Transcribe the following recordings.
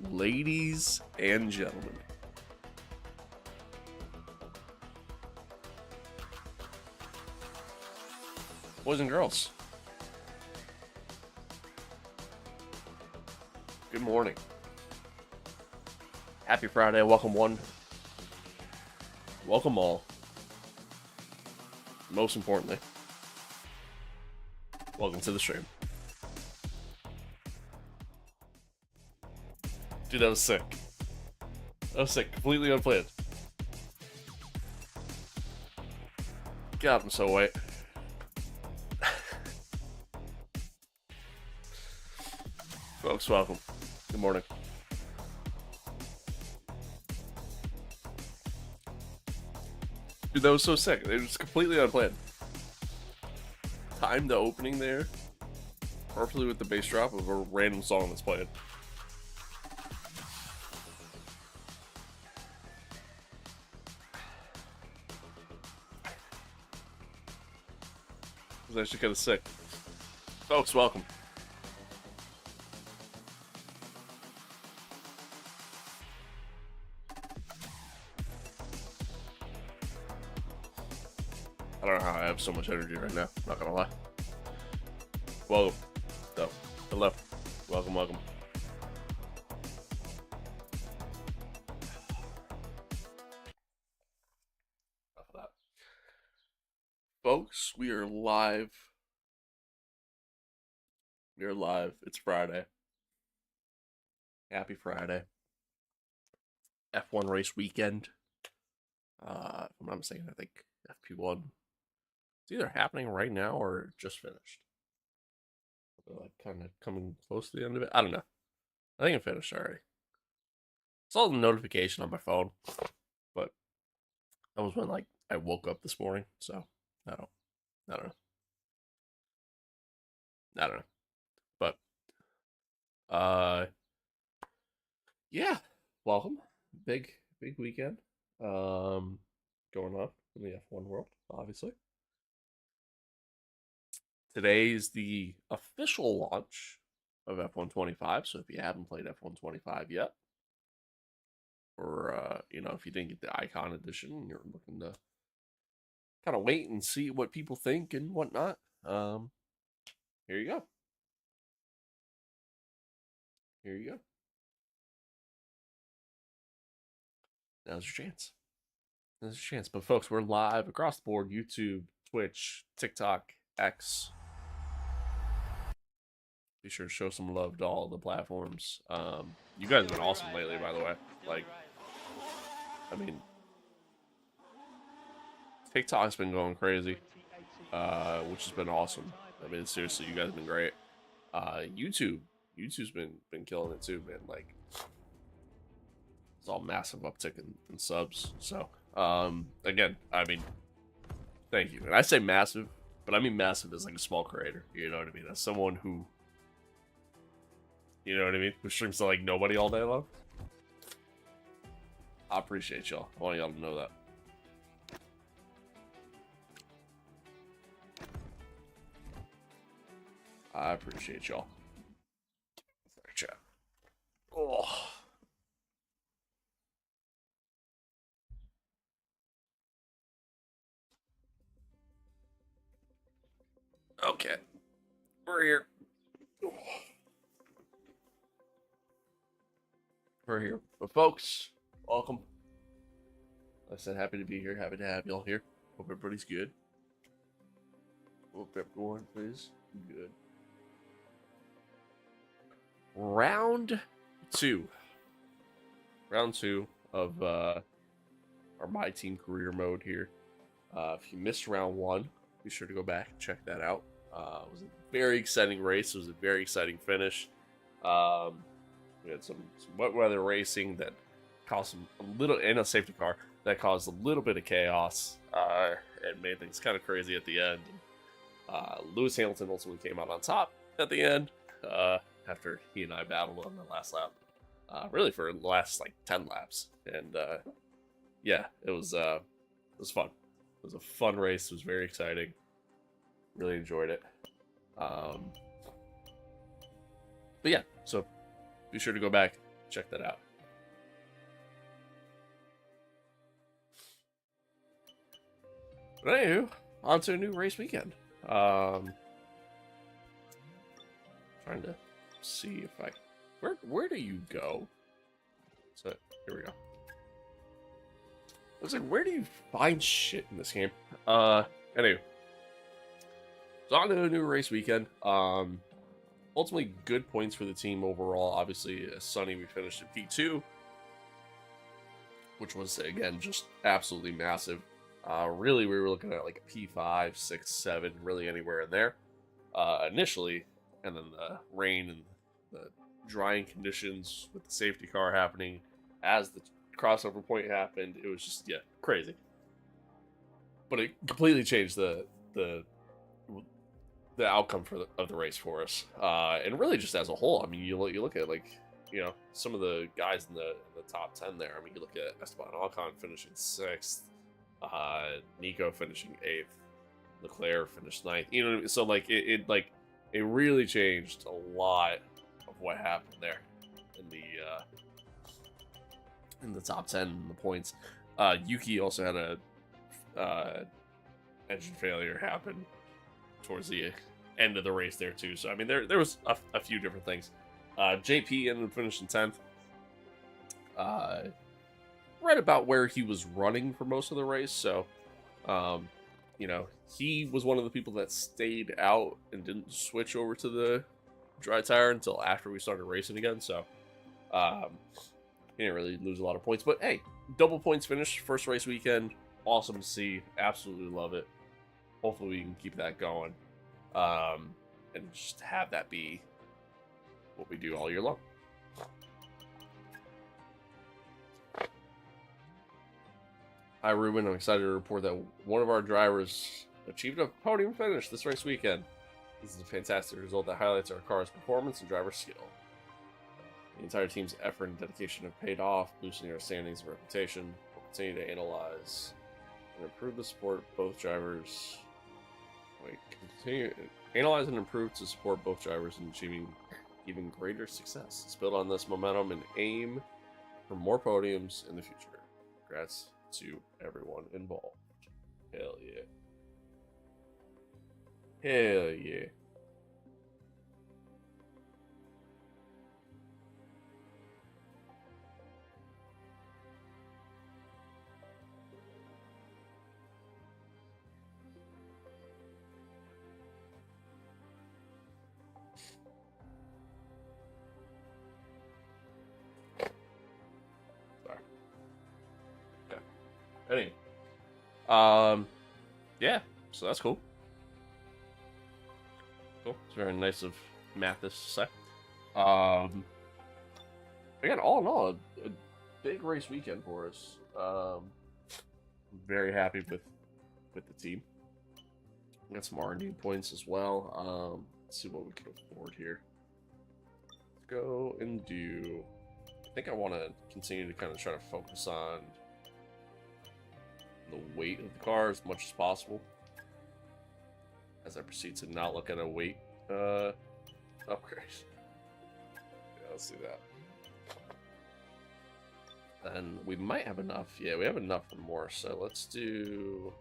Ladies and gentlemen, boys and girls, good morning. Happy Friday. Welcome one. Welcome all. Most importantly, welcome to the stream. Dude, that was sick. That was sick. Completely unplanned. God, I'm so white. Folks, welcome. Good morning. Dude, that was so sick. It was completely unplanned. Timed the opening there perfectly with the bass drop of a random song that's playing. It was actually kind of sick. Folks, welcome. I don't know how I have so much energy right now. Not gonna lie. Welcome. So, hello. Welcome, welcome. Enough of that. Folks, we are live. We are live. It's Friday. Happy Friday. F1 race weekend. If I'm not mistaken, I think FP1 it's either happening right now or just finished. They're like kind of coming close to the end of it. I don't know. I think it finished already. I saw the notification on my phone, but that was when like I woke up this morning, so I don't know. But yeah, welcome. Big weekend. Going on in the F1 world, obviously. Today is the official launch of F125, so if you haven't played F125 yet, or if you didn't get the Icon Edition and you're looking to kind of wait and see what people think and whatnot, here you go. Here you go. Now's your chance. Now's your chance. But folks, we're live across the board: YouTube, Twitch, TikTok, X. Be sure to show some love to all the platforms. You guys have been awesome lately, by the way. Like, I mean, TikTok's been going crazy, which has been awesome. I mean, seriously, you guys have been great. YouTube's been killing it too, man. Like, it's all massive uptick in subs. So, again, I mean, thank you. And I say massive, but I mean massive as like a small creator. You know what I mean? As someone who, you know what I mean, who streams to like nobody all day long. I appreciate y'all. I want y'all to know that. I appreciate y'all. Sorry, chat. Oh. Okay. We're here. Oh. We're here. But folks, welcome. Like I said, happy to be here. Happy to have y'all here. Hope everybody's good. Hope everyone is good. Round two of our MYTEAM career mode here. If you missed round one, be sure to go back and check that out. It was a very exciting race. It was a very exciting finish. We had some wet weather racing that caused a little, and a safety car that caused a little bit of chaos and made things kind of crazy at the end. Lewis Hamilton ultimately came out on top at the end after he and I battled on the last lap. Really for the last like 10 laps, and yeah, it was fun. It was a fun race. It was very exciting. Really enjoyed it. But yeah, so be sure to go back, check that out. But anywho, on to a new race weekend. Trying to see if I... Where do you go? So, here we go. Looks like, where do you find shit in this game? Anyway. So on to a new race weekend. Ultimately, good points for the team overall. Obviously, Sunny, we finished at P2. Which was, again, just absolutely massive. Really, we were looking at like a P5, 6, 7, really anywhere in there. Initially, and then the rain and the drying conditions with the safety car happening as the crossover point happened, it was just, yeah, crazy. But it completely changed the outcome of the race for us, and really just as a whole. I mean, you look at, like, you know, some of the guys in the top 10 there. I mean, you look at Esteban Ocon finishing 6th, Nico finishing 8th, Leclerc finished 9th. You know, so like it really changed a lot of what happened there in the top 10 in the points. Yuki also had a engine failure happen towards the end of the race there too. So I mean, there was a few different things. JP ended up finishing 10th. Right about where he was running for most of the race. So, you know, he was one of the people that stayed out and didn't switch over to the dry tire until after we started racing again. So, he didn't really lose a lot of points. But hey, double points finish, first race weekend. Awesome to see. Absolutely love it. Hopefully we can keep that going. And just have that be what we do all year long. Hi, Ruben. I'm excited to report that one of our drivers achieved a podium finish this race weekend. This is a fantastic result that highlights our car's performance and driver skill. The entire team's effort and dedication have paid off, boosting our standings and reputation. We'll continue to analyze and improve the support both drivers. Analyze and improve to support both drivers in achieving even greater success. Let's build on this momentum and aim for more podiums in the future. Congrats to everyone involved. Hell yeah. Hell yeah. Anyway, yeah, so that's cool. Cool. It's very nice of Mathis to say. Again, all in all, a big race weekend for us. Very happy with the team. We got some R&D points as well. Let's see what we can afford here. Let's go and do. I think I want to continue to kind of try to focus on the weight of the car as much as possible as I proceed to not look at a weight upgrade. Yeah, let's do that. And we might have enough. Yeah, we have enough for more. So let's do.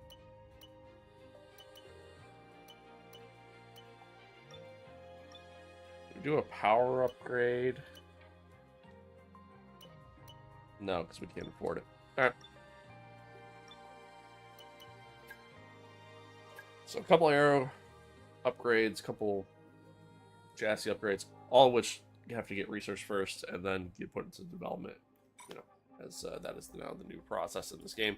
We do a power upgrade. No, because we can't afford it. All right. So a couple aero upgrades, a couple chassis upgrades, all of which you have to get research first and then get put into development. You know, as that is now the new process in this game,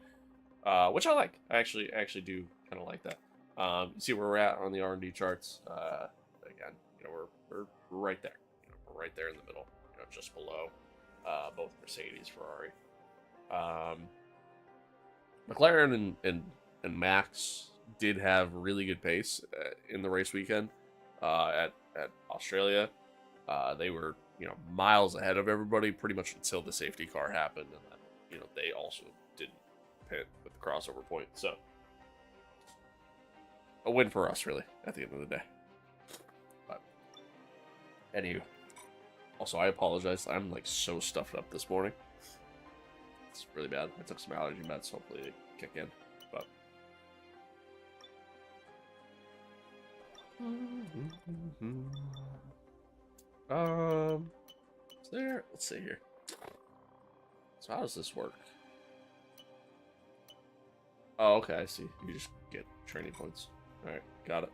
which I like. I actually do kind of like that. You see where we're at on the R&D charts. Again, you know, we're right there. You know, we're right there in the middle. You know, just below both Mercedes, Ferrari, McLaren, and Max did have really good pace in the race weekend at Australia. They were, you know, miles ahead of everybody pretty much until the safety car happened, and then, you know, they also didn't pit with the crossover point. So a win for us, really, at the end of the day. But anywho, Also, I apologize. I'm like so stuffed up this morning. It's really bad. I took some allergy meds. Hopefully they kick in. But is there? Let's see here. So how does this work? Oh, okay. I see. You just get training points. All right, got it.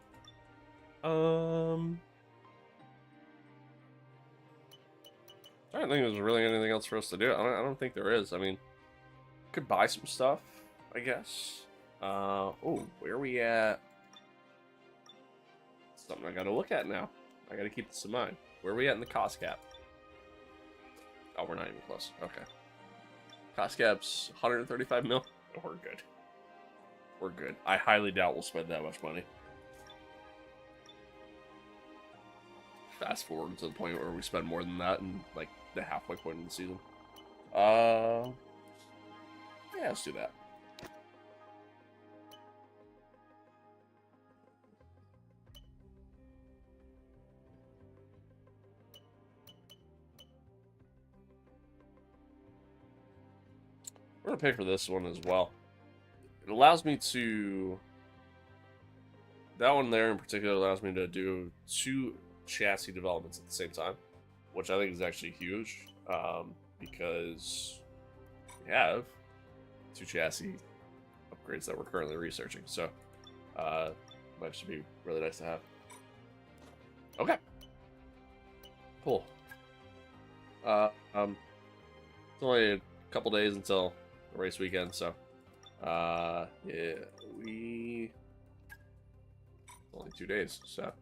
I don't think there's really anything else for us to do. I don't think there is. I mean, could buy some stuff, I guess. Oh, where are we at? Something I gotta look at now. I gotta keep this in mind. Where are we at in the cost cap? Oh, we're not even close. Okay. Cost cap's 135 mil. Oh, we're good. We're good. I highly doubt we'll spend that much money. Fast forward to the point where we spend more than that in like the halfway point of the season. Yeah, let's do that. We're gonna pay for this one as well. It allows me to. That one there in particular allows me to do 2 chassis developments at the same time, which I think is actually huge, because we have 2 chassis upgrades that we're currently researching. So, might just be really nice to have. Okay, cool. It's only a couple days until the race weekend, so yeah, only 2 days, so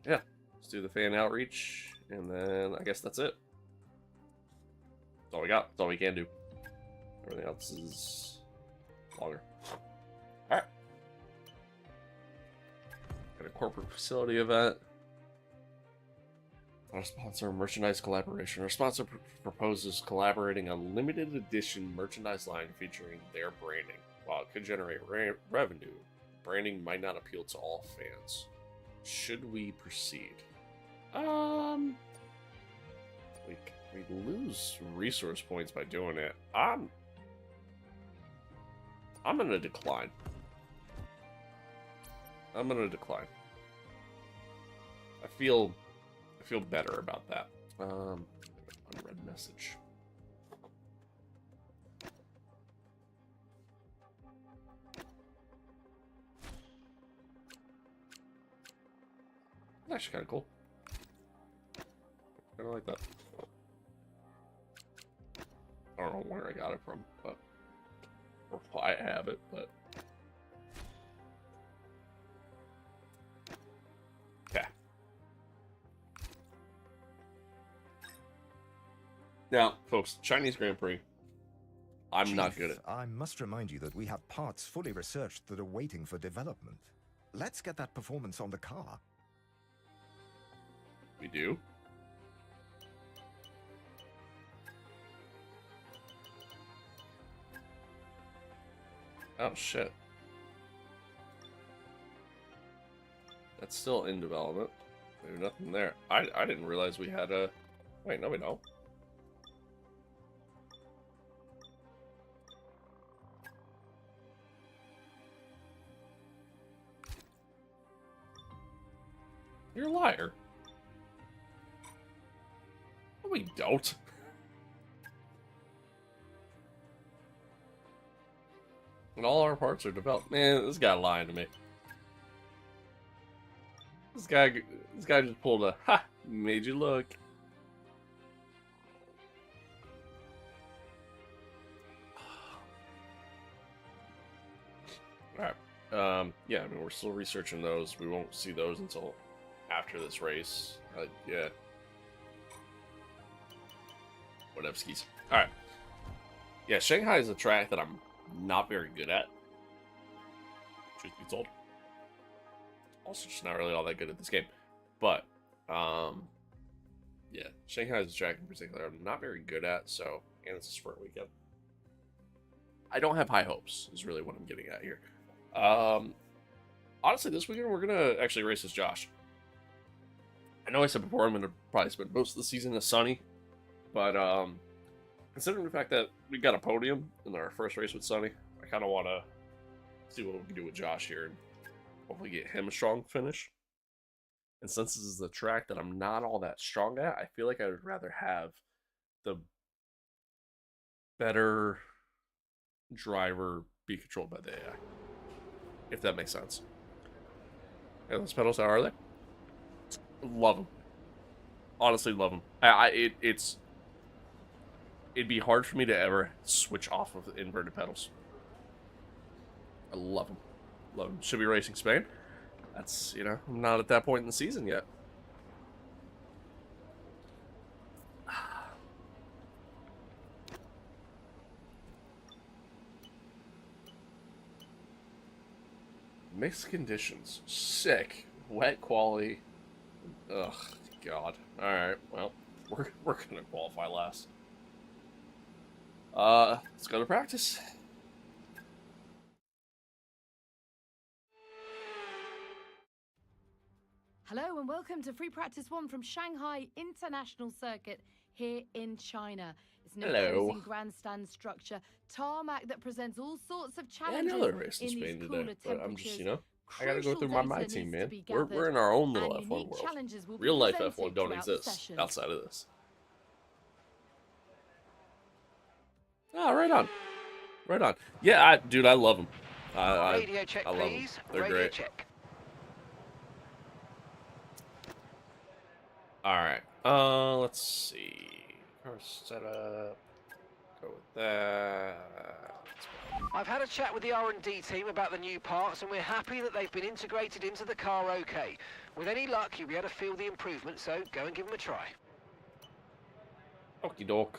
yeah, let's do the fan outreach, and then I guess that's it. That's all we got. That's all we can do. Everything else is longer. Alright. Got a corporate facility event. Our sponsor, merchandise collaboration. Our sponsor proposes collaborating on limited edition merchandise line featuring their branding. While it could generate revenue, branding might not appeal to all fans. Should we proceed? We lose resource points by doing it. I'm gonna decline. I'm gonna decline. I feel better about that. Unread message. That's actually kind of cool. I don't like that. I don't know where I got it from, but or why I have it, but okay. Now, folks, Chinese Grand Prix. I'm Chief, not good at. I must remind you that we have parts fully researched that are waiting for development. Let's get that performance on the car. We do. Oh shit. That's still in development. There's nothing there. I didn't realize we had a. Wait, no, we don't. You're a liar. No, we don't. And all our parts are developed. Man, this guy lying to me. This guy just pulled a ha, made you look. Alright. Yeah, I mean, we're still researching those. We won't see those until after this race. Yeah. Whatever skis. Alright. Yeah, Shanghai is a track that I'm not very good at. Truth be told. Also just not really all that good at this game. But, yeah, Shanghai is a track in particular I'm not very good at, so, and it's a sprint weekend. I don't have high hopes, is really what I'm getting at here. Honestly, this weekend we're going to actually race as Josh. I know I said before I'm going to probably spend most of the season as Sunny, but considering the fact that we got a podium in our first race with Sunny, I kind of want to see what we can do with Josh here and hopefully get him a strong finish. And since this is a track that I'm not all that strong at, I feel like I would rather have the better driver be controlled by the AI, if that makes sense. And those pedals, how are they? Love them. Honestly, love them. It'd be hard for me to ever switch off of the inverted pedals. I love them. Love them. Should be racing Spain. That's, I'm not at that point in the season yet. Mixed conditions. Sick. Wet quality. Ugh, God. Alright, well, we're gonna qualify last. Let's go to practice. Hello and welcome to Free Practice 1 from Shanghai International Circuit here in China. It's an imposing grandstand structure, tarmac that presents all sorts of challenges in these cooler but I'm just, temperatures. I gotta go through my MYTEAM, man. We're in our own little F1 world. Real life F1 don't exist outside of this. Ah, right on. Right on. Yeah, dude, I love them. Radio check, I love them. please. They're Radio great. check. Alright, let's see. Car setup. Go with that. I've had a chat with the R&D team about the new parts, and we're happy that they've been integrated into the car okay. With any luck, you'll be able to feel the improvement, so go and give them a try. Okie doke.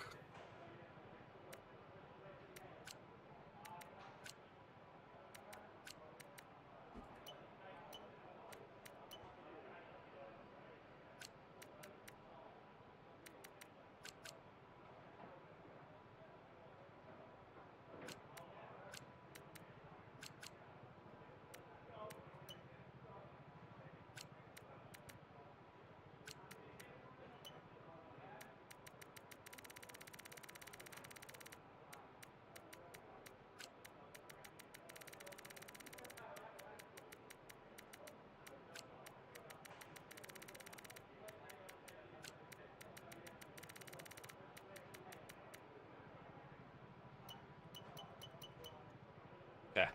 Yeah.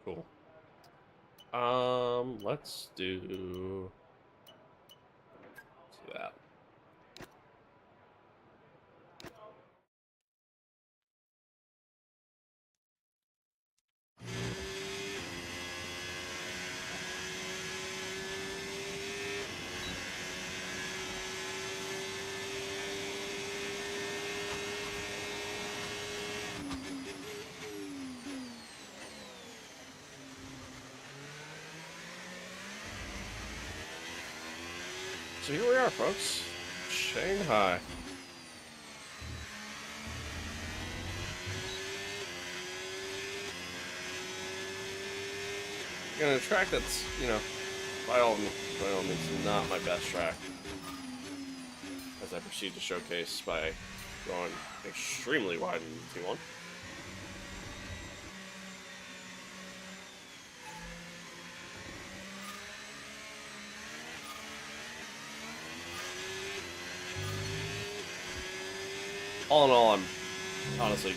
Cool. Let's do that. So here we are, folks. Shanghai. Got a track that's, by all means, not my best track. As I proceed to showcase by going extremely wide in T1. All in all, I'm honestly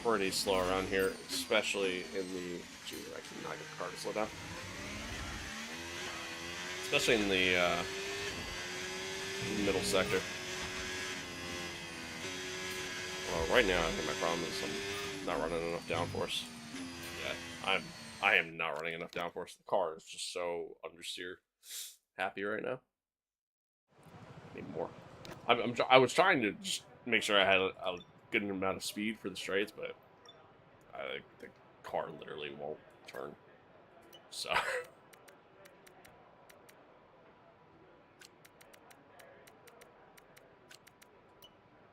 pretty slow around here, especially in the... Gee, I cannot get the car to slow down. Especially in the middle sector. Well, right now, I think my problem is I'm not running enough downforce. Yeah, I am not running enough downforce. The car is just so understeer happy right now. I need more. I was trying to just make sure I had a good amount of speed for the straights, but the car literally won't turn. So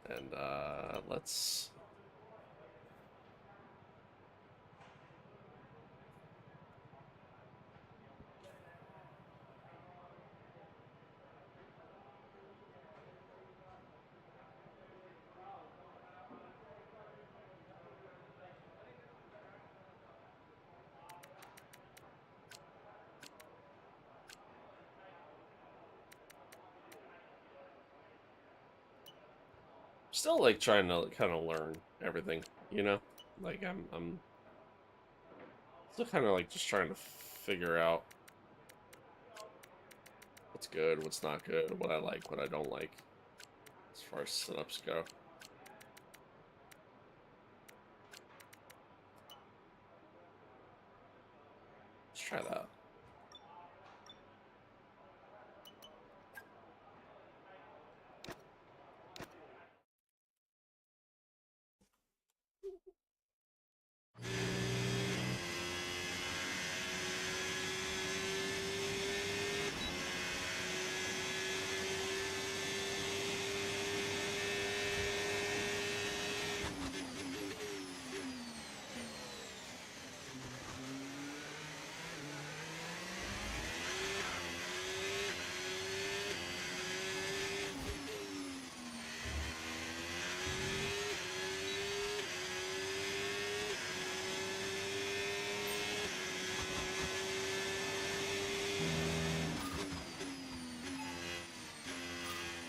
and let's Still like trying to kind of learn everything, you know? Like I'm still kind of like just trying to figure out what's good, what's not good, what I like, what I don't like, as far as setups go. Let's try that.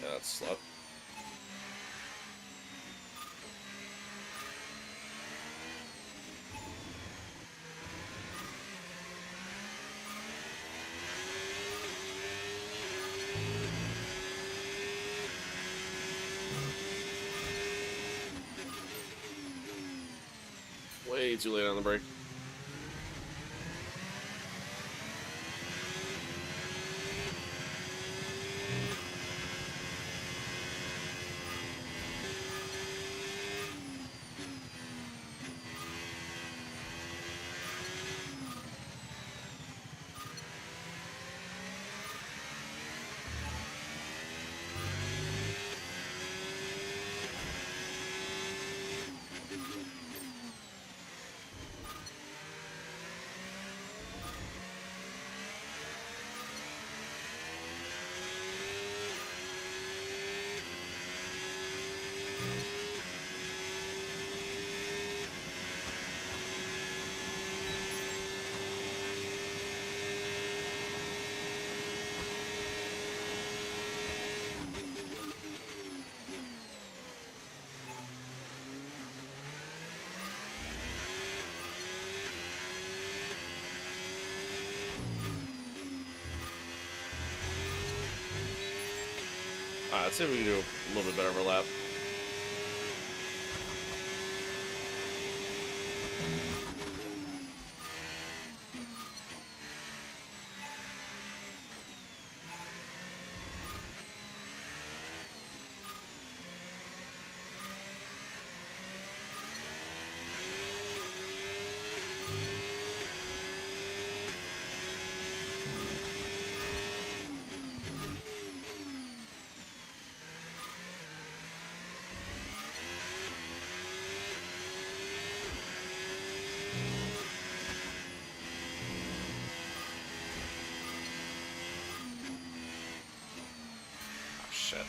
Yeah, that's slow. Way too late on the break. Alright, let's see if we can do a little bit better of a lap. Oh, shit.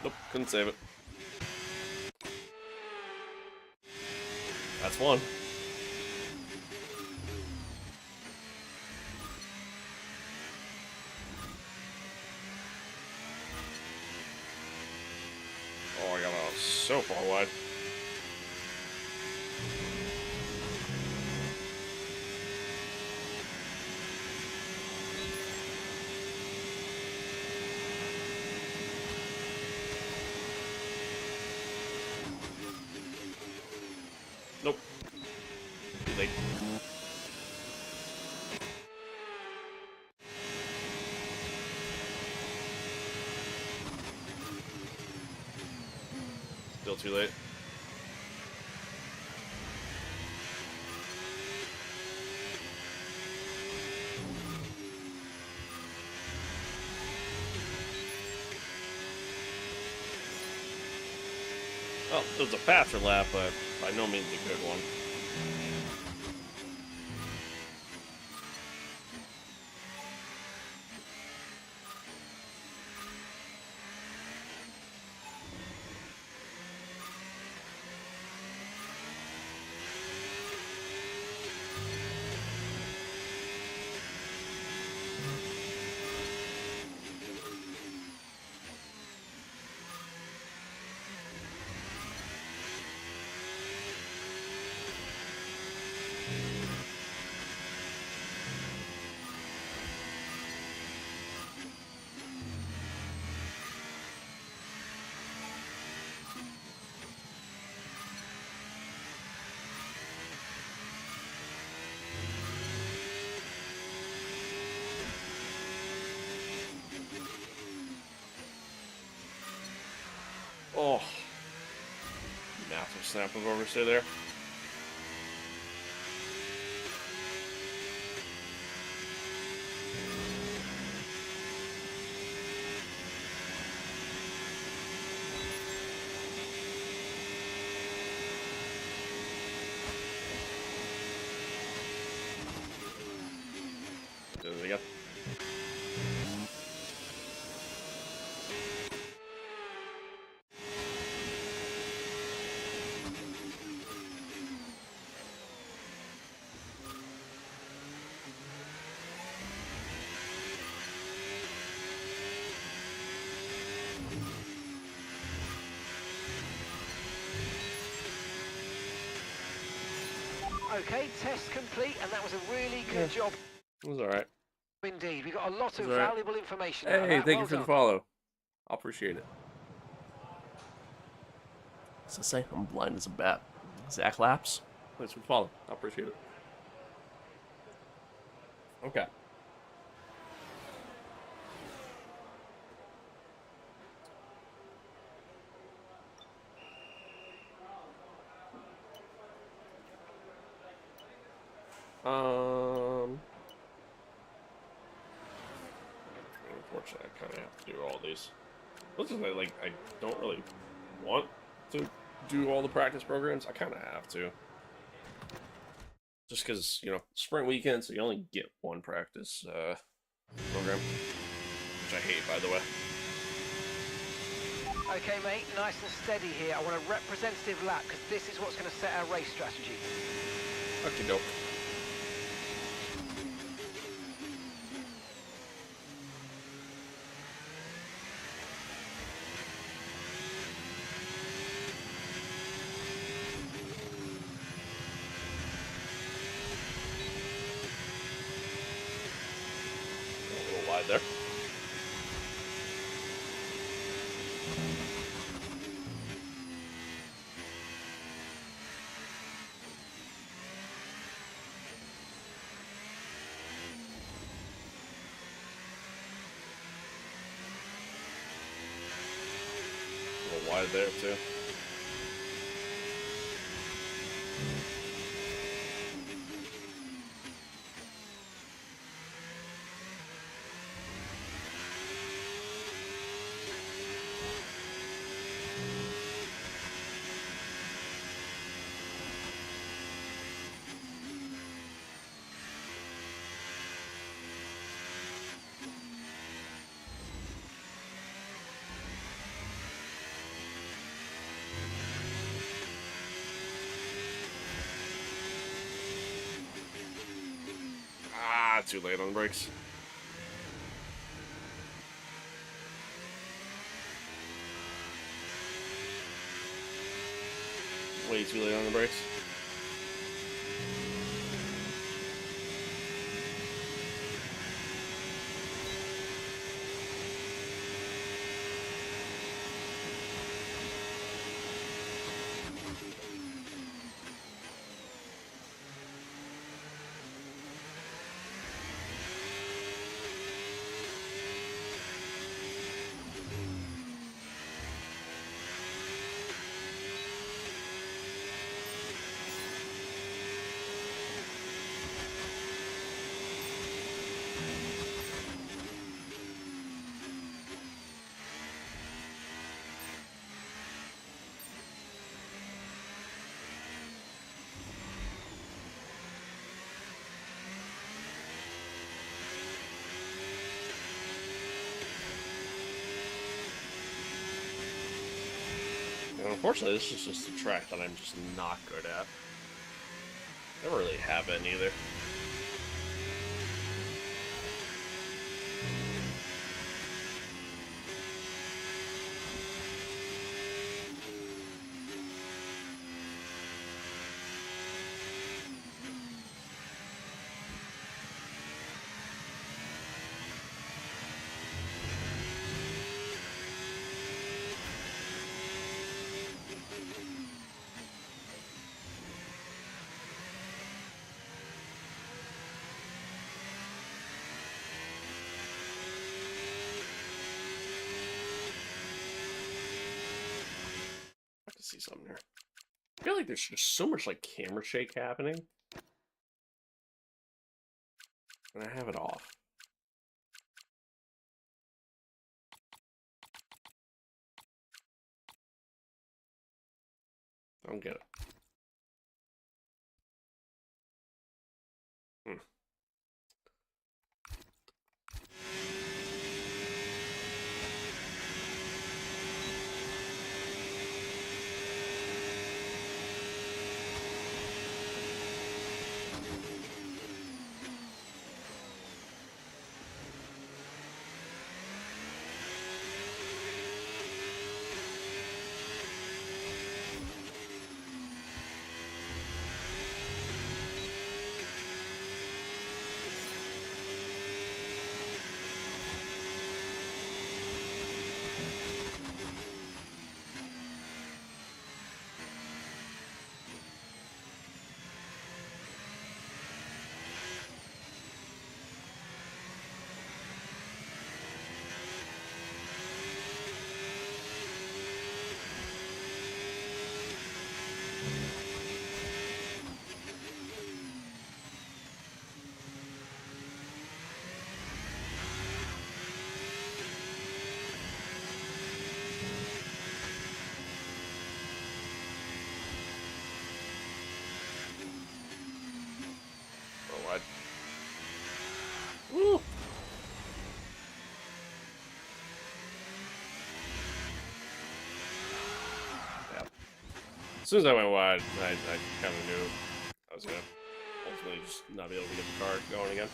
Nope, couldn't save it. That's one. Oh, I got out so far wide. Nope. Too late. Still too late. Well, it was a faster lap, but by no means a good one. Oh. Massive snap of overstay there. There we go. Okay, test complete, and that was a really good job. It was alright. Indeed, we got a lot of All right. valuable information out of Hey, that. thank Well you for the done. follow. I'll appreciate it. What's I say? I'm blind as a bat. Zach Laps. Thanks for the follow. I appreciate it. Okay. Unfortunately, I kind of have to do all these. This is like I don't really want to do all the practice programs. I kind of have to, just because spring weekend, so you only get one practice program, which I hate, by the way. Okay, mate, nice and steady here. I want a representative lap, because this is what's going to set our race strategy. Okay, dope. A little wide there. A little wide there too. Ah, too late on the brakes. Way too late on the brakes. And unfortunately, this is just a track that I'm just not good at. Never really have been either. to see something here. I feel like there's just so much like camera shake happening. And I have it off. I don't get it. Woo! Yeah. As soon as I went wide, I kind of knew I was gonna ultimately just not be able to get the car going again.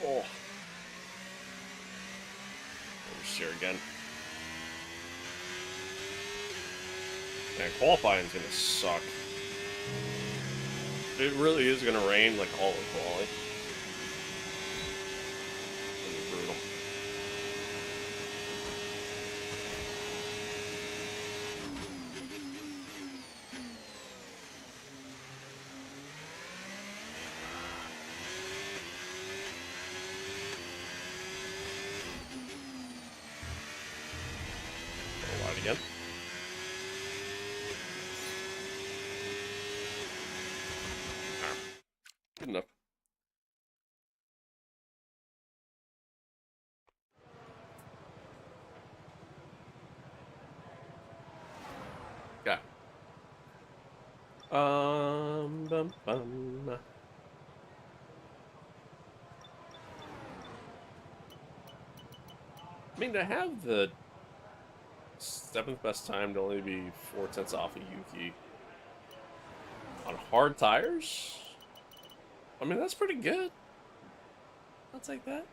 Oh. Sure again. Man, qualifying's gonna suck. It really is gonna rain like all of quali. It's gonna be brutal. Wide again. Good enough. Yeah. Bum, bum. I mean, to have the 7th best time to only be 4/10 off of Yuki on hard tires, I mean, that's pretty good. I'll take that.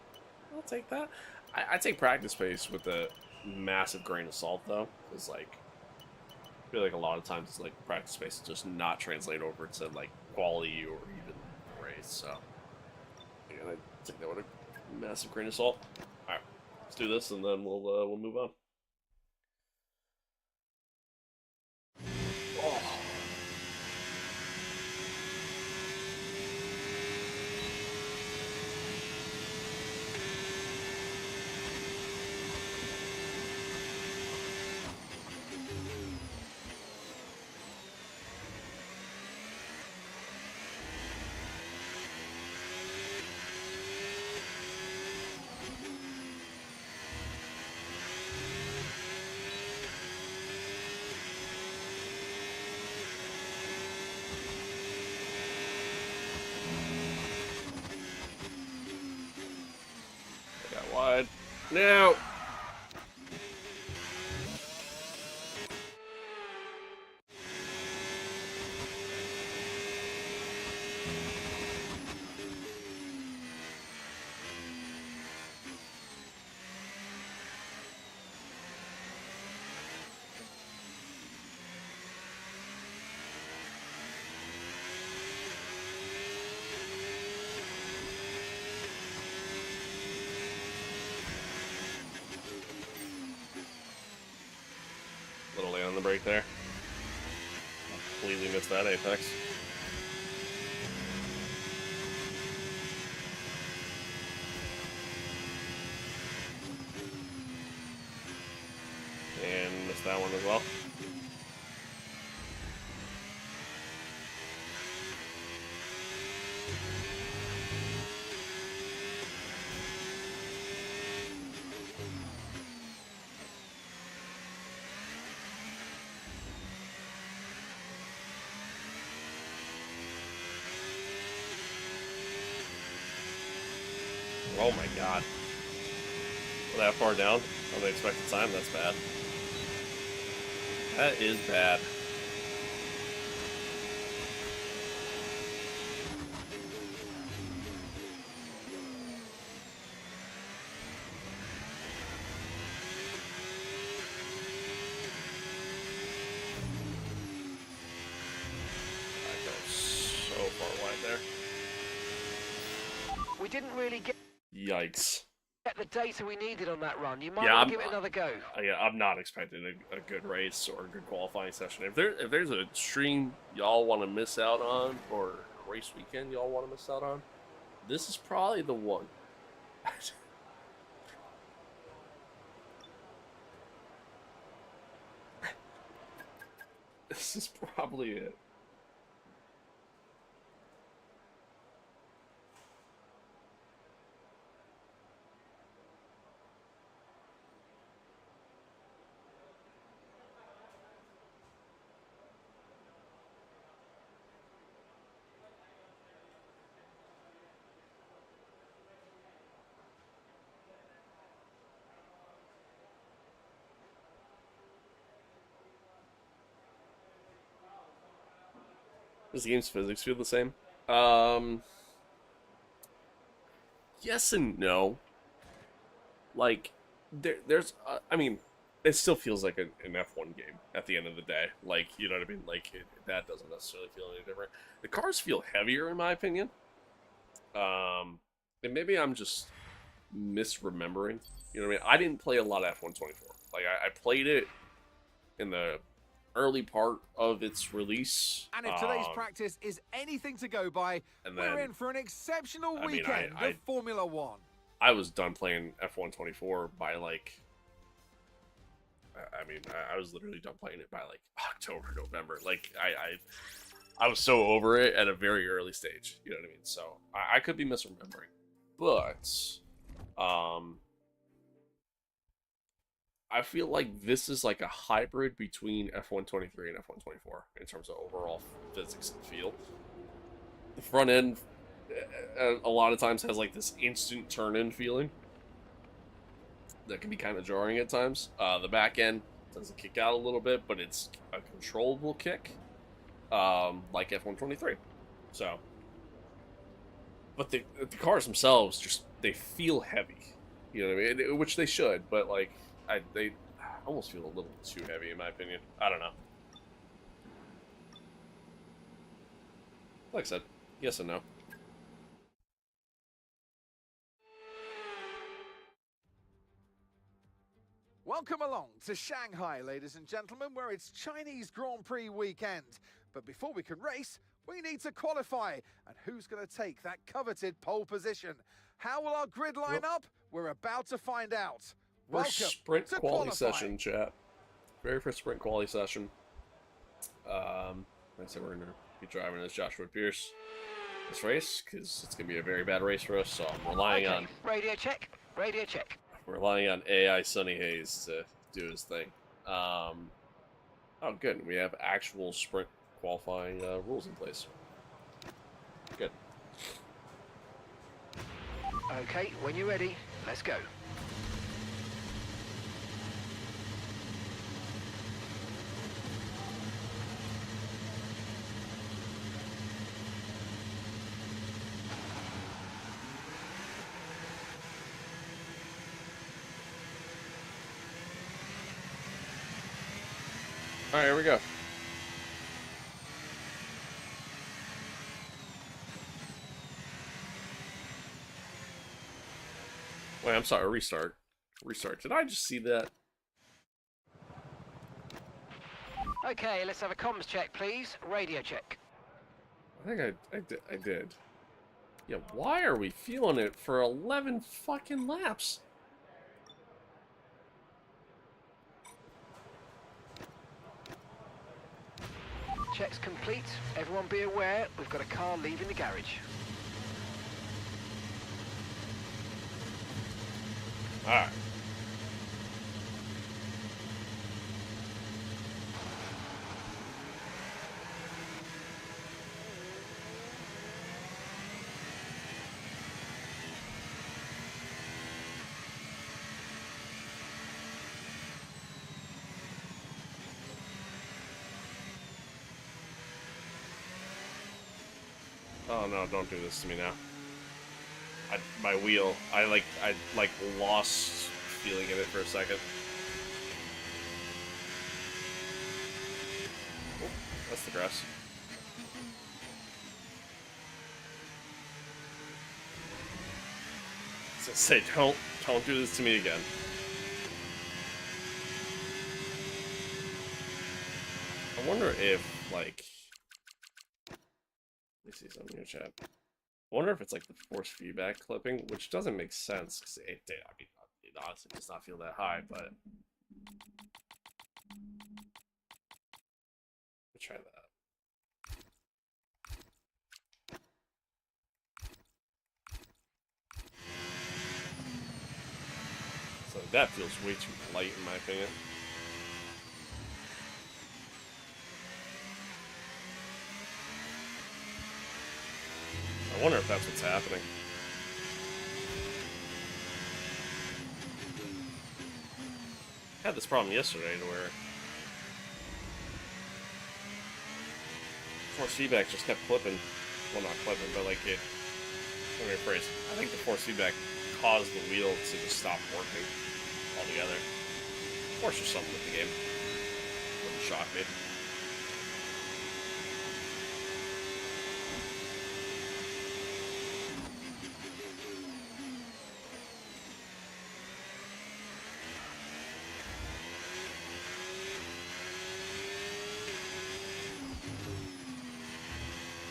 I'll take that. I take practice pace with a massive grain of salt, though, because, like, I feel like a lot of times it's like practice pace does not translate over to, like, quality or even race, so yeah, I take that with a massive grain of salt. Alright, let's do this, and then we'll move on. Oh. Got wide. Now. break there. Completely missed that apex. And missed that one as well. Oh my god. Well, that far down on the expected time, that's bad. That is bad. I go so far wide there. We didn't really get Yikes. the data we needed on that run. You might Yeah, want to give it another go. Yeah, I'm not expecting a good race or a good qualifying session. If there's a stream y'all want to miss out on, or a race weekend y'all want to miss out on, this is probably the one. This is probably it. Does the game's physics feel the same? Yes and no. Like, there's, I mean, it still feels like an F1 game at the end of the day. Like, you know what I mean? Like, that doesn't necessarily feel any different. The cars feel heavier, in my opinion. And maybe I'm just misremembering. You know what I mean? I didn't play a lot of F124. Like, I played it in the early part of its release. And if today's practice is anything to go by, we're in for an exceptional weekend of Formula One. I was done playing F124 by like, I mean, I was literally done playing it by like October, November. Like, I was so over it at a very early stage. You know what I mean? So I could be misremembering, but I feel like this is like a hybrid between F123 and F124 in terms of overall physics and feel. The front end, a lot of times, has like this instant turn-in feeling that can be kind of jarring at times. The back end tends to kick out a little bit, but it's a controllable kick, like F123. So, but the cars themselves they feel heavy, you know what I mean? Which they should, but like they almost feel a little too heavy in my opinion. I don't know. Like I said, yes and no. Welcome along to Shanghai, ladies and gentlemen, where it's Chinese Grand Prix weekend. But before we can race, we need to qualify. And who's going to take that coveted pole position? How will our grid line up? We're about to find out. First sprint quality session, chat. Very first sprint quality session. Like I said, we're going to be driving as Joshua Pierce this race, because it's going to be a very bad race for us, so I'm relying on... Radio check. Radio check. We're relying on AI Sunny Hayes to do his thing. Oh, good. We have actual sprint qualifying rules in place. Good. Okay, when you're ready, let's go. All right, here we go. Wait, I'm sorry, restart. Restart. Did I just see that? Okay, let's have a comms check, please. Radio check. I think I did. Yeah, why are we feeling it for 11 fucking laps? Check's complete. Everyone be aware, we've got a car leaving the garage. Alright. Oh no, don't do this to me now. My wheel, I lost feeling in it for a second. Oh, that's the grass. So say, don't do this to me again. I wonder if, like, let me see something in your chat. I wonder if it's like the force feedback clipping, which doesn't make sense because it honestly does not feel that high, but let's try that. So that feels way too light in my opinion. I wonder if that's what's happening. I had this problem yesterday to where force feedback just kept clipping. Well, not clipping, but like it. Let me rephrase. I think the force feedback caused the wheel to just stop working altogether. Or it's just something with the game. Wouldn't shock me.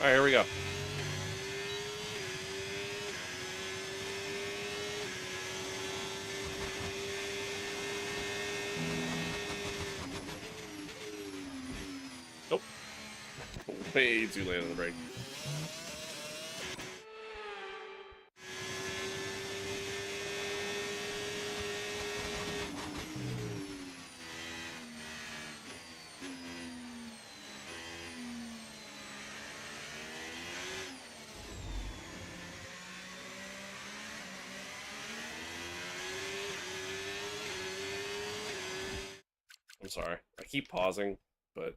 Alright, here we go. Nope. Way too late on the brake. I'm sorry. I keep pausing, but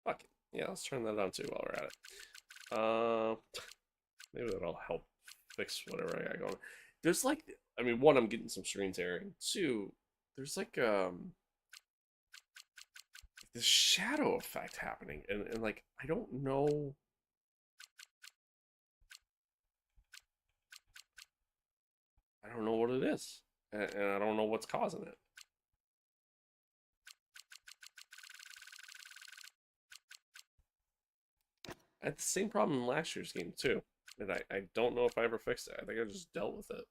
fuck it. Yeah, let's turn that on too while we're at it. Maybe that'll help fix whatever I got going. There's like, I mean, one, I'm getting some screen tearing. Two, there's like this shadow effect happening, and like I don't know. I don't know what it is, and I don't know what's causing it. I had the same problem in last year's game too, and I don't know if I ever fixed it. I think I just dealt with it.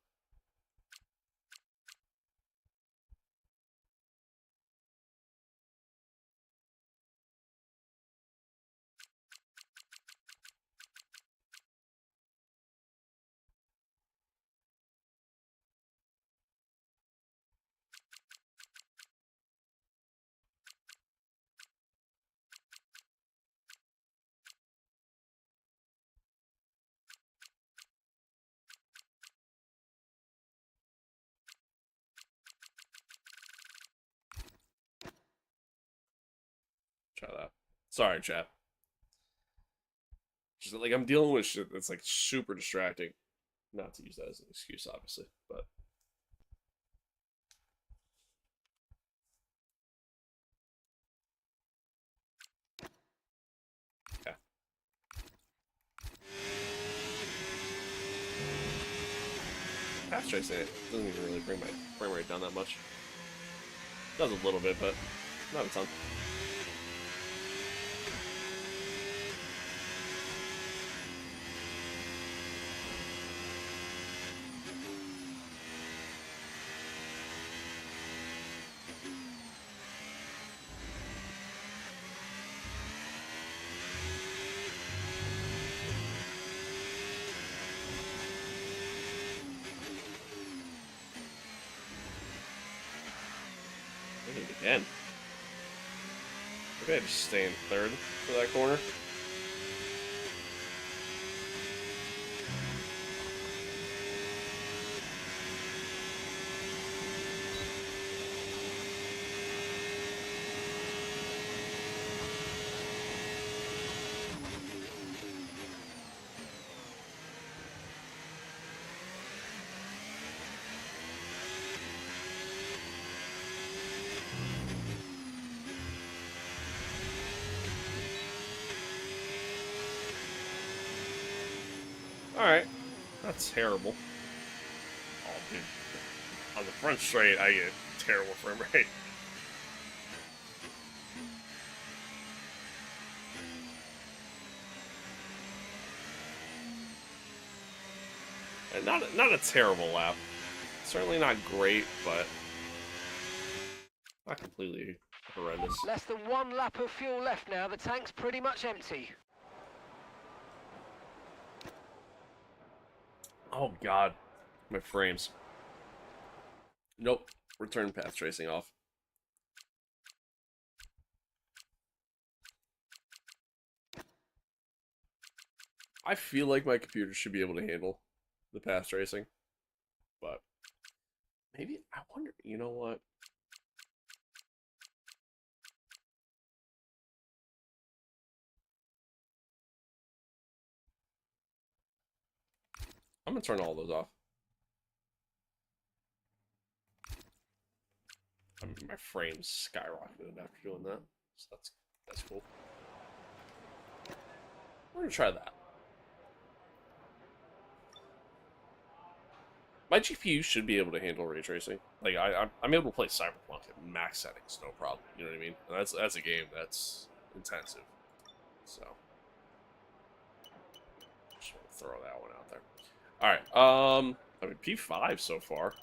Try that. Sorry, chat. Just like I'm dealing with shit that's like super distracting. Not to use that as an excuse, obviously, but yeah. fast tracing it doesn't even really bring my frame rate down that much. It does a little bit, but not a ton. Again. Maybe I just stay in third for that corner. Alright. That's terrible. Oh, dude. On the front straight, I get terrible frame rate. And not a terrible lap. Certainly not great, but not completely horrendous. Less than 1 lap of fuel left now. The tank's pretty much empty. Oh god, my frames. Nope, return path tracing off. I feel like my computer should be able to handle the path tracing, but maybe, I wonder, you know what? I'm gonna turn all those off. I mean, my frames skyrocketed after doing that, so that's cool. We're gonna try that. My GPU should be able to handle ray tracing. Like I'm able to play Cyberpunk at max settings, no problem. You know what I mean? And that's a game that's intensive. So just want to throw that one out there. All right. I mean P5 so far.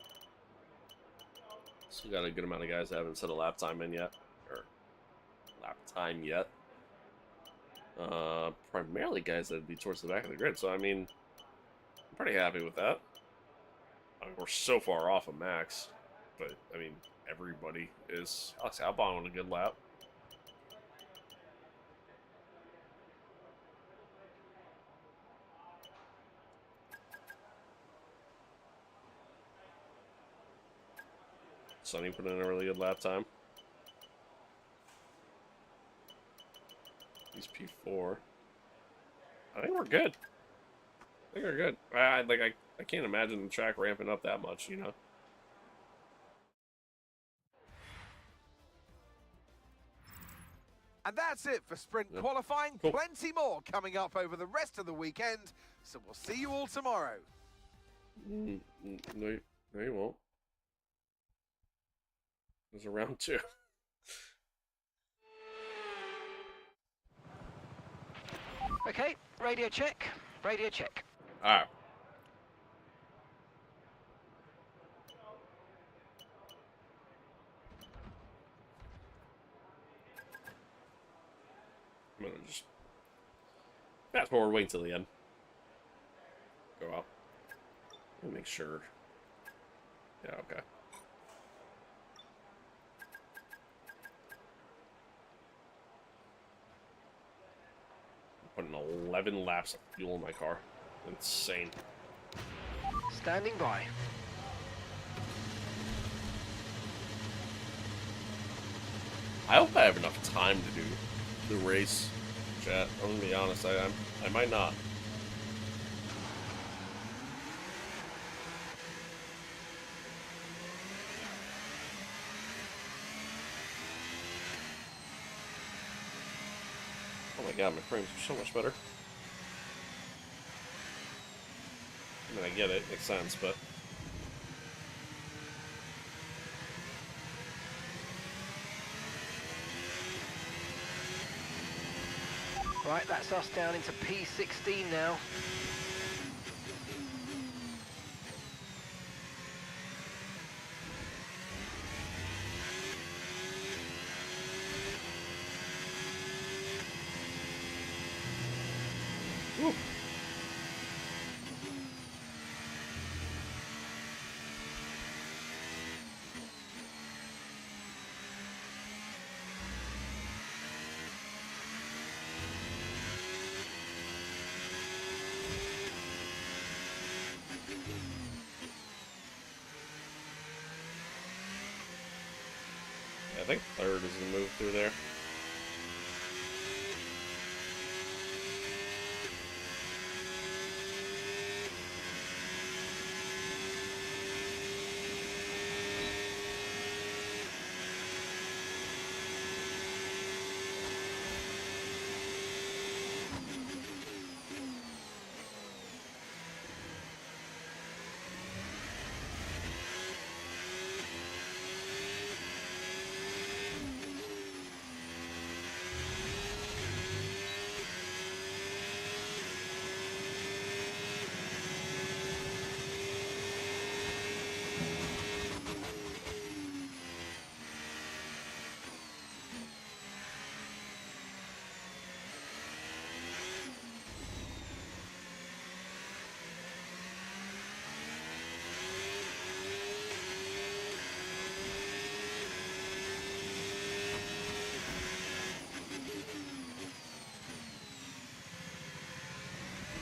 Still got a good amount of guys that haven't set a lap time in yet, or lap time yet. Primarily guys that'd be towards the back of the grid. So I mean, I'm pretty happy with that. I mean, we're so far off of max, but I mean, everybody is. Alex Albon on a good lap. Sonny put in a really good lap time. He's P4. I think we're good. I think we're good. I can't imagine the track ramping up that much, you know. And that's it for sprint Yep. qualifying. Cool. Plenty more coming up over the rest of the weekend. So we'll see you all tomorrow. No, you won't. There's a round 2. Okay, radio check. Radio check. Alright. I'm gonna just fast forward, wait until the end. Go out. Let me make sure. Yeah, okay. I'm putting 11 laps of fuel in my car. Insane. Standing by. I hope I have enough time to do the race, chat. I'm gonna be honest, I might not. Oh my god, my frames are so much better. I mean, I get it, makes sense, but Right, that's us down into P16 now. Woo. I think third is the move through there.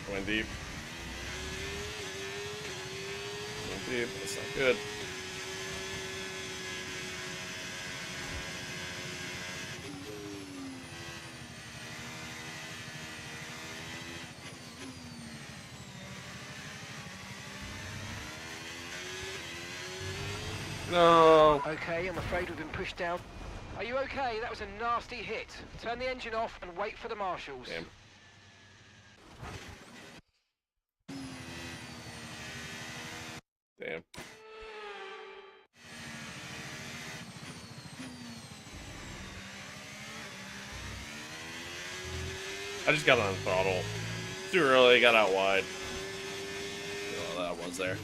Going deep. Going deep. That's not good. No. Okay, I'm afraid we've been pushed down. Are you okay? That was a nasty hit. Turn the engine off and wait for the marshals. Damn. Damn. I just got on throttle. Too early, got out wide. Oh, that was there.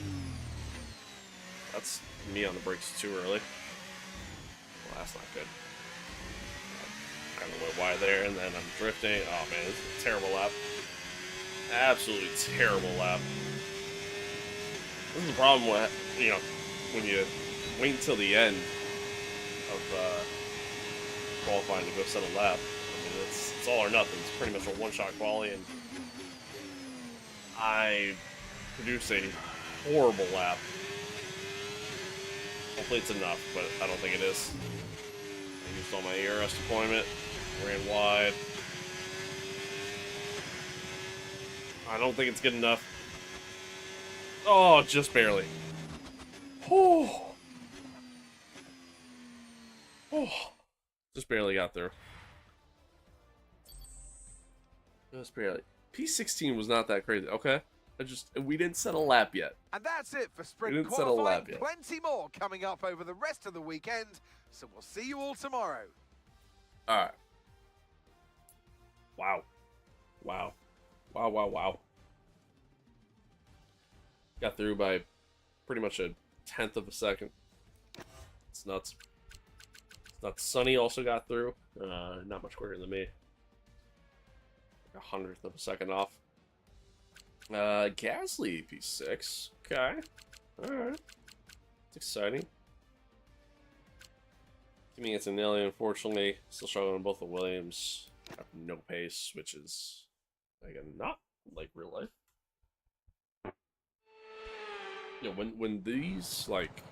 That's me on the brakes too early. Well, that's not good. I kind of went wide there, and then I'm drifting. Oh man, this is a terrible lap. Absolutely terrible lap. This is the problem with, you know, when you wait until the end of qualifying to go set a lap. I mean, it's all or nothing. It's pretty much a one-shot quali, and I produced a horrible lap. Hopefully it's enough, but I don't think it is. I used all my ERS deployment, ran wide. I don't think it's good enough. Oh, just barely. Oh. Oh. Just barely got there. Just barely. P16 was not that crazy. Okay. We didn't set a lap yet. And that's it for sprint We didn't set a lap qualifying. yet. Plenty more coming up over the rest of the weekend. So we'll see you all tomorrow. Alright. Wow. Wow. Wow, wow, wow. Got through by pretty much a 1/10 of a second. It's nuts. It's nuts. Sunny also got through. Not much quicker than me. Like 1/100th of a second off. Gasly P6. Okay. Alright. It's exciting. To me, it's a nilly, unfortunately. Still struggling on both the Williams. Have no pace, which is, again, not like real life. Yeah, when these, like...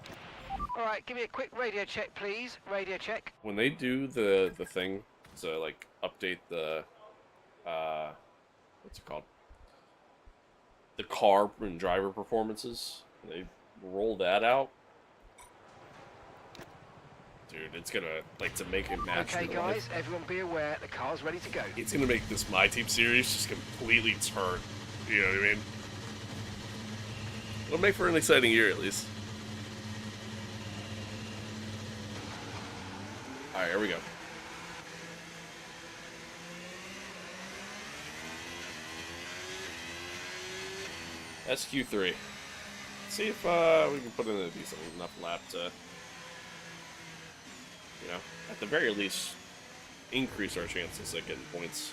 Alright, give me a quick radio check, please. Radio check. When they do the thing to, like, update the... what's it called? The car and driver performances. They roll that out. Dude, it's gonna, like, to make it match. Okay, guys, everyone be aware, the car's ready to go. It's gonna make this MYTEAM series just completely turn. You know what I mean? It'll make for an exciting year, at least. Alright, here we go. SQ3. See if we can put in a decent enough lap to, you know, at the very least, increase our chances at getting points.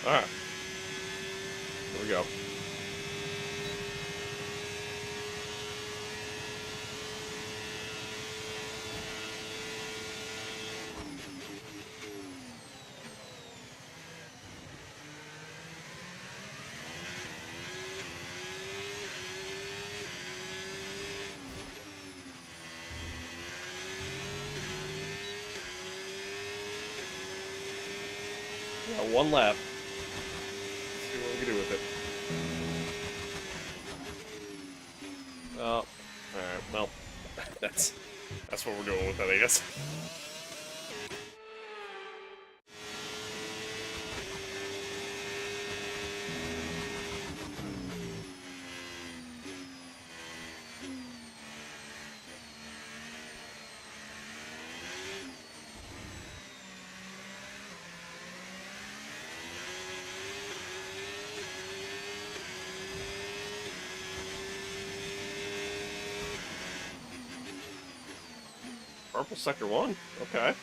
Alright. Here we go. Yeah, one lap. See what we can do with it. Oh, alright, well, that's what we're doing with it, I guess. Purple sector 1? Okay.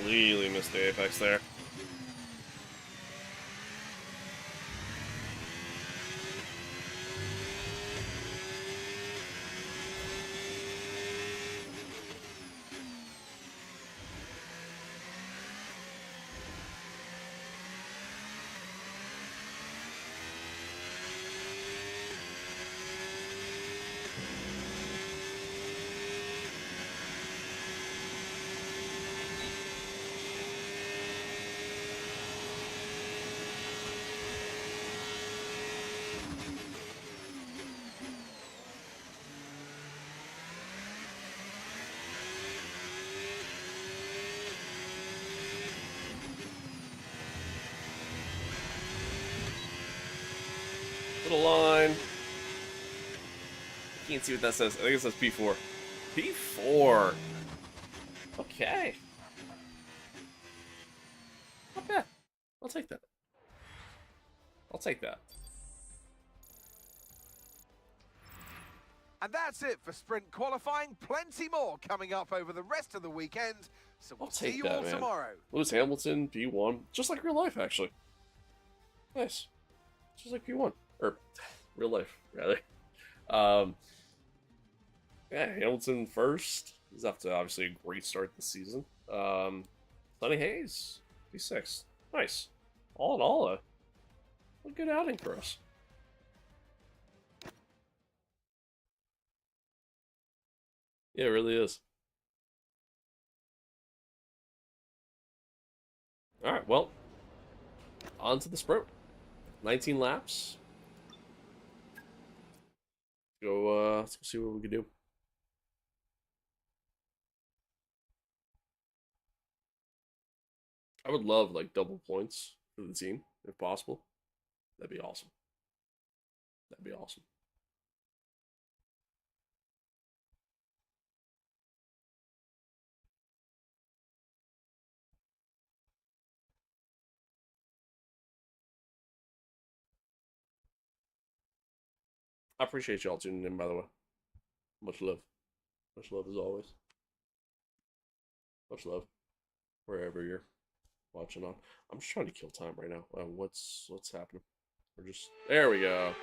Really missed the apex there. Little line. Can't see what that says. I think it says P4. P4. Okay. Not bad. I'll take that. I'll take that. And that's it for sprint qualifying. Plenty more coming up over the rest of the weekend. So we'll see you all tomorrow. Lewis Hamilton, P1. Just like real life, actually. Nice. Just like P1. Or, real life, rather. Yeah, Hamilton first. He's off to, obviously, a great start this season. Sonny Hayes, P6. Nice. All in all, a good outing for us. Yeah, it really is. Alright, well, on to the sprint. 19 laps. Let's go see what we can do. I would love, like, double points for the team, if possible. That'd be awesome. That'd be awesome. I appreciate y'all tuning in, by the way. Much love. Much love as always. Much love, wherever you're watching on. I'm just trying to kill time right now. What's happening? We're just there. We go.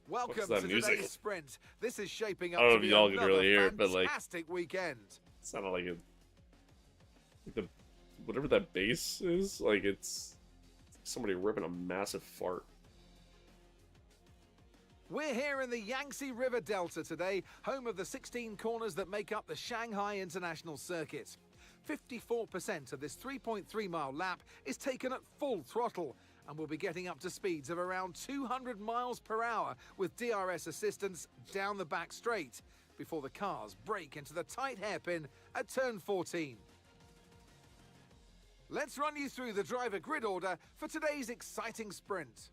Welcome that to music? today's sprint. This is shaping I up don't know to if be y'all can another really hear it, but, like, fantastic weekend. it sounded like the whatever that bass is. Like it's somebody ripping a massive fart. We're here in the Yangtze River Delta today, home of the 16 corners that make up the Shanghai International Circuit. 54% of this 3.3-mile lap is taken at full throttle, and we'll be getting up to speeds of around 200 miles per hour with DRS assistance down the back straight before the cars break into the tight hairpin at turn 14. Let's run you through the driver grid order for today's exciting sprint.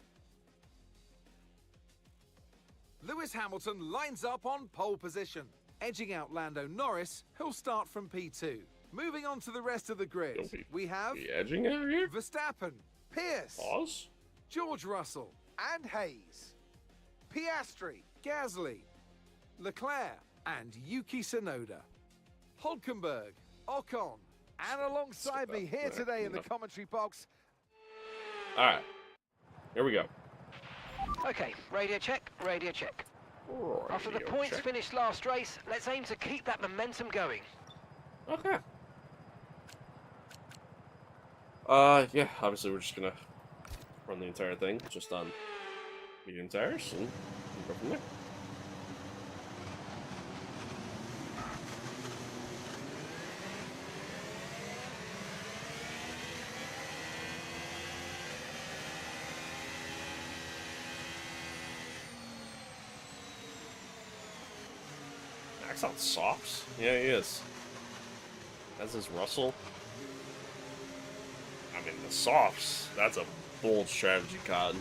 Lewis Hamilton lines up on pole position, edging out Lando Norris, who'll start from P2. Moving on to the rest of the grid, we have edging out here. Verstappen, Pierce, Pause. George Russell, and Hayes, Piastri, Gasly, Leclerc, and Yuki Tsunoda, Hulkenberg, Ocon, and alongside me here today in the commentary box. All right, here we go. Okay, radio check, radio check. After the points finished last race, let's aim to keep that momentum going. Okay. Yeah, obviously we're just gonna run the entire thing just on medium tires and go from there. Max on softs? Yeah, he is. As is Russell. I mean, the softs, that's a bold strategy, Cotton.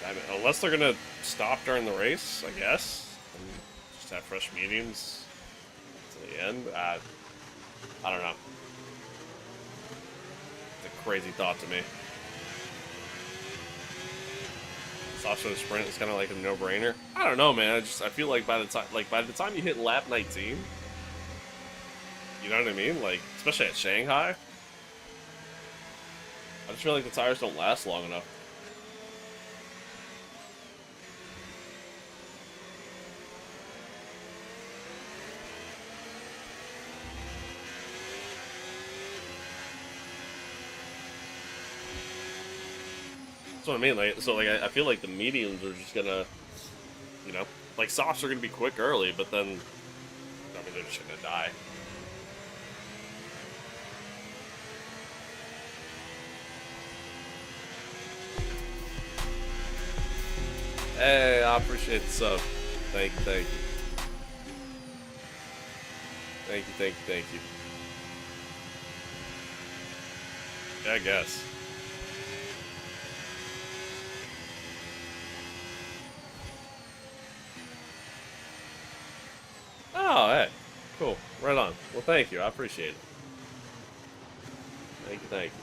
I mean, unless they're gonna stop during the race, I guess, and just have fresh mediums to the end. I don't know. It's a crazy thought to me. Softs for the sprint is kind of like a no-brainer. I don't know, man. I feel like by the time you hit lap 19, you know what I mean? Like, especially at Shanghai, I just feel like the tires don't last long enough. That's what I mean. Like, so, like, I feel like the mediums are just gonna, you know, like softs are gonna be quick early, but then, I mean, they're just gonna die. Hey, I appreciate the sub. Thank you, thank you. Thank you, thank you, thank you. Yeah, I guess. Oh, hey. Cool. Right on. Well, thank you. I appreciate it. Thank you, thank you.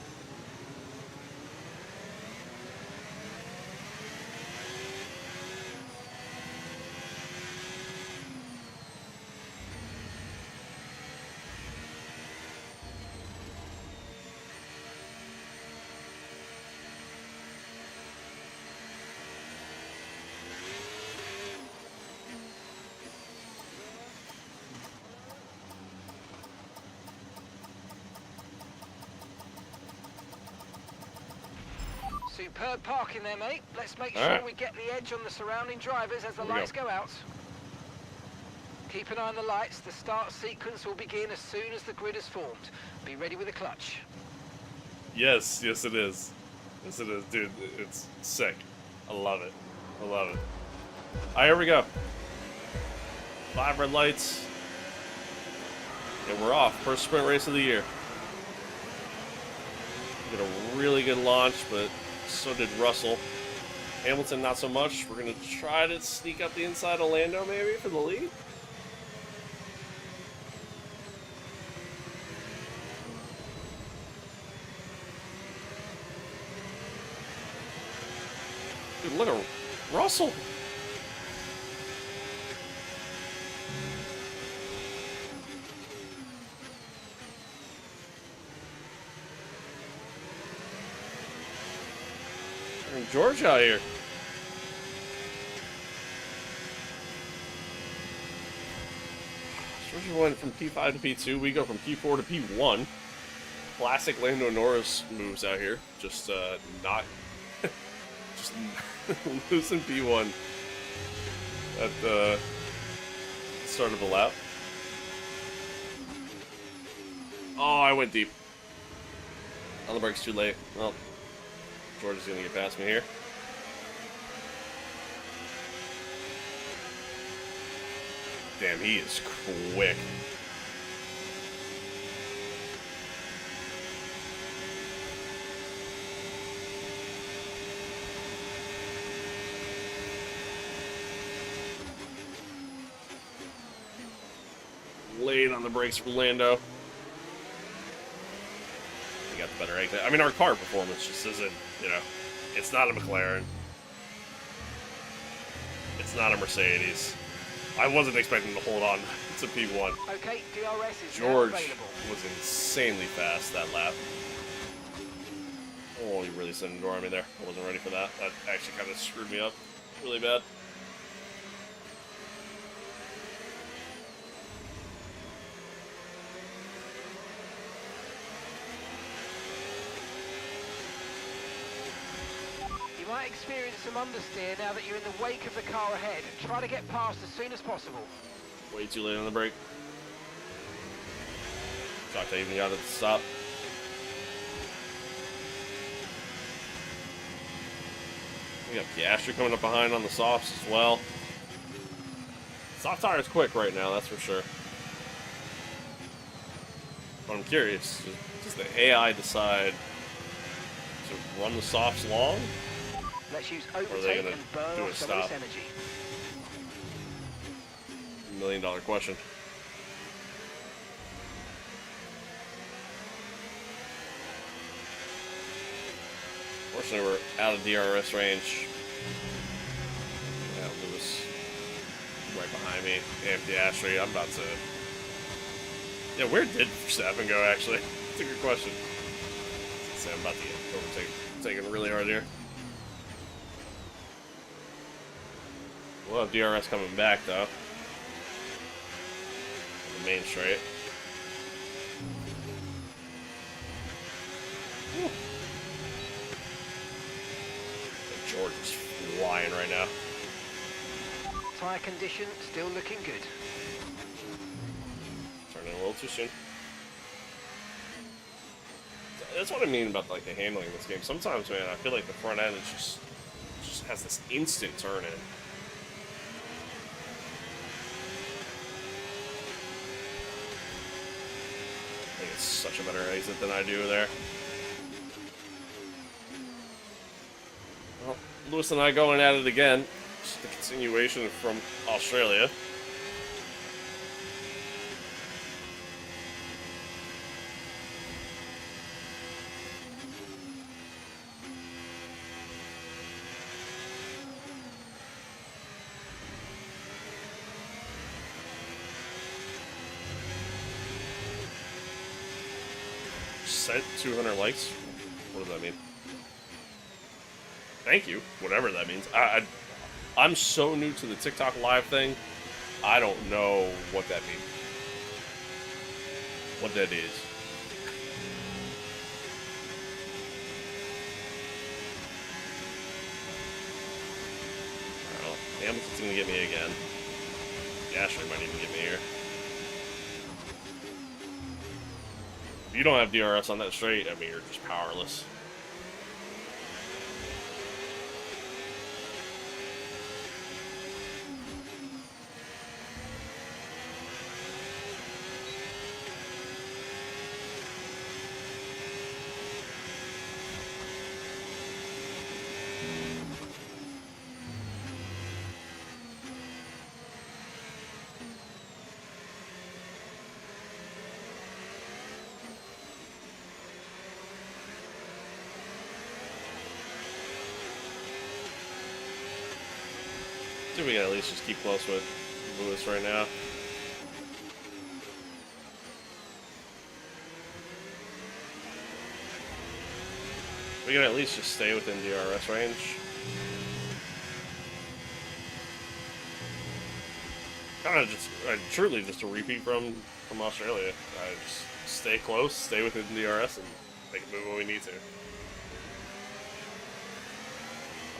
Superb parking there, mate. Let's make sure we get the edge on the surrounding drivers as the lights go out. Keep an eye on the lights. The start sequence will begin as soon as the grid is formed. Be ready with the clutch. Yes, yes it is. Yes it is, dude. It's sick. I love it. I love it. Alright, here we go. 5 red lights. And we're off. First sprint race of the year. We got a really good launch, but so did Russell. Hamilton, not so much. We're going to try to sneak up the inside of Lando, maybe, for the lead. Dude, look at Russell. George out here. Georgia went from P5 to P2. We go from P4 to P1. Classic Lando Norris moves out here. Just not, just losing P1 at the start of the lap. Oh, I went deep. On the brakes too late. Well, George is gonna get past me here. Damn, he is quick. Late on the brakes for Lando. We got the better exit. I mean, our car performance just isn't, you know, it's not a McLaren. It's not a Mercedes. I wasn't expecting to hold on to P1. Okay, DRS is George now available. was insanely fast that lap. Oh, he really sent a door on me there. I wasn't ready for that. That actually kind of screwed me up really bad. You might experience some understeer now that you're in the wake of the car ahead. Try to get past as soon as possible. Way too late on the brake. Shocked I even got it to stop. We got Piastri coming up behind on the softs as well. Soft tire is quick right now, that's for sure. But I'm curious, does the AI decide to run the softs long? Let's use Or are they overtake gonna and burn do a off some of stop? this energy. $1 million question. Fortunately, we're out of DRS range. Yeah, Lewis right behind me. And Piastri, I'm about to... Yeah, where did Verstappen go, actually? That's a good question. So I'm about to get overtaken really hard here. We'll have DRS coming back, though. The main straight. Whew. George is flying right now. Tyre condition still looking good. Turning a little too soon. That's what I mean about like the handling in this game. Sometimes, man, I feel like the front end is just has this instant turn in. I think it's such a better exit than I do there. Well, Lewis and I going at it again. Just the continuation from Australia. Sent 200 likes? What does that mean? Thank you, whatever that means. I'm so new to the TikTok live thing, I don't know what that means. What that is. I don't know. Hamilton's gonna get me again. Ashley might even get me here. If you don't have DRS on that straight, I mean, you're just powerless. See if we can at least just keep close with Lewis right now. We can at least just stay within DRS range. Kind of just, truly just a repeat from Australia. Just stay close, stay within DRS, and make a move when we need to.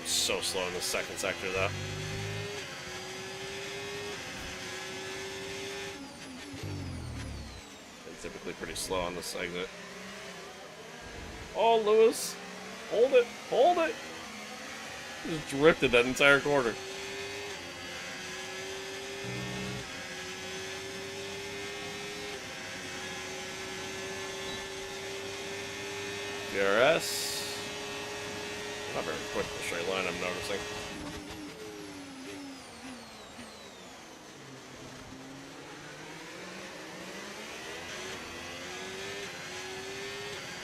I'm so slow in the second sector, though. I'm typically pretty slow on this exit. Oh, Lewis! Hold it! Hold it! Just drifted that entire corner. DRS. Not very quick in the straight line, I'm noticing.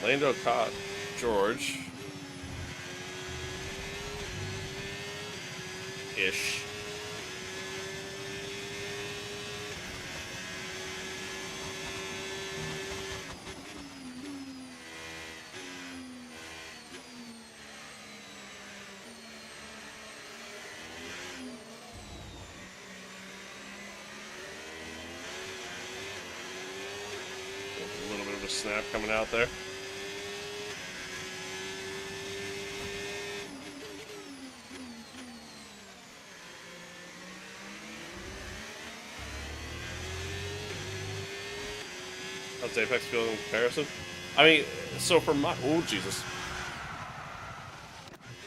Lando caught George. Ish. A little bit of a snap coming out there. How's Apex feel in comparison? I mean, so for my... Oh, Jesus.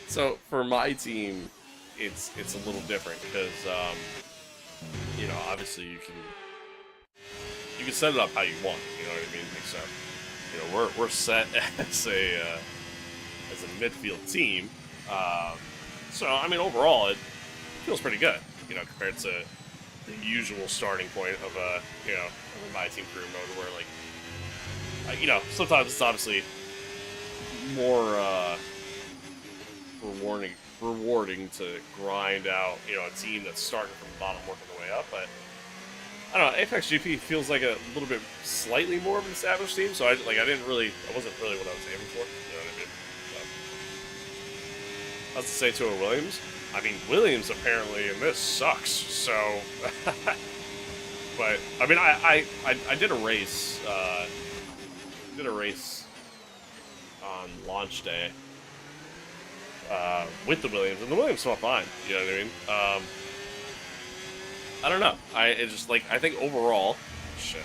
So, for my team, it's a little different, because, you know, obviously you can set it up how you want, you know what I mean? So, you know, we're set as a midfield team. So, I mean, overall, it feels pretty good, you know, compared to the usual starting point of a, you know, of a my team career mode where, like, you know, sometimes it's obviously more rewarding to grind out, you know, a team that's starting from the bottom, working their way up. But I don't know, Apex GP feels like a little bit slightly more of an established team. So I wasn't really what I was aiming for. You know what I mean? So, I was to say to a Williams. I mean, Williams apparently in this sucks. So, but I mean, I did a race. Did a race on launch day with the Williams, and the Williams felt fine. You know what I mean? I don't know. I think overall, shit.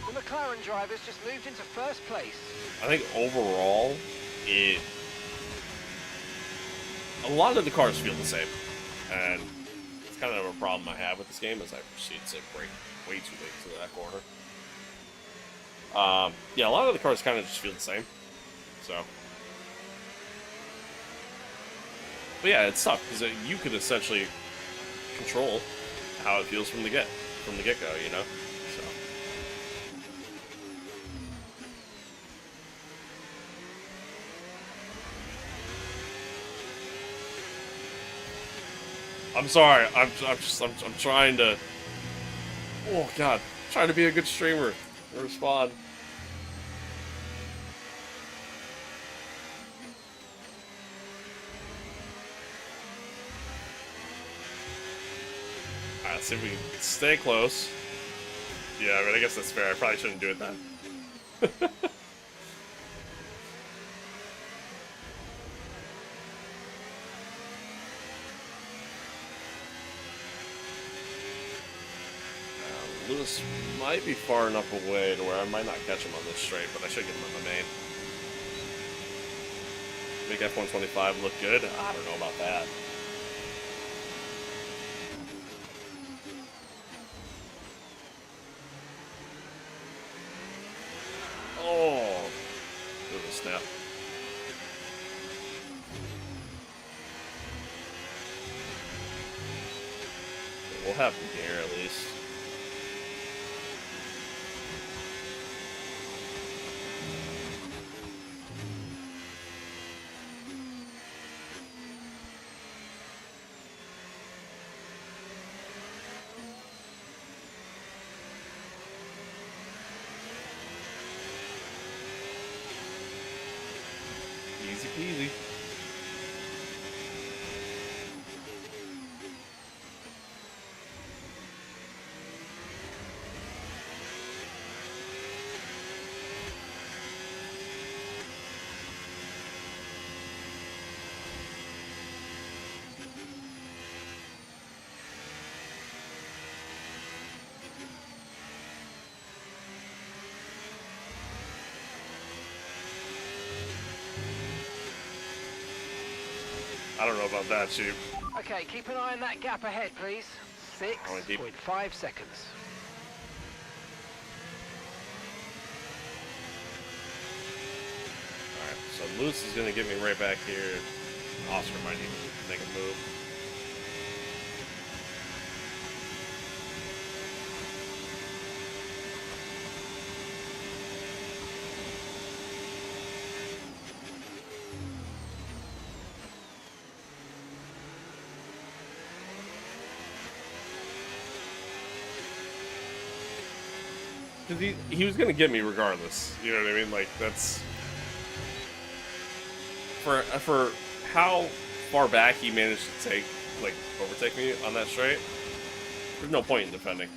The McLaren drivers just moved into first place. I think overall, a lot of the cars feel the same, and it's kind of a problem I have with this game as I proceed to brake way too late to that corner. Yeah, a lot of the cars kind of just feel the same. So, but yeah, it's tough because you could essentially control how it feels from the get-go, you know. So, I'm sorry. I'm trying to. Oh God, I'm trying to be a good streamer. Respond. Alright, let's see if we can stay close. Yeah, I mean, I guess that's fair. I probably shouldn't do it then. Lewis might be far enough away to where I might not catch him on this straight, but I should get him on the main. Make F125 look good? I don't know about that. Oh! Bit of a snap. We'll have him here at least. I don't know about that, Chief. Okay, keep an eye on that gap ahead, please. 6.5 seconds. Alright, so Moose is going to get me right back here. Oscar might need to make a move. He was gonna get me regardless. You know what I mean? Like that's for how far back he managed to overtake me on that straight. There's no point in defending.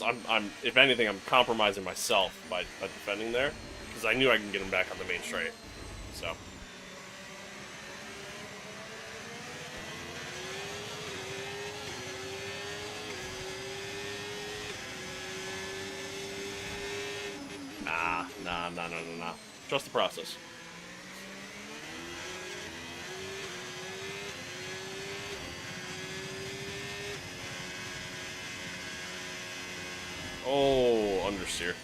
I'm if anything, I'm compromising myself by defending there because I knew I can get him back on the main straight. So. Nah. Trust the process. Oh, understeer.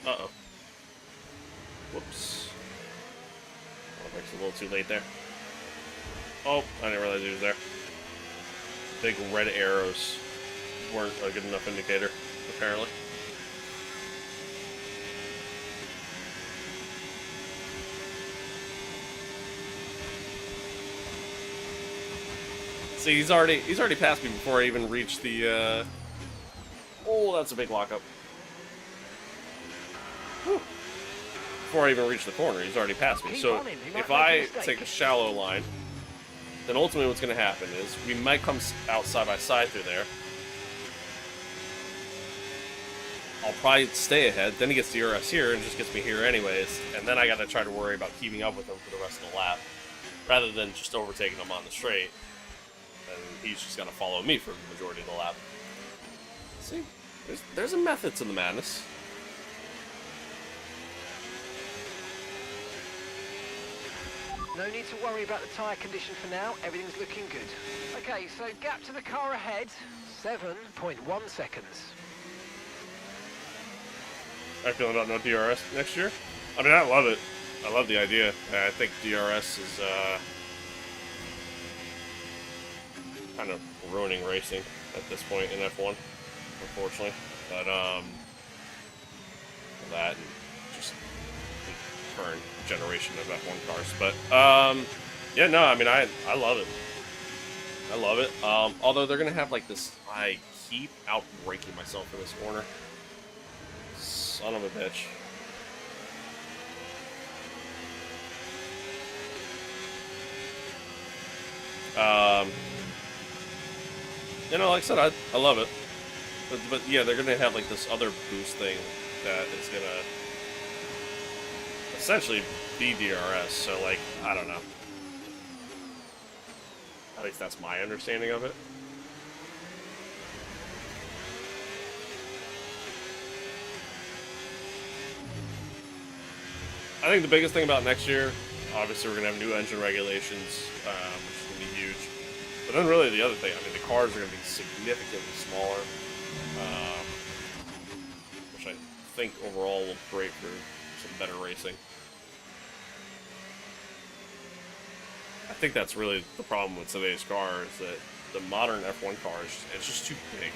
Uh-oh. Whoops. Oh, it's a little too late there. Oh, I didn't realize he was there. Big red arrows weren't a good enough indicator, apparently. See, he's already passed me before I even reached the Oh, that's a big lockup. Whew. Before I even reach the corner, he's already passed me. So if I take a shallow line, then ultimately what's going to happen is we might come out side by side through there. I'll probably stay ahead. Then he gets DRS here and just gets me here anyways. And then I got to try to worry about keeping up with him for the rest of the lap, rather than just overtaking him on the straight. And he's just going to follow me for the majority of the lap. See, there's a method to the madness. No need to worry about the tyre condition for now. Everything's looking good. Okay, so gap to the car ahead, 7.1 seconds. How you feeling about no DRS next year? I mean, I love it. I love the idea. I think DRS is kind of ruining racing at this point in F1, unfortunately. But that and just the current generation of F1 cars. But yeah, no, I mean, I love it. I love it. Although they're gonna have like this, I keep out braking myself in this corner. Son of a bitch. You know, like I said, I love it. But yeah, they're gonna have like this other boost thing that is gonna essentially be DRS. So like, I don't know. At least that's my understanding of it. I think the biggest thing about next year, obviously we're going to have new engine regulations, which is going to be huge. But then really the other thing, I mean, the cars are going to be significantly smaller, which I think overall will be great for some better racing. I think that's really the problem with today's car, is that the modern F1 cars, it's just too big.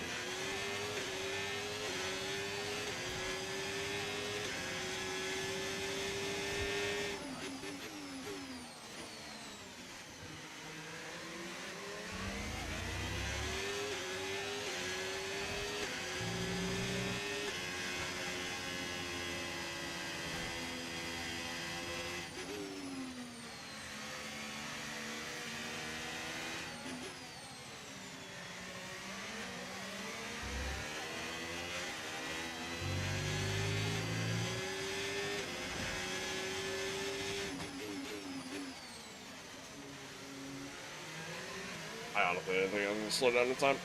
I honestly didn't think I was going to slow down in time.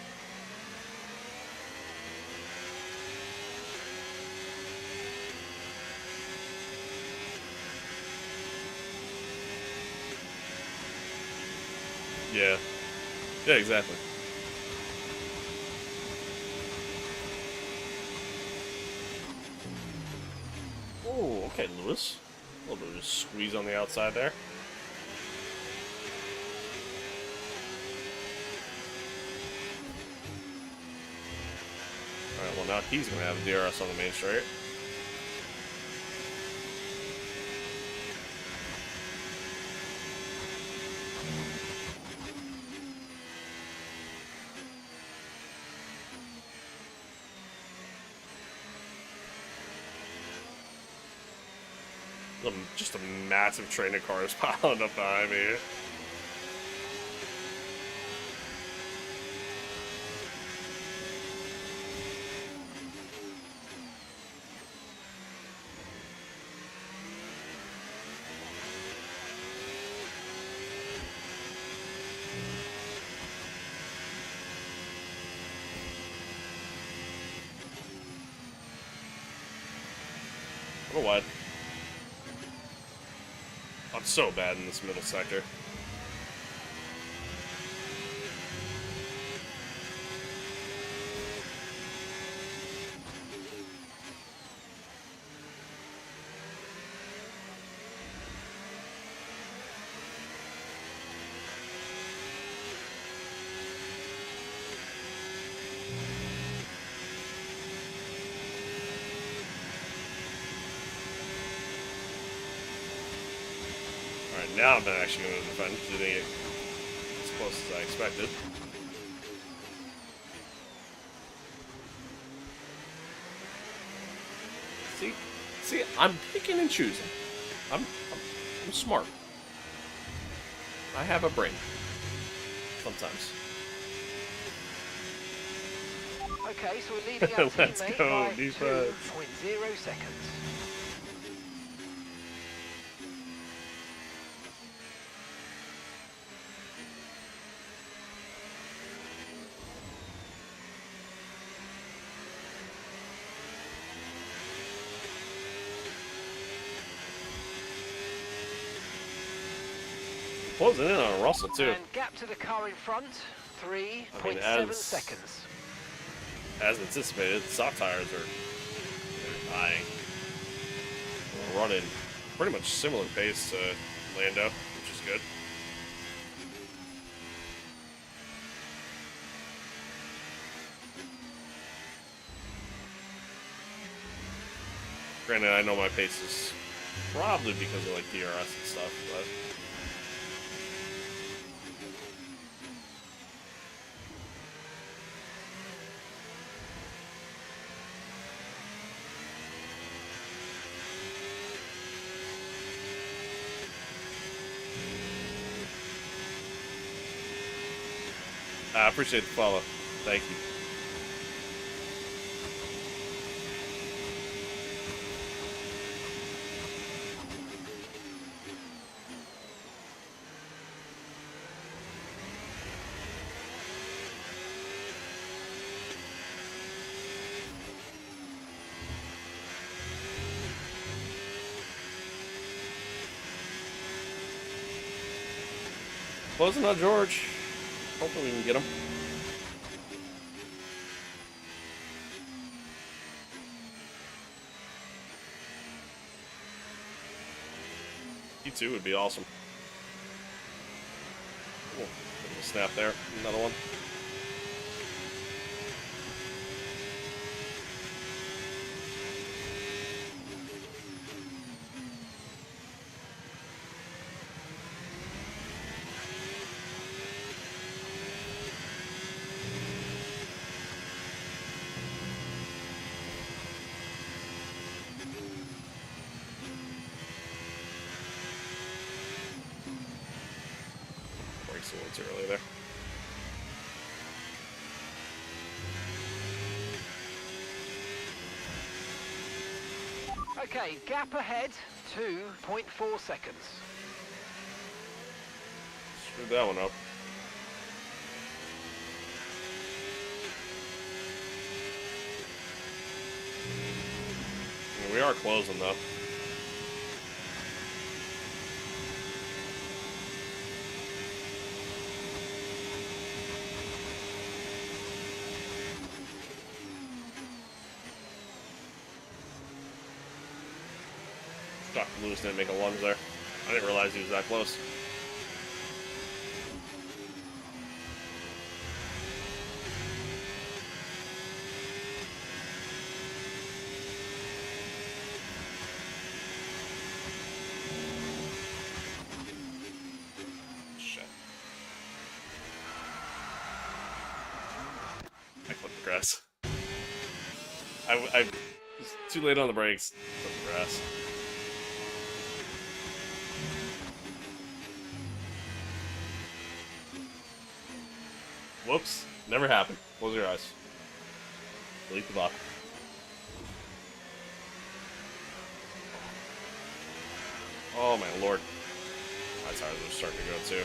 Yeah. Yeah, exactly. Oh, okay, Lewis. A little bit of squeeze on the outside there. Alright, well now he's going to have a DRS on the main straight. Just a massive train of cars piling up behind me. I don't know why. I'm so bad in this middle sector. Alright, now I'm actually going to defend. Didn't get as close as I expected. See, I'm picking and choosing. I'm smart. I have a brain. Sometimes. Okay, so we're leading our Let's teammate go, by defense. 2.0 seconds. Closing in on Russell too. And gap to the car in front, 3.7 as- seconds. As anticipated, the soft tires are dying. We're running pretty much similar pace to Lando, which is good. Granted, I know my pace is probably because of like DRS and stuff, but I appreciate the follow. Thank you. Closing on George. Hopefully we can get him. P2 would be awesome. Cool. Little snap there. Another one. Brakes a little too early there. Okay, gap ahead, 2.4 seconds. Screwed that one up. We are closing, though. Dr. Lewis didn't make a lunge there. I didn't realize he was that close. Shit. I clipped the grass. I was too late on the brakes. Clipped the grass. Whoops. Never happened. Close your eyes. Delete the bot. Oh my lord. My tires are starting to go too.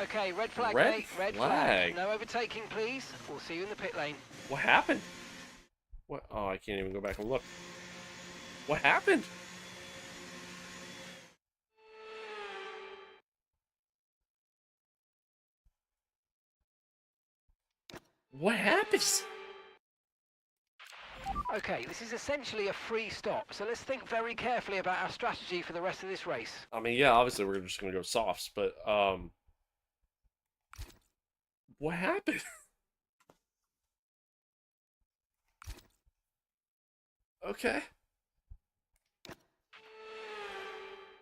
Okay, red flag, Red mate. Red flag. flag. No overtaking, please. We'll see you in the pit lane. What happened? What? Oh, I can't even go back and look. What happened? What happens? Okay, this is essentially a free stop, so let's think very carefully about our strategy for the rest of this race. I mean, yeah, obviously we're just gonna go softs, but what happened? Okay.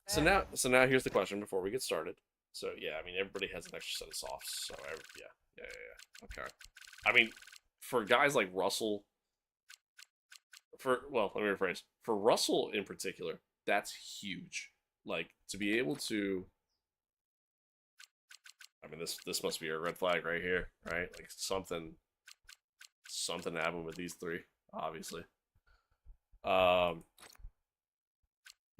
So now here's the question before we get started. So yeah, I mean everybody has an extra set of softs. So yeah. Okay. I mean, for guys like Russell, well, let me rephrase. For Russell in particular, that's huge. Like to be able to. I mean, this must be a red flag right here, right? Like something happened with these three, obviously. Yeah,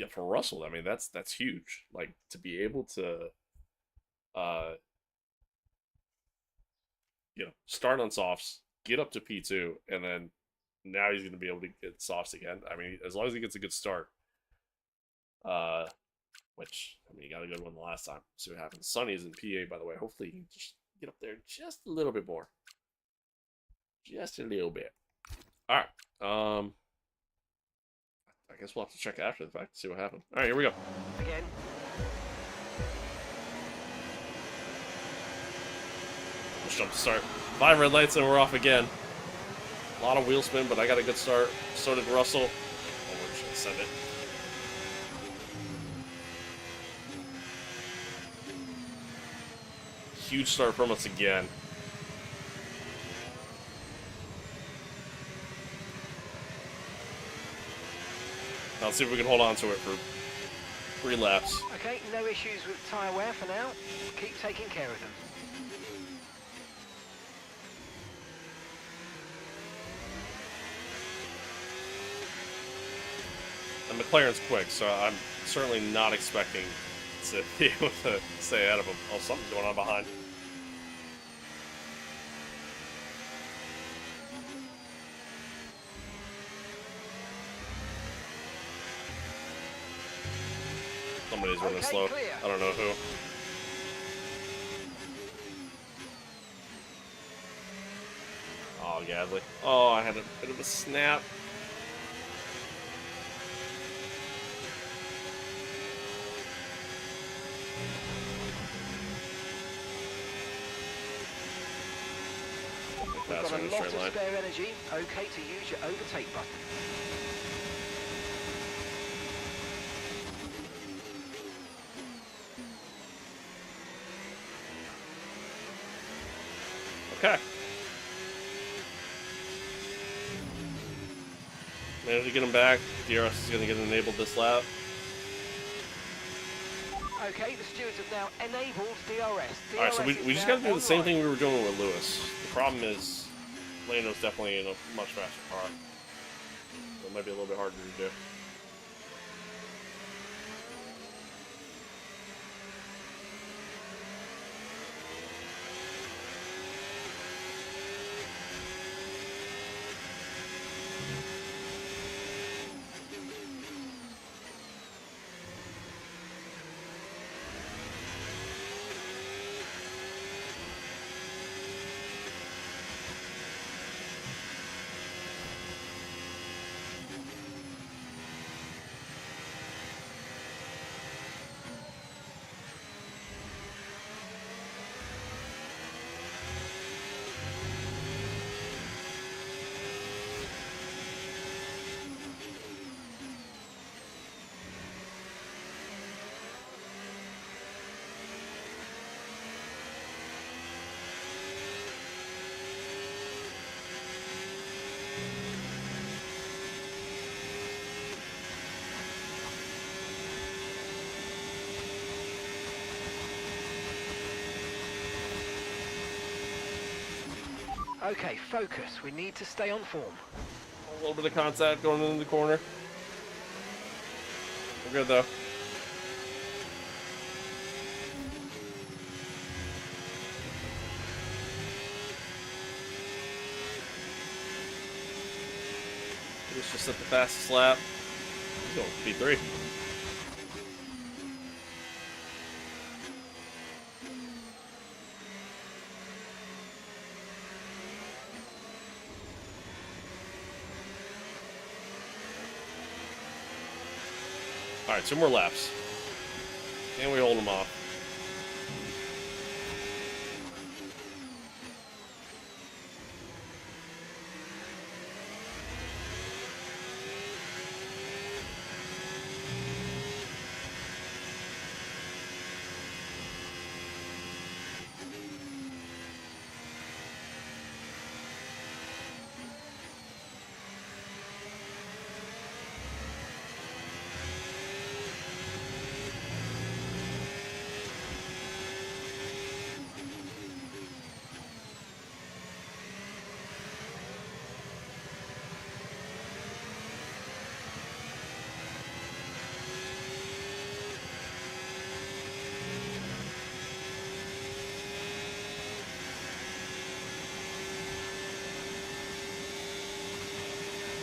for Russell, I mean that's huge. Like to be able to, start on softs, get up to P2, and then now he's going to be able to get softs again. I mean, as long as he gets a good start. Which, I mean, he got a good one the last time. See what happens. Sonny's in PA, by the way. Hopefully he can just get up there just a little bit more. Just a little bit. Alright. I guess we'll have to check after the fact to see what happened. Alright, here we go. Again. Let's jump to start. 5 red lights and we're off again. A lot of wheel spin, but I got a good start. So did Russell. Oh, we're just going to send it. Huge start from us again. Now let's see if we can hold on to it for 3 laps. Okay, no issues with tyre wear for now. Keep taking care of them. And McLaren's quick, so I'm certainly not expecting to be able to stay ahead of him. Oh, something's going on behind. Somebody's running slow. Clear. I don't know who. Oh, Gadley. Oh, I had a bit of a snap. We've got a lot of spare energy. Okay to use your overtake button. Okay. Managed to get him back. DRS is going to get enabled this lap. Okay, the stewards have now enabled DRS. Alright, so we just gotta do the same thing we were doing with Lewis. The problem is, Lando's definitely in a much faster car. So it might be a little bit harder to do. Okay, focus. We need to stay on form. A little bit of contact going into the corner. We're good though. Let's just set the fastest lap. He's going P3. Alright, 2 more laps. Can we hold them off?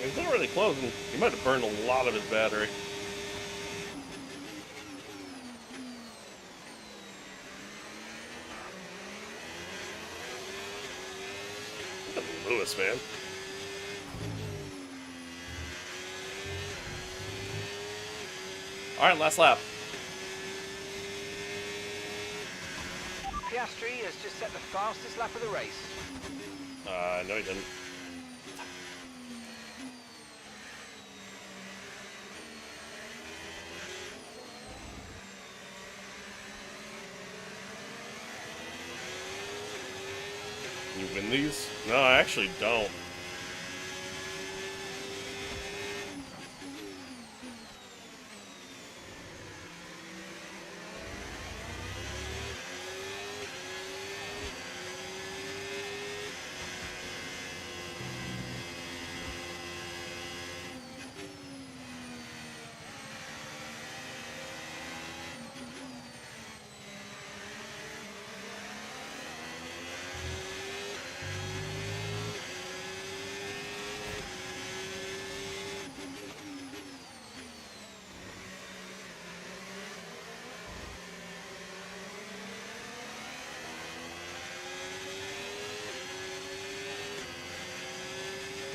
He's not really close, and he might have burned a lot of his battery. Look at Lewis, man. Alright, last lap. Piastri has just set the fastest lap of the race. No he didn't. You win these? No, I actually don't.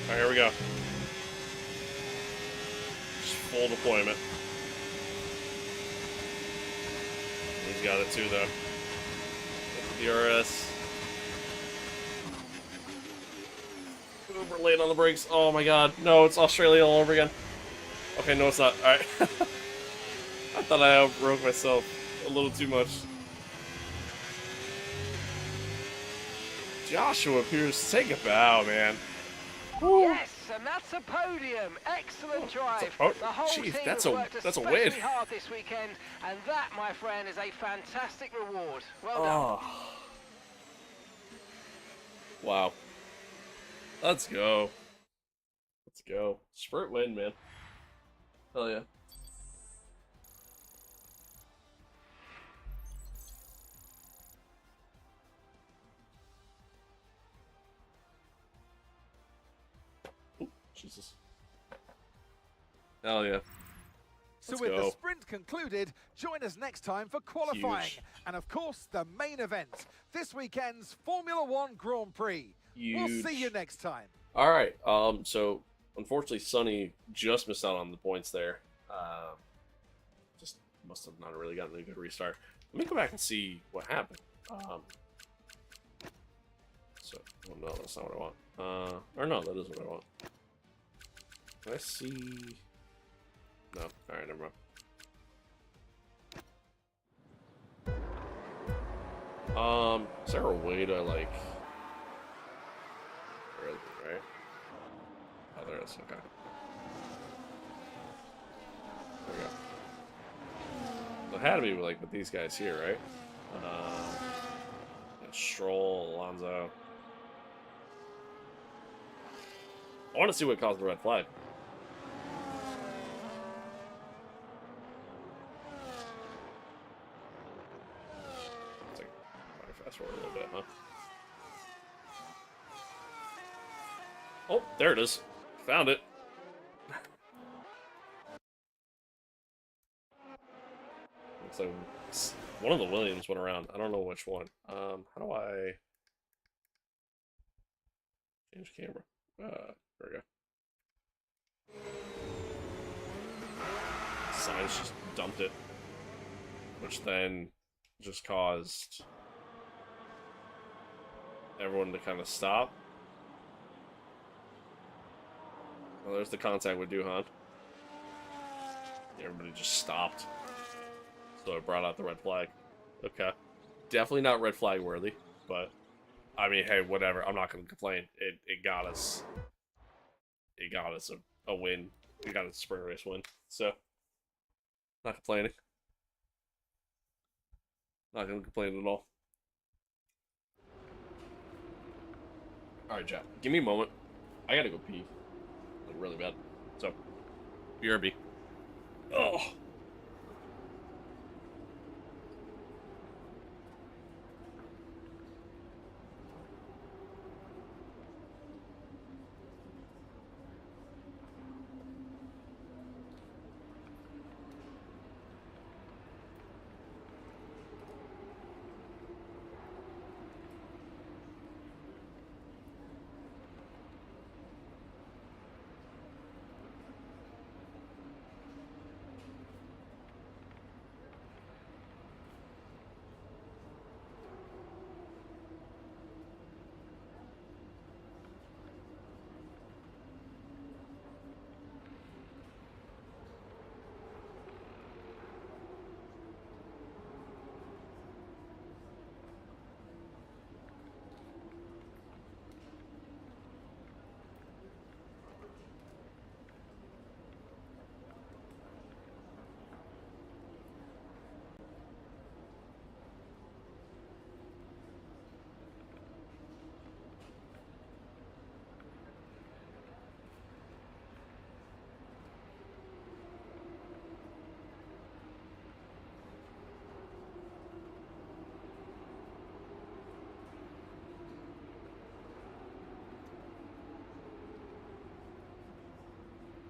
Alright, here we go. Just full deployment. He's got it too, though. DRS. We're late on the brakes. Oh my god. No, it's Australia all over again. Okay, no, it's not. Alright. I thought I outbroke myself a little too much. Joshua appears to take a bow, man. Woo. Yes, and that's a podium. Excellent drive. Oh, the whole geez, team that's has a- worked that's a especially win. hard this weekend, and that, my friend, is a fantastic reward. Well done. Oh. Wow. Let's go. Let's go. Sprint win, man. Hell yeah. Ooh, Jesus. Hell yeah. So Let's with go. the sprint concluded, join us next time for qualifying. Huge. And of course, the main event, this weekend's Formula One Grand Prix. We'll see Huge. you next time. All right. So unfortunately, Sonny just missed out on the points there. Just must have not really gotten a good restart. Let me go back and see what happened. So, oh no, that's not what I want. Or no, that is what I want. Can I see? No. All right, never mind. Is there a way to like? Where is it, right? Oh, there it is. Okay. There we go. It had to be like with these guys here, right? Stroll, Alonso. I want to see what caused the red flag. Let's like, fast forward a little bit, huh? Oh, there it is. Found it. Looks like one of the Williams went around. I don't know which one. How do I change camera? There we go. Science just dumped it, which then just caused everyone to kind of stop. Well, there's the contact with Duhan. Everybody just stopped. So it brought out the red flag. Okay. Definitely not red flag worthy, but I mean, hey, whatever. I'm not gonna complain. It got us. It got us a win. We got a sprint race win. So not complaining. Not gonna complain at all. Alright, Jack. Give me a moment. I gotta go pee. Like really bad. So BRB. Oh.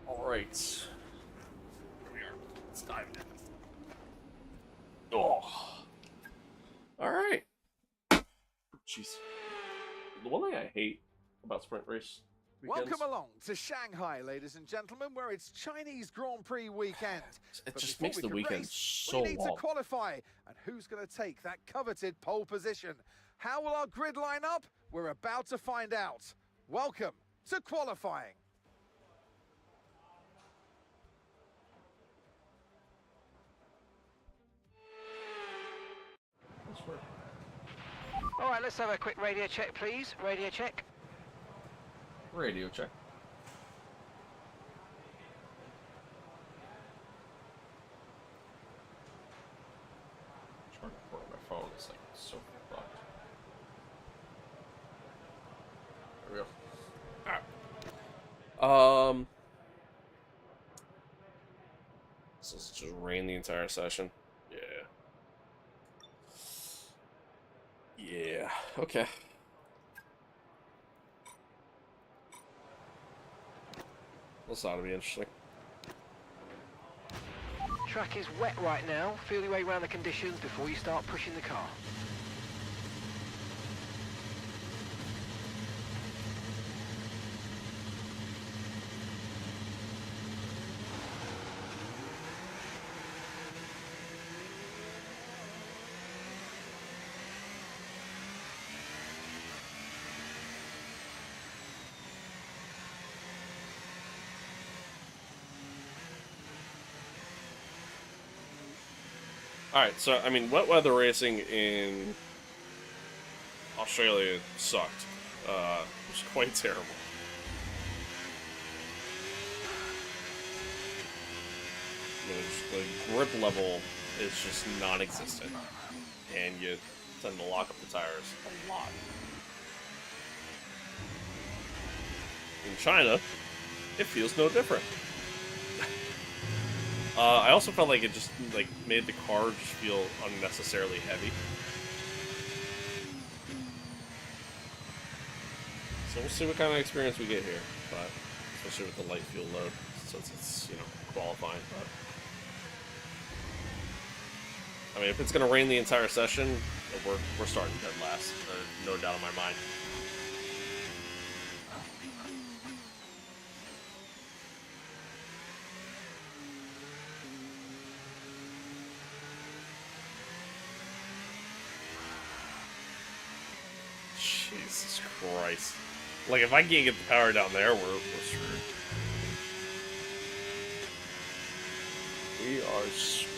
Alright. Here we are. Let's dive in. Oh. Alright. Jeez. The one thing I hate about sprint race weekends, Welcome along to Shanghai, ladies and gentlemen, where it's Chinese Grand Prix weekend. it But just before makes we the can weekend race, so we need to long. qualify. And who's going to take that coveted pole position? How will our grid line up? We're about to find out. Welcome to qualifying. All right, let's have a quick radio check, please. Radio check. Radio check. hard to work my phone. It's like so fucked. There we go. Alright. So let's just rain the entire session. Yeah. Yeah. Okay. This ought to be interesting. Track is wet right now. Feel your way around the conditions before you start pushing the car. Alright, so, I mean, wet weather racing in Australia sucked. It was quite terrible. The grip level is just non-existent, and you tend to lock up the tires a lot. In China, it feels no different. I also felt like it just made the car just feel unnecessarily heavy. So we'll see what kind of experience we get here, but especially with the light fuel load, since it's, you know, qualifying. But I mean, if it's gonna rain the entire session, we're starting dead last. No doubt in my mind. Jesus Christ. Like, if I can't get the power down there, we're screwed. We are screwed.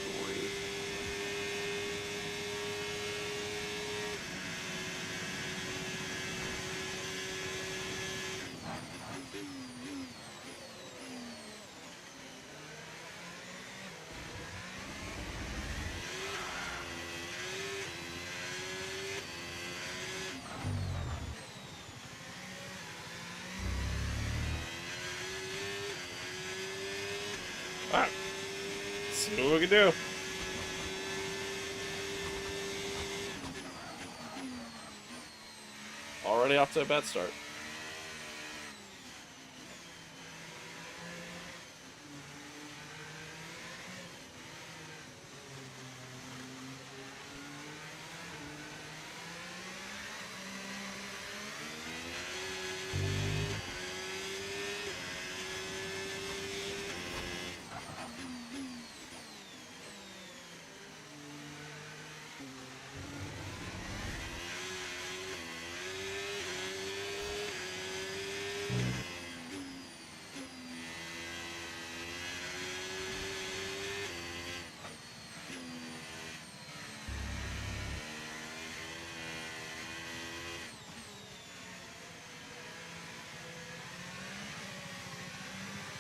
Alright. See what we can do. Already off to a bad start.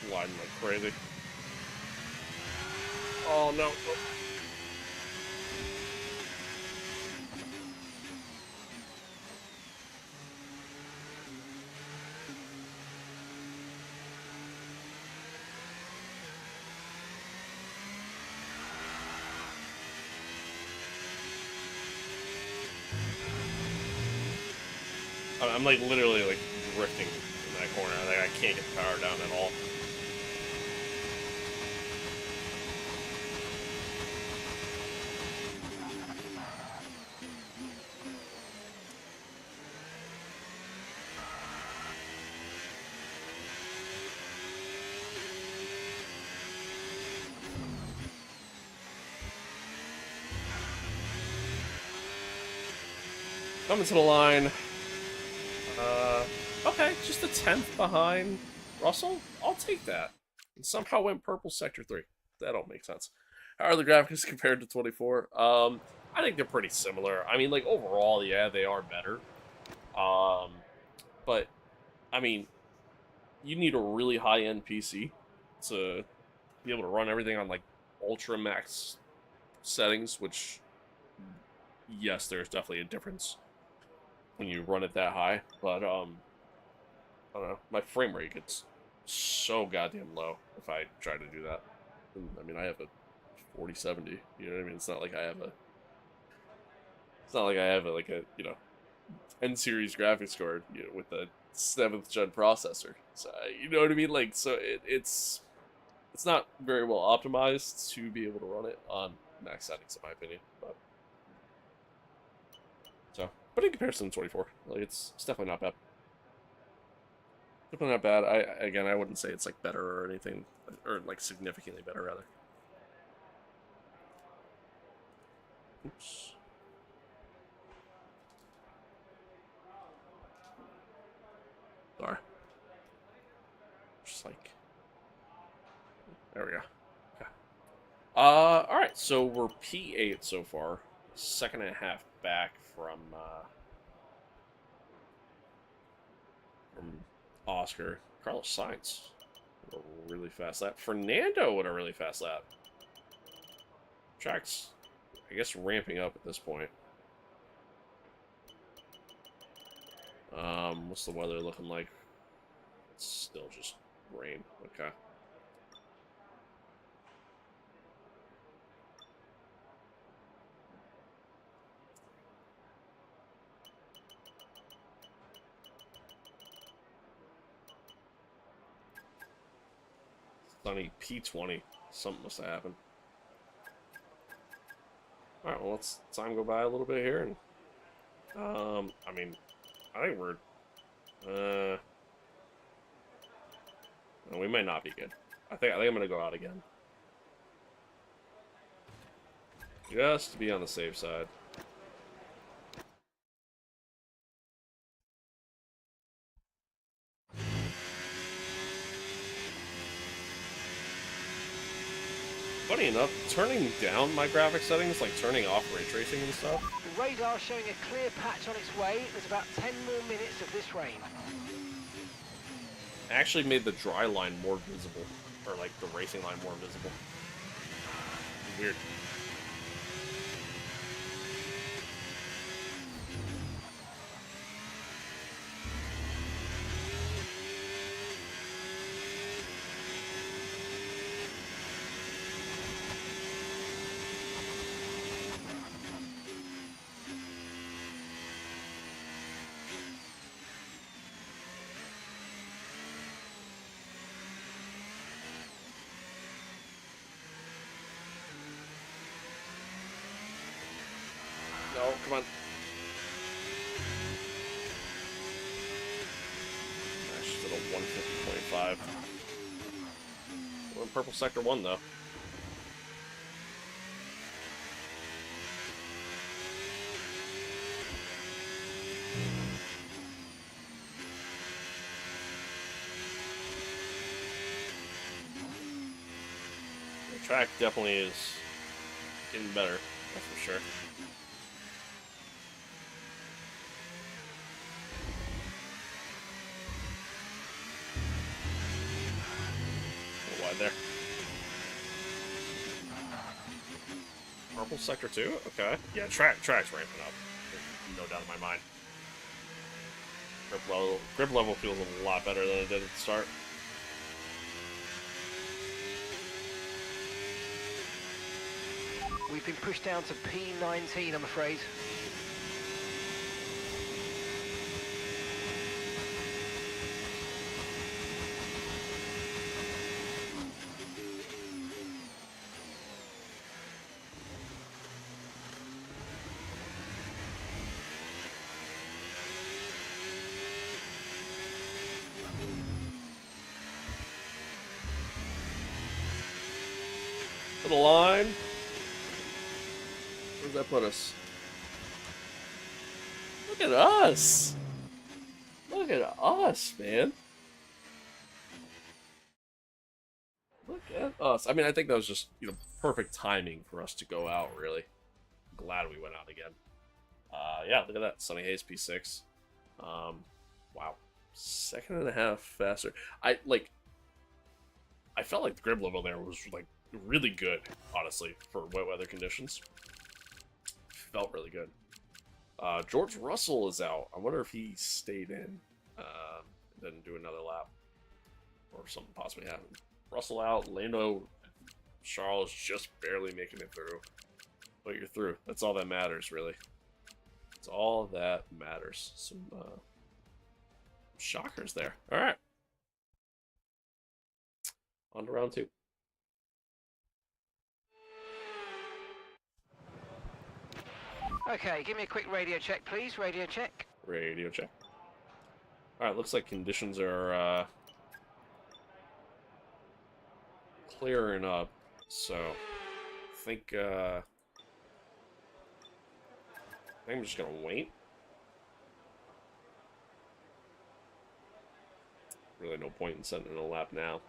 Sliding like crazy. Oh no. Oh. I'm like literally like drifting in that corner. Like, I can't get the power down at all. Coming to the line. Okay, just a 10th behind Russell. I'll take that. And somehow went purple sector 3. That don't make sense. How are the graphics compared to 24? I think they're pretty similar. I mean, like, overall, yeah, they are better. But, I mean, you need a really high-end PC to be able to run everything on, like, ultra max settings, which yes, there's definitely a difference when you run it that high, but I don't know, my frame rate gets so goddamn low if I try to do that. And, I mean, I have a 4070, you know what I mean? It's not like I have a, like a, you know, 10 series graphics card, you know, with a 7th gen processor. So, you know what I mean? Like, so it's not very well optimized to be able to run it on max settings, in my opinion. But in comparison to 24, like it's definitely not bad. Definitely not bad. I wouldn't say it's like better or anything, or like significantly better rather. Oops. Sorry. Just like, there we go. Okay. All right. So we're P8 so far. Second and a half back from Oscar. Carlos Sainz with a really fast lap. Fernando with a really fast lap. Track's, I guess, ramping up at this point. What's the weather looking like? It's still just rain. Okay. Sunny P20. Something must have happened. Alright, well, let's time go by a little bit here. And, I mean, I think we're, no, we might not be good. I think I'm going to go out again. Just to be on the safe side. Funny enough, turning down my graphics settings, like turning off ray tracing and stuff. The radar showing a clear patch on its way. There's about 10 more minutes of this rain. Actually made the dry line more visible, or like the racing line more visible. Weird. No, come on. She's at a 150.5. We're in purple sector 1 though. The track definitely is getting better, that's for sure. There. Purple sector 2? Okay. Yeah, track's ramping up. There's no doubt in my mind. Grip level feels a lot better than it did at the start. We've been pushed down to P19, I'm afraid. To the line. Where does that put us? Look at us! Look at us, man. Look at us. I mean, I think that was just, you know, perfect timing for us to go out, really. I'm glad we went out again. Yeah, look at that. Sunny Haze P6. Wow. Second and a half faster. I felt like the grip level there was, like, really good, honestly, for wet weather conditions. felt really good. George Russell is out. I wonder if he stayed in, didn't do another lap, or something possibly happened. Russell out. Lando Charles just barely making it through, but you're through. That's all that matters, really. That's all that matters. Some shockers there. All right, on to round 2. Okay, give me a quick radio check, please. Radio check. Radio check. All right, looks like conditions are clearing up. So, I think I'm just gonna wait. Really, no point in setting in a lap now.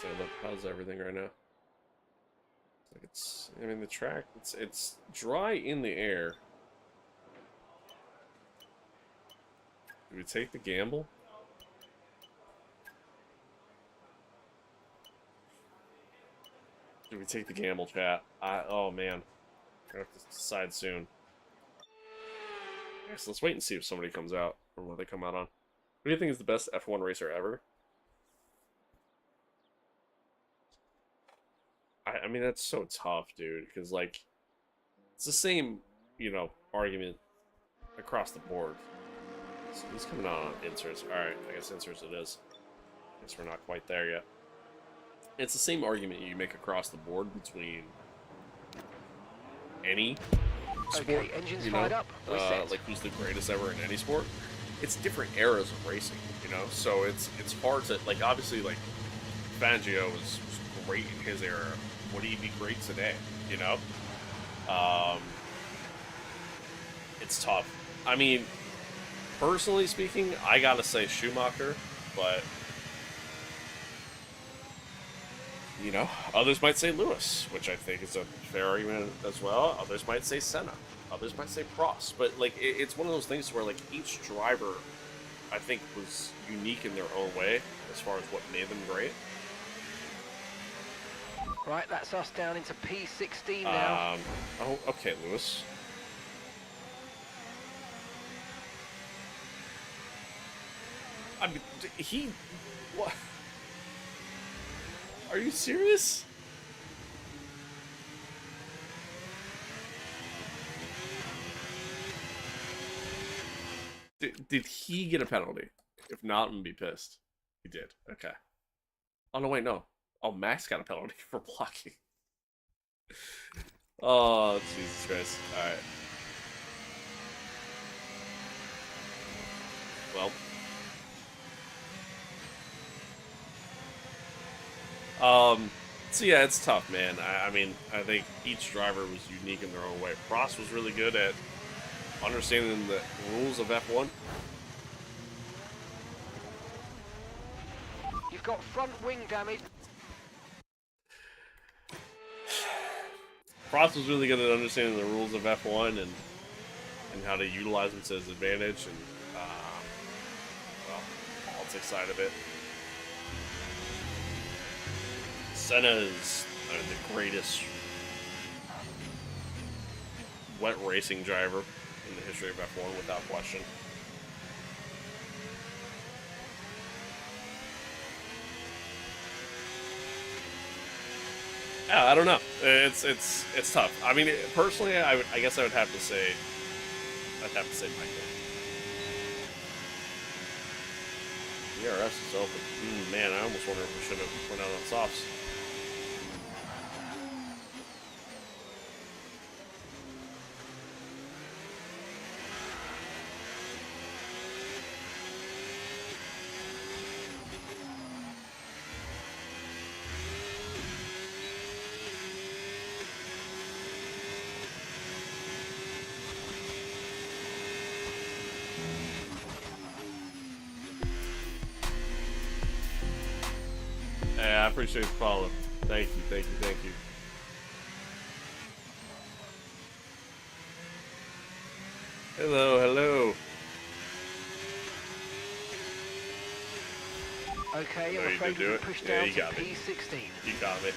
So look, how's everything right now? I mean, the track, it's dry in the air. Do we take the gamble? Do we take the gamble, chat? Oh man, we're gonna have to decide soon. Yeah, so let's wait and see if somebody comes out or what they come out on. Who do you think is the best F1 racer ever? I mean, that's so tough, dude, because, like, it's the same, you know, argument across the board. So he's coming out on inserts. Alright, I guess inserts it is. I guess we're not quite there yet. It's the same argument you make across the board between any sport, Okay, engines fired up. We're set. like who's the greatest ever in any sport. It's different eras of racing, you know? So it's hard to, like, obviously, like, Fangio was great in his era. Would he be great today? You know? It's tough. I mean, personally speaking, I gotta say Schumacher, but, you know, others might say Lewis, which I think is a fair argument as well. Others might say Senna. Others might say Prost. But, like, it's one of those things where, like, each driver, I think, was unique in their own way as far as what made them great. Right, that's us down into P16 now. Oh, okay, Lewis. I mean, what? Are you serious? Did he get a penalty? If not, I'm gonna be pissed. He did. Okay. Oh, no, wait, no. Oh, Max got a penalty for blocking. Oh, Jesus Christ. Alright. Well. So yeah, it's tough, man. I mean, I think each driver was unique in their own way. Prost was really good at understanding the rules of F1. You've got front wing damage. Prost was really good at understanding the rules of F1 and how to utilize them to his advantage, and well, politics side of it. Senna is the greatest wet racing driver in the history of F1 without question. Yeah, I don't know. It's tough. I mean, personally, I guess I would have to say Michael. DRS is open. Man, I almost wonder if we should have went out on softs. Yeah, I appreciate the follow. Thank you, thank you, thank you. Hello, hello. Okay, No, I'm you afraid did do we've it. been pushed Yeah, down you to got me. P16. You got me.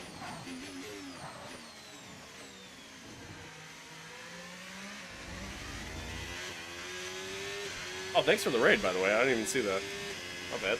Oh, thanks for the raid, by the way. I didn't even see that. Not bad.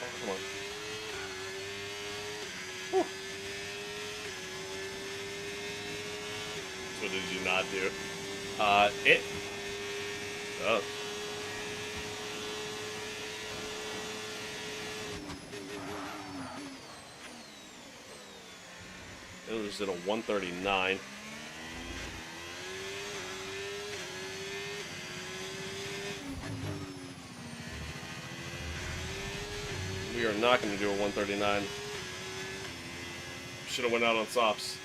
Oh, come on. Whew. What did you not do? It. Oh. It was at a 139. We are not going to do a 139. Should have went out on softs.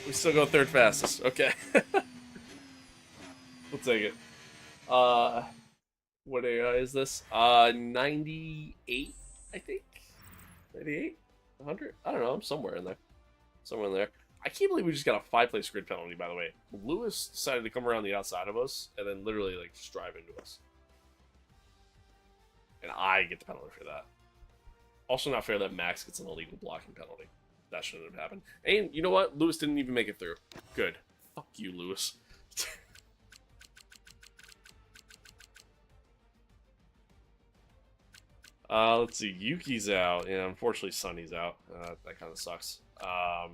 We still go third fastest. Okay. We'll take it. What AI is this? 98, I think. 98? 100? I don't know. I'm somewhere in there. Somewhere in there. I can't believe we just got a 5-place grid penalty, by the way. Lewis decided to come around the outside of us and then literally, like, just drive into us. And I get the penalty for that. Also not fair that Max gets an illegal blocking penalty. That shouldn't have happened. And you know what? Lewis didn't even make it through. Good. Fuck you, Lewis. Let's see. Yuki's out. Yeah, unfortunately, Sunny's out. That kind of sucks. But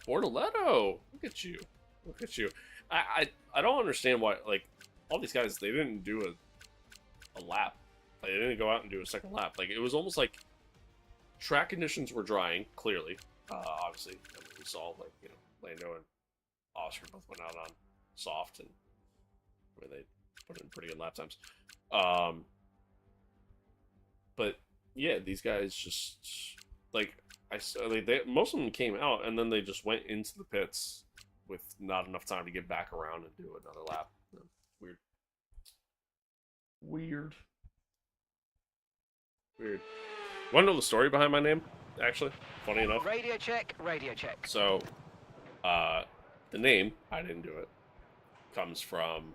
Bortoletto, look at you. Look at you. I don't understand why, like, all these guys, they didn't do a lap. Like, they didn't go out and do a second lap. Like, it was almost like track conditions were drying, clearly. Obviously, I mean, we saw, like, you know, Lando and Oscar both went out on soft, and where they put in pretty good lap times. But yeah, these guys just, like, most of them came out and then they just went into the pits with not enough time to get back around and do another lap. Weird. Weird. Weird. Want to know the story behind my name? Actually, funny enough. Radio check, radio check. So, the name, I didn't do it, comes from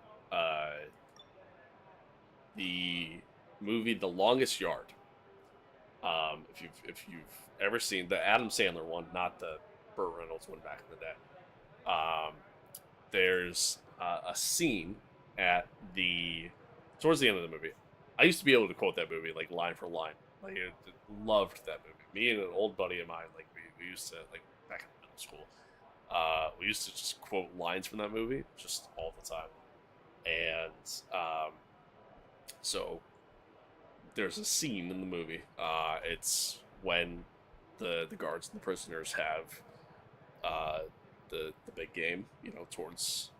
the movie The Longest Yard. If you've ever seen the Adam Sandler one, not the Burt Reynolds one back in the day, there's a scene at towards the end of the movie. I used to be able to quote that movie like line for line. Like, I loved that movie. Me and an old buddy of mine, like we used to, like, back in middle school, we used to just quote lines from that movie just all the time. And so there's a scene in the movie. It's when the guards and the prisoners have the big game, you know, towards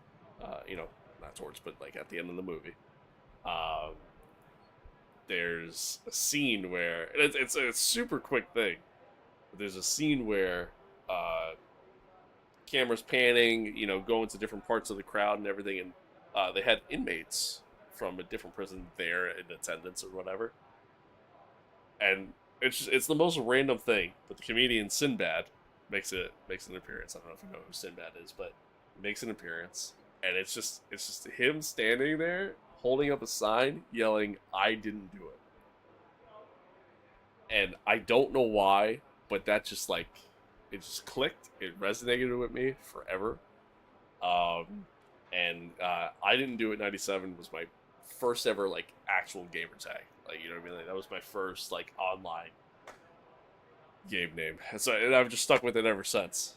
you know, not towards, but like at the end of the movie. There's a scene where it's a super quick thing. But there's a scene where cameras panning, you know, going to different parts of the crowd and everything, and they had inmates from a different prison there in attendance or whatever. And it's the most random thing, but the comedian Sinbad makes an appearance. I don't know if you know who Sinbad is, but he makes an appearance, and it's just him standing there holding up a sign yelling, "I didn't do it." And I don't know why, but that just, like, it just clicked. It resonated with me forever. And I didn't do it. 97 was my first ever, like, actual gamer tag. Like, you know what I mean? Like, that was my first, like, online game name. And I've just stuck with it ever since.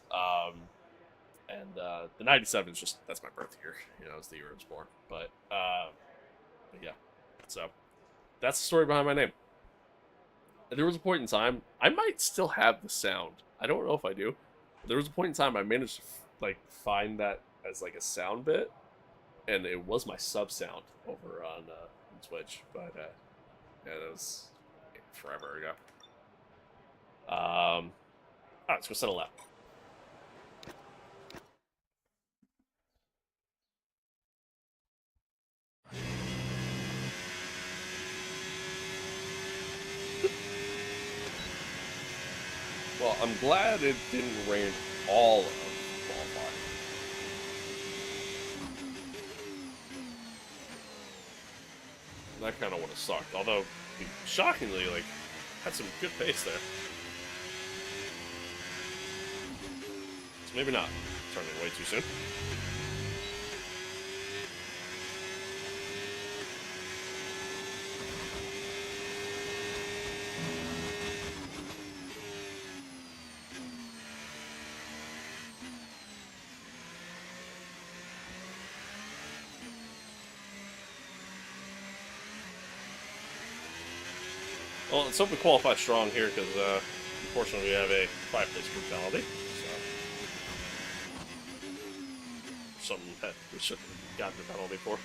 And the 97 is just, that's my birth year. You know, it's the year I was born. But yeah. So, that's the story behind my name. There was a point in time, I might still have the sound. I don't know if I do. But there was a point in time I managed like find that as like a sound bit, and it was my sub sound over on Twitch, but yeah, that was forever ago. All right, let's go settle up. Well, I'm glad it didn't rain all of qualifying. That kind of would have sucked. Although, shockingly, like, had some good pace there. So maybe not turning way too soon. Well, let's hope we qualify strong here, because unfortunately we have a 5-place brutality. So something that we shouldn't have gotten a penalty for.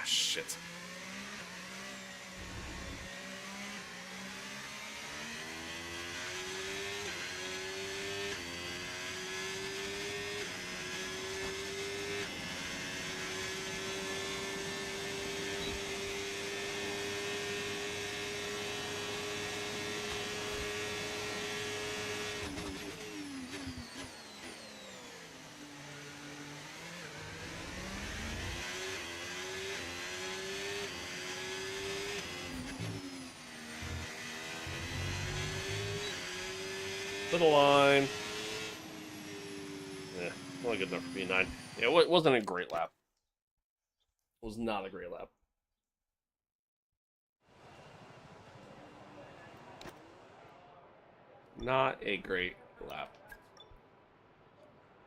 Shit. To the line. Yeah, only good enough for P9. Yeah, it wasn't a great lap. It was not a great lap. Not a great lap.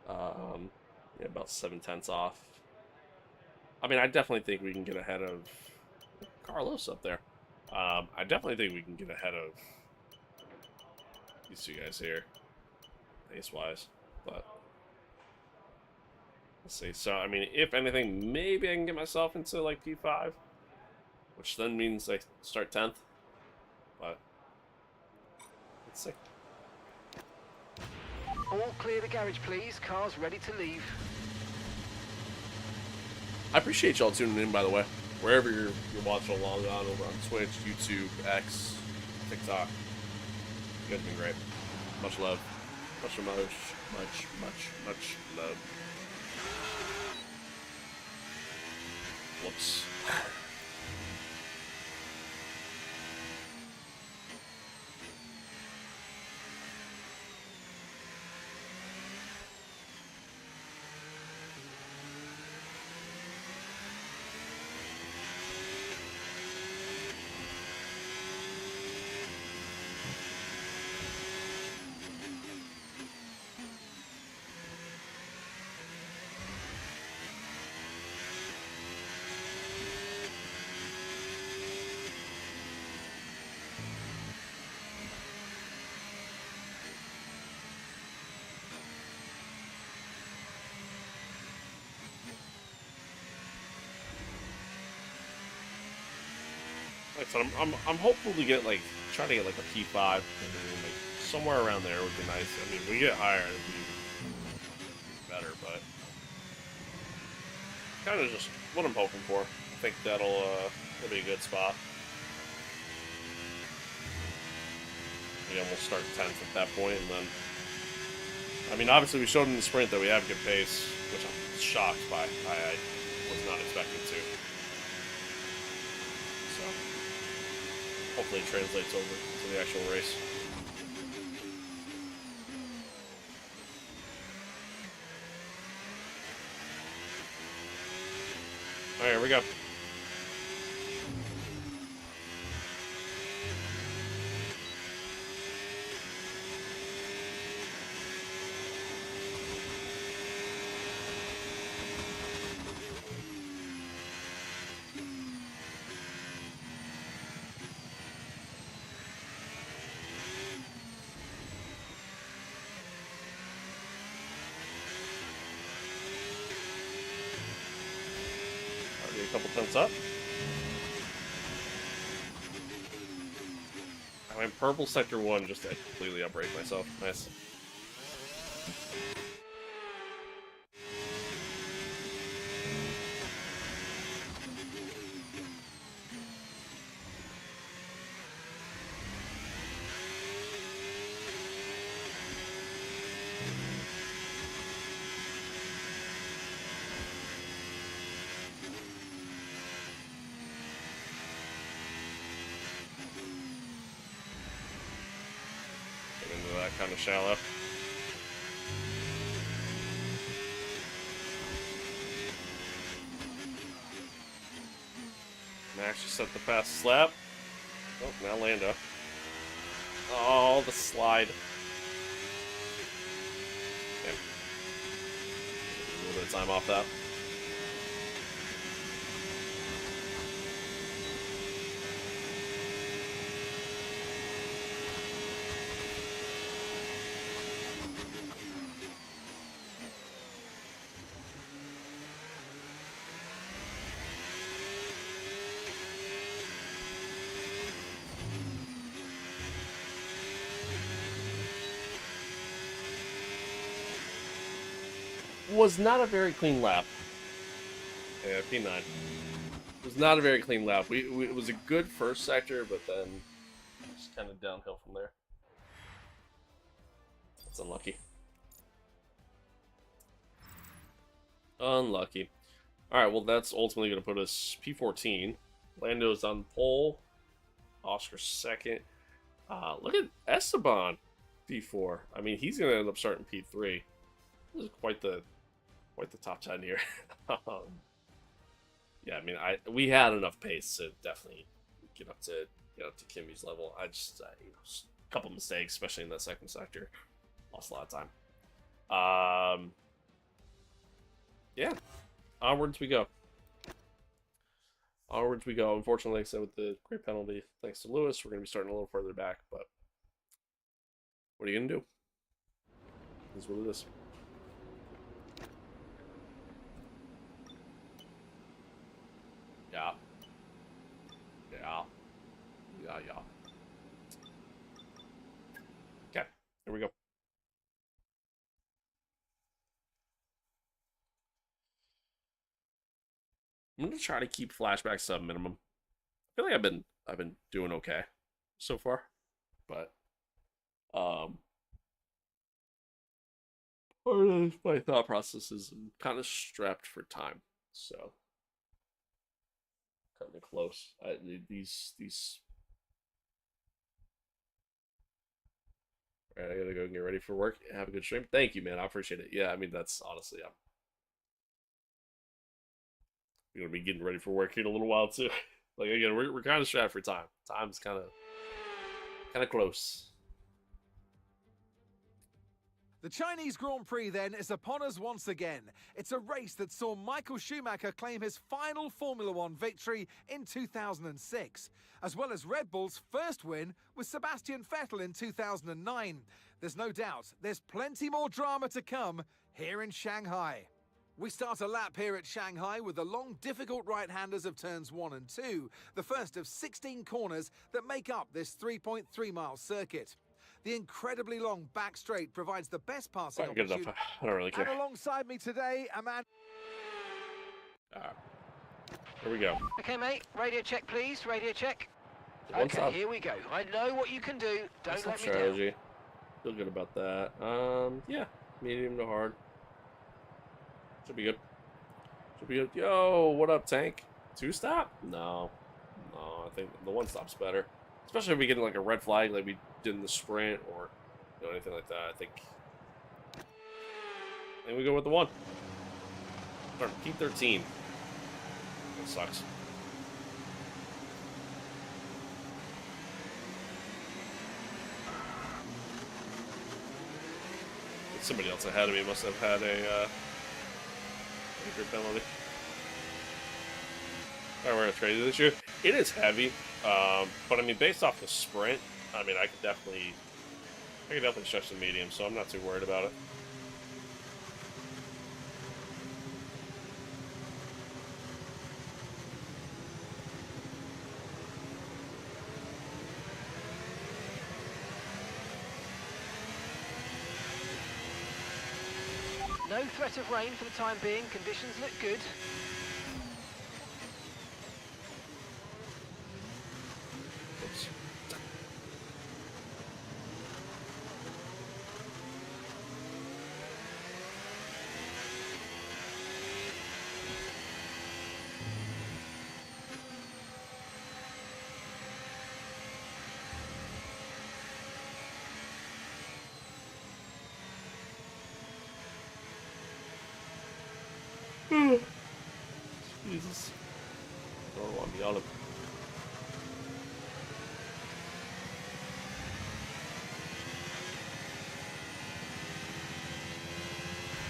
Yeah, about 7/10 off. I mean, I definitely think we can get ahead of Carlos up there. I definitely think we can get ahead of these two guys here, pace-wise, but let's see. So, I mean, if anything, maybe I can get myself into, like, P5, which then means I start 10th, but let's see. All clear the garage, please. Cars ready to leave. I appreciate y'all tuning in, by the way, wherever you're watching along on, over on Twitch, YouTube, X, TikTok. You guys have been great. Much love. Much love. Whoops. Like I said, I'm hopeful to get, like, try to get, like, a P5, like, somewhere around there would be nice. I mean, if we get higher, it'd be better, but kind of just what I'm hoping for. I think that'll be a good spot. Again, we'll start 10th at that point, and then, I mean, obviously we showed in the sprint that we have good pace, which I'm shocked by. I was not expecting to. So, hopefully it translates over to the actual race. Alright, here we go. Already a couple tenths up. I went purple sector 1 just to completely upbrake myself. Nice. Get into that kind of shallow. Max just set the fast slap. Oh, now Lando. Oh, the slide. Okay. A little bit of time off that. Was not a very clean lap. Yeah, P9. It was not a very clean lap. It was a good first sector, but then just kind of downhill from there. That's unlucky. Unlucky. Alright, well that's ultimately going to put us P14. Lando's on pole. Oscar second. Look at Esteban P4. I mean, he's going to end up starting P3. This is quite the top 10 here. Yeah, I mean, we had enough pace to definitely get up to Kimmy's level. I just you know, a couple mistakes, especially in that second sector, lost a lot of time. Yeah, onwards we go. Onwards we go. Unfortunately, like I said, with the great penalty, thanks to Lewis, we're going to be starting a little further back. But what are you going to do? This is what it is. Yeah. Okay, here we go. I'm gonna try to keep flashbacks to a minimum. I feel like I've been doing okay so far, but part of my thought process is I'm kind of strapped for time, so cutting it close. These. All right, I gotta go get ready for work. Have a good stream. Thank you, man. I appreciate it. Yeah, I mean that's honestly, I'm gonna be getting ready for work here in a little while too. Like again, we're kind of strapped for time. Time's kind of close. The Chinese Grand Prix then is upon us once again. It's a race that saw Michael Schumacher claim his final Formula One victory in 2006, as well as Red Bull's first win with Sebastian Vettel in 2009. There's no doubt there's plenty more drama to come here in Shanghai. We start a lap here at Shanghai with the long, difficult right-handers of turns 1 and 2, the first of 16 corners that make up this 3.3-mile circuit. The incredibly long back straight provides the best passing opportunity. I don't really care. And alongside me today, a man... Here we go. Okay, mate. Radio check, please. Radio check. One Okay, stop. here we go. I know what you can do. Don't let me down. Strategy. Feel good about that. Yeah. Medium to hard. Should be good. Should be good. Yo, what up, Tank? 2-stop? No. No, I think the 1-stop's better. Especially if we get like a red flag like we did in the sprint or anything like that. I think we go with the 1. Start P13. That sucks. Somebody else ahead of me must have had a grid penalty. Alright, we're gonna trade this year. It is heavy, but I mean, based off the sprint, I mean, I could definitely stretch the medium, so I'm not too worried about it. No threat of rain for the time being. Conditions look good. Oops. Jesus. Don't want me all of.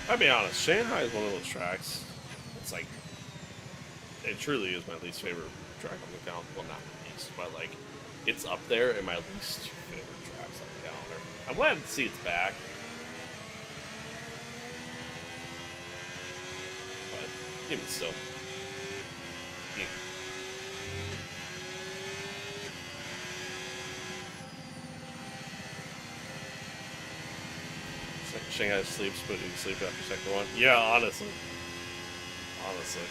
I'll be honest, Shanghai is one of those tracks. It's like, it truly is my least favorite track on the calendar. Well, not least, but like, it's up there in my least favorite tracks on the calendar. I'm glad to see it's back. But, even still. Yeah. Shanghai sleeps, but he sleep after sector 1. Yeah, honestly. Honestly.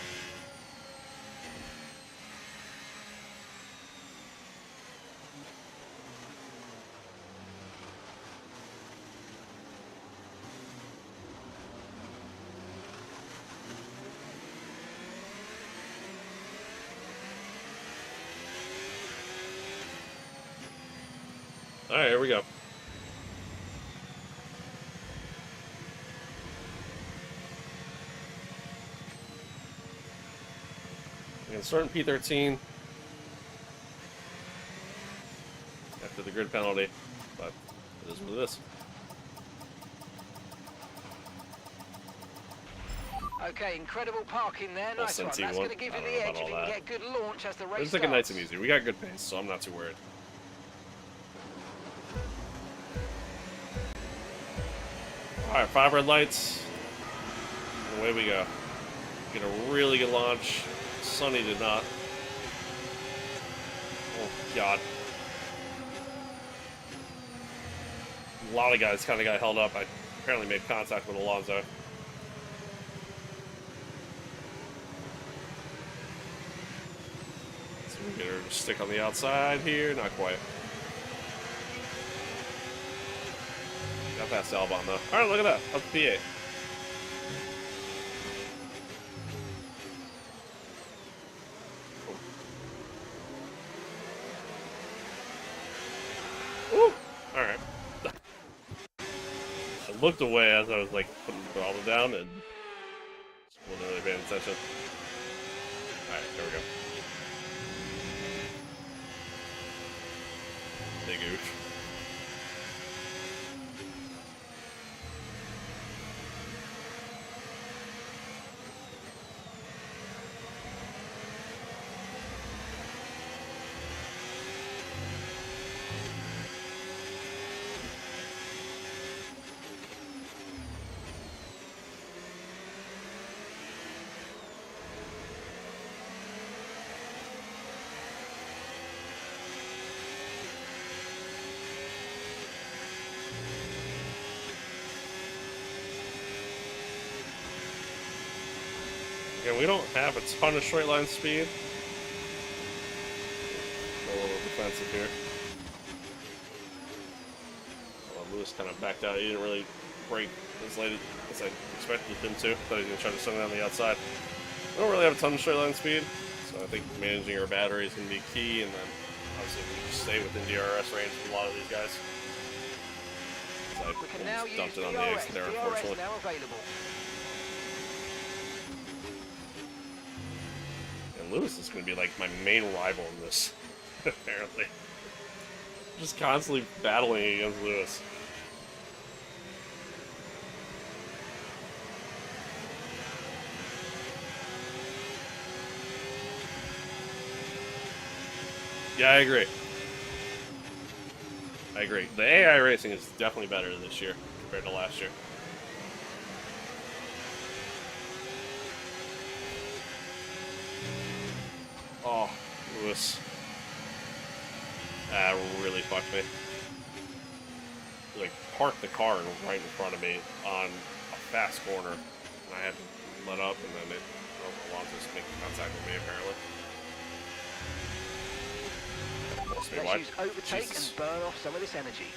Alright, here we go. We can start in P13 after the grid penalty, but it is what it is. Okay, incredible parking there. Nice one. That's going to give you the edge if you can get good launch as the race It's starts. looking nice and easy. We got good pace, so I'm not too worried. Alright, 5 red lights. And away we go. Get a really good launch. Sunny did not. Oh, God. A lot of guys kind of got held up. I apparently made contact with Alonso. So we get her to stick on the outside here. Not quite. Got past Albon though. Alright, look at that. Up to P8. Ooh! Alright. I looked away as I was like putting the throttle down and just wasn't really paying attention. Alright, there we go. Big oof. Again, we don't have a ton of straight line speed. A little defensive here. Well, Lewis kind of backed out. He didn't really brake as late as I expected him to. Thought he was going to try to send it on the outside. We don't really have a ton of straight line speed, so I think managing our battery is going to be key, and then obviously we just stay within DRS range for a lot of these guys. So We can now use dumped it on the DRS. exit there, DRS unfortunately. now available. Lewis is going to be like my main rival in this, apparently. Just constantly battling against Lewis. Yeah, I agree. I agree. The AI racing is definitely better this year compared to last year. Oh, Lewis. That really fucked me. He, like, parked the car right in front of me on a fast corner. And I had to let up, and then it Alonso's making contact with me, apparently. Let's use overtake and burn off some of this energy.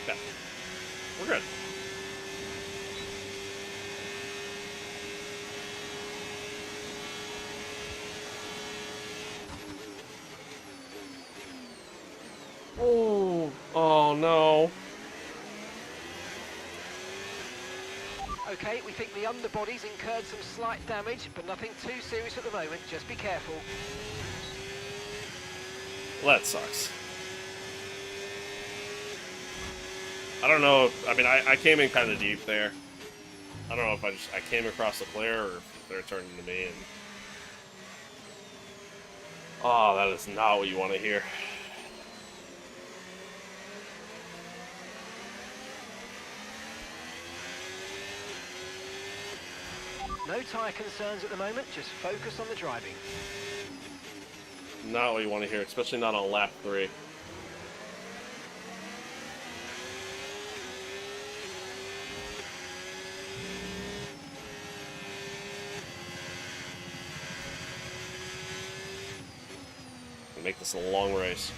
Okay. We're good. Oh no. Okay, we think the underbody's incurred some slight damage, but nothing too serious at the moment. Just be careful. Well, that sucks. I don't know if, I mean, I came in kind of deep there. I don't know if I came across the player or if they're turning to me and... Oh, that is not what you want to hear. No tyre concerns at the moment, just focus on the driving. Not what you want to hear, especially not on lap 3. Make this a long race.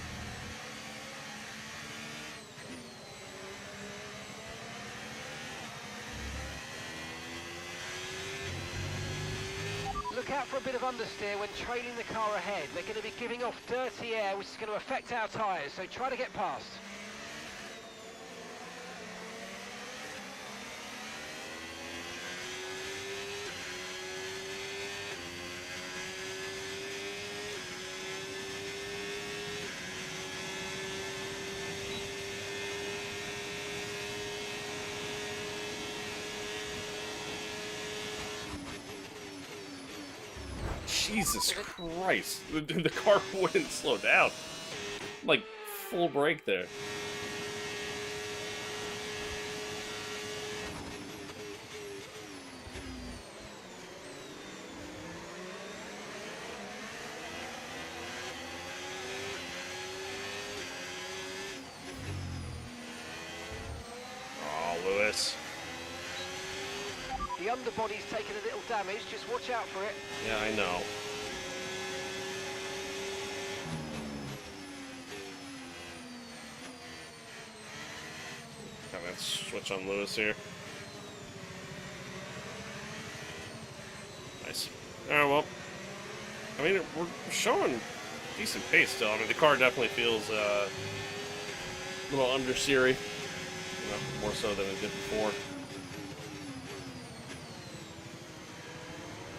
Look out for a bit of understeer when trailing the car ahead. They're going to be giving off dirty air, which is going to affect our tyres, so try to get past. Jesus Christ. The car wouldn't slow down. Like, full brake there. Oh, Lewis. The underbody's taken a little damage, just watch out for it. Yeah, I know. Let's switch on Lewis here. Nice. Alright, well. I mean, we're showing decent pace still. I mean, the car definitely feels a little understeery. You know, more so than it did before.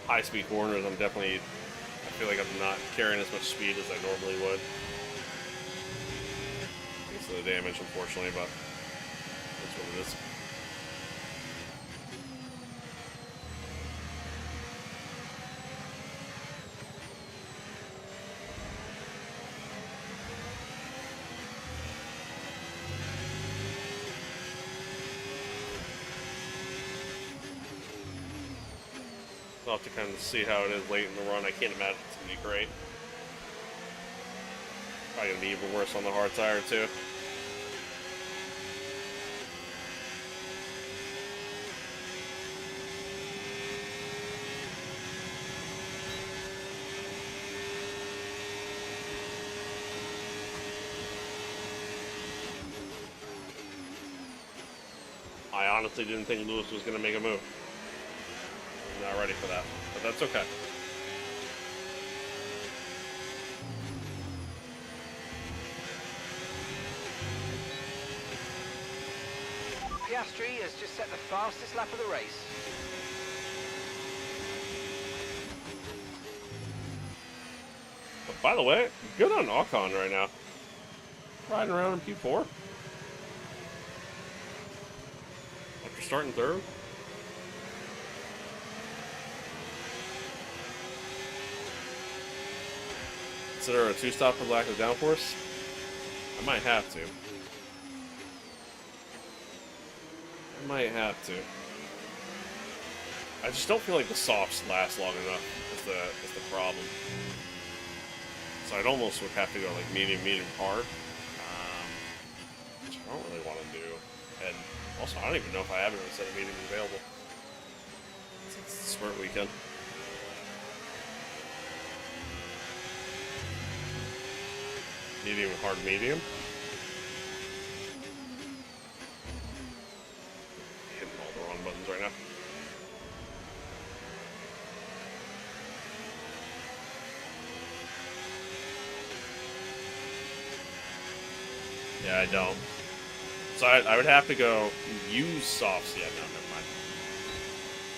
High-speed corners, I feel like I'm not carrying as much speed as I normally would. Thanks to the damage, unfortunately, but that's what it is. I'll have to kind of see how it is late in the run. I can't imagine it's going to be great. Probably going to be even worse on the hard tire, too. I honestly didn't think Lewis was going to make a move. Not ready for that, but that's okay. Piastri has just set the fastest lap of the race. But by the way, good on Ocon right now. Riding around in P4. After starting third. Consider a 2-stop for lack of downforce? I might have to. I might have to. I just don't feel like the softs last long enough is the problem. So I'd almost would have to go like medium, hard. Which I don't really want to do. And also, I don't even know if I have a set of mediums available. It's the sprint weekend. Medium, hard, medium. Hitting all the wrong buttons right now. Yeah, I don't. So I would have to go use softs. Yeah, no, never mind.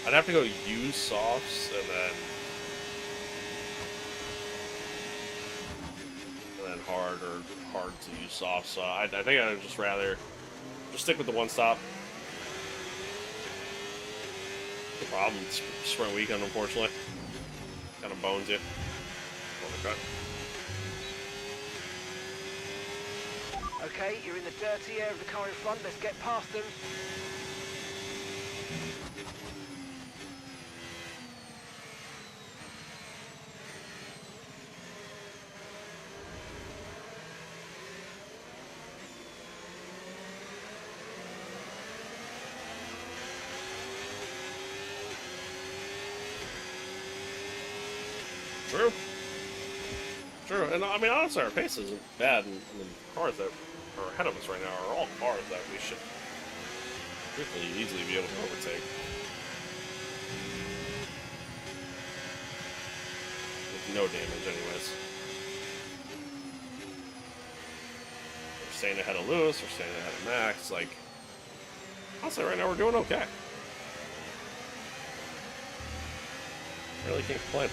I'd have to go use softs and then hard or hard to use softs. So I think I would just rather just stick with the one stop. The problem is sprint weekend, unfortunately. Kind of bones you. Overcut. Okay, you're in the dirty air of the car in front. Let's get past them. True. True. And I mean, honestly, our pace isn't bad. And the cars that are ahead of us right now are all cars that we should pretty easily be able to overtake. With no damage, anyways. We're staying ahead of Lewis, we're staying ahead of Max. Like, honestly, right now we're doing okay. Really can't complain.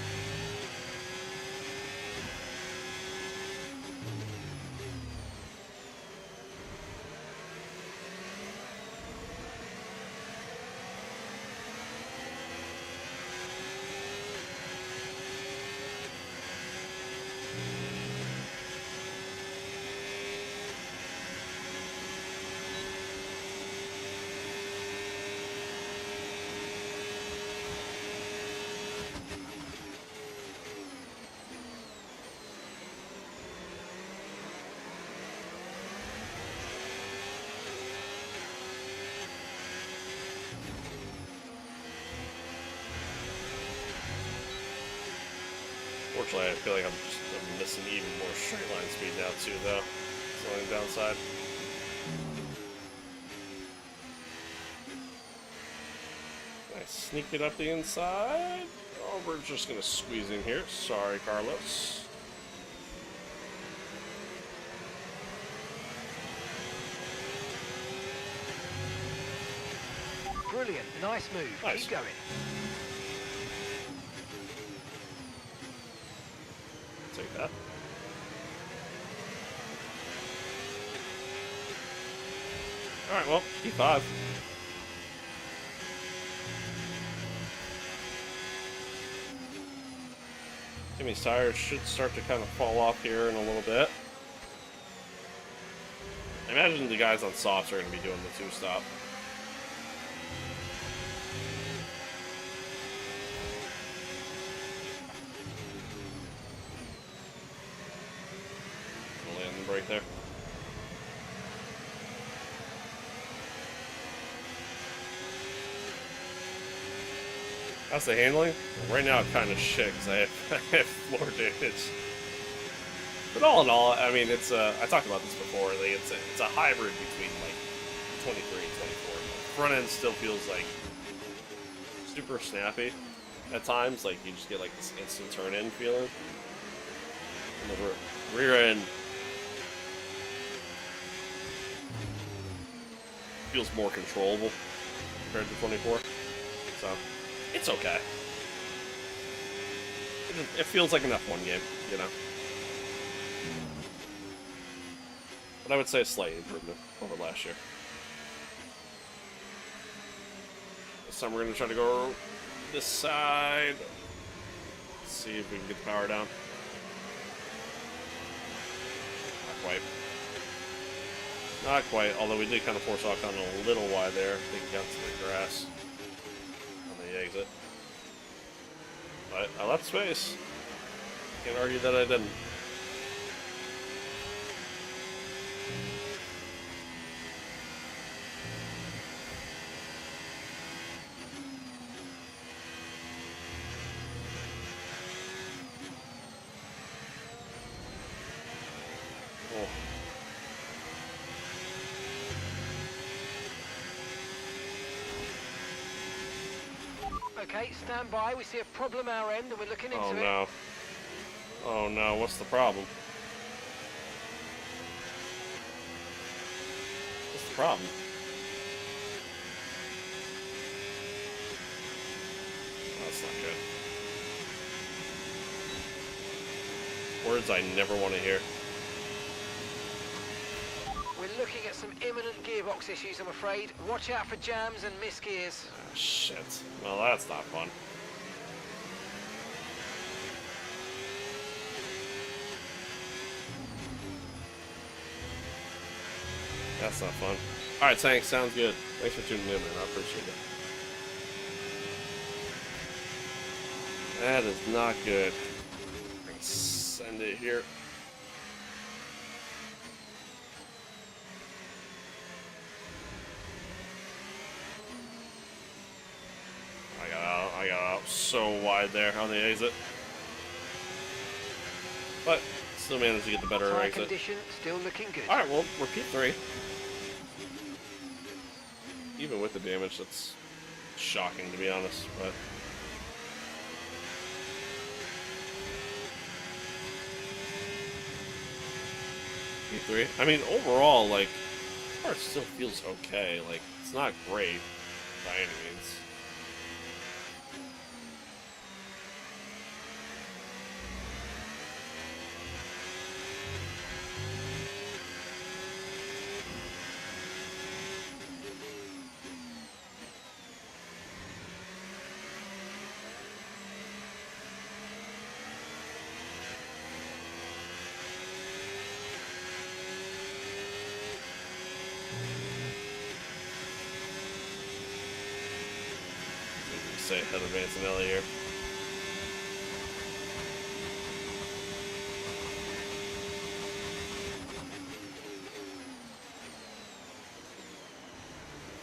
Unfortunately, I feel like I'm missing even more straight line speed now too, though. It's the only downside. I sneak it up the inside. Oh, we're just gonna squeeze in here. Sorry, Carlos. Brilliant, nice move. Nice. Keep going. Take that. Alright, well, P5. Jimmy's tires should start to kind of fall off here in a little bit. I imagine the guys on softs are going to be doing the 2-stop. Right there. How's the handling? Right now, kind of shit because I have floor damage. But all in all, I mean, it's I talked about this before. Like it's a hybrid between like 23 and 24. The front end still feels like super snappy at times. Like you just get like this instant turn in feeling. And the rear end feels more controllable compared to 24. So, it's okay. It feels like an F1 game, you know? But I would say a slight improvement over last year. This time we're going to try to go this side. Let's see if we can get the power down. Not quite. Not quite, although we did kind of force off on a little wide there. I think we got some grass on the exit. But I left space. Can't argue that I didn't. Okay, stand by. We see a problem our end and we're looking into Oh it. no. Oh no, what's the problem? What's the problem? Oh, that's not good. Words I never want to hear. We're looking at some imminent gearbox issues, I'm afraid. Watch out for jams and misgears. Ah, shit. Well, that's not fun. That's not fun. Alright, thanks. Sounds good. Thanks for tuning in, man. I appreciate it. That is not good. Send it here. I got out so wide there on the exit. But still managed to get the better Tire exit. condition still looking good. Alright, well, repeat 3. Even with the damage, that's shocking to be honest, but P3. I mean, overall, like, the car still feels okay. Like, it's not great by any means. Say ahead of Antonelli here.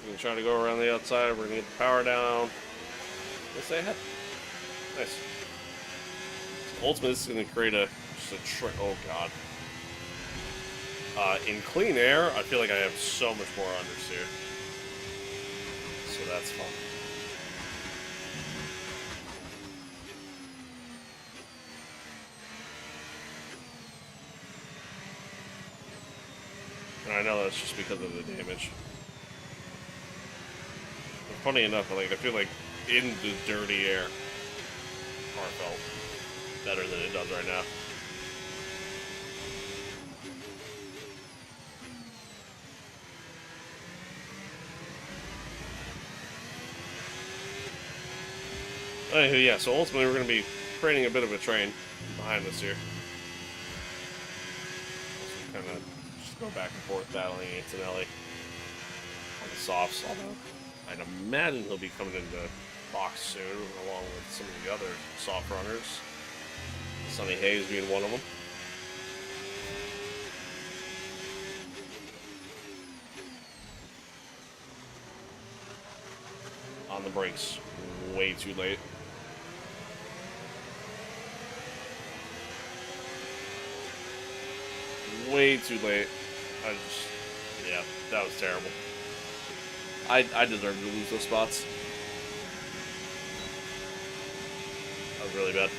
We're gonna try to go around the outside. We're gonna get the power down. Let's say ahead. Nice. So ultimately, this is gonna create just a trick. Oh god. In clean air, I feel like I have so much more understeer. So that's fun. And I know that's just because of the damage. But funny enough, like I feel like in the dirty air, car felt better than it does right now. Anywho, yeah, so ultimately we're going to be creating a bit of a train behind us here. So kind of just go back and forth battling Antonelli on the softs, although I'd imagine he'll be coming into box soon, along with some of the other soft runners. Sonny Hayes being one of them. On the brakes, way too late. Way too late. Yeah, that was terrible. I deserved to lose those spots. That was really bad.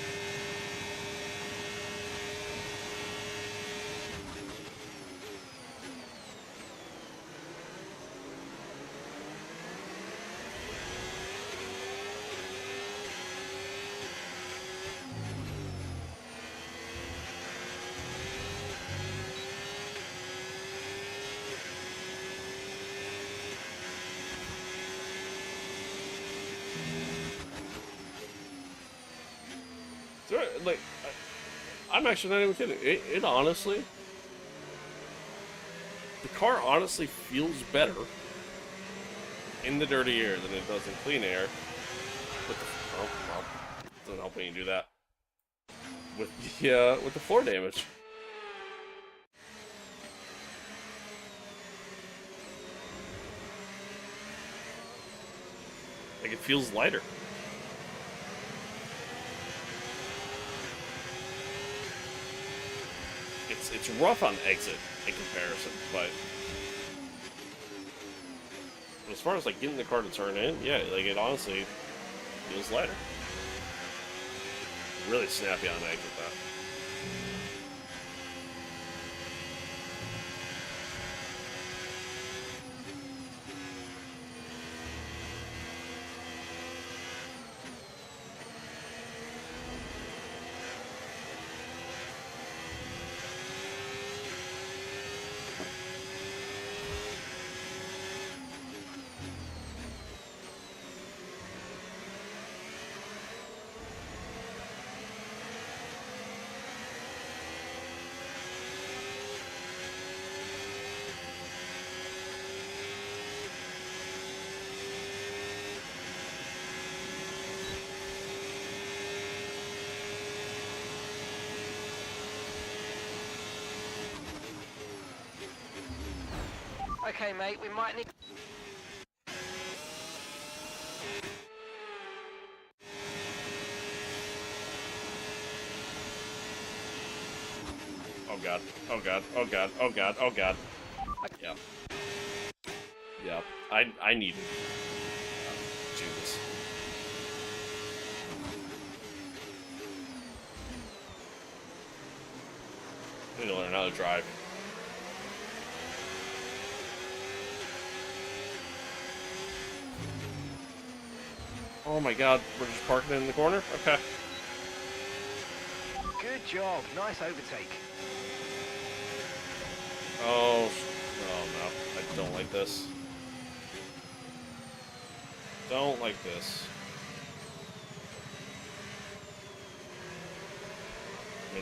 like, I'm actually not even kidding. It honestly, the car honestly feels better in the dirty air than it does in clean air. With the, oh, well, doesn't help when you do that. With the floor damage. Like, it feels lighter. It's rough on exit in comparison, but as far as like getting the car to turn in, yeah, like it honestly feels lighter. Really snappy on exit though. Okay, mate, we might need... Oh god, oh god, oh god, oh god, oh god. Yeah. Yeah, I need it. Jesus. I need to learn how to drive. Oh my god, we're just parking in the corner? Okay. Good job, nice overtake. Oh no, I don't like this. Don't like this. I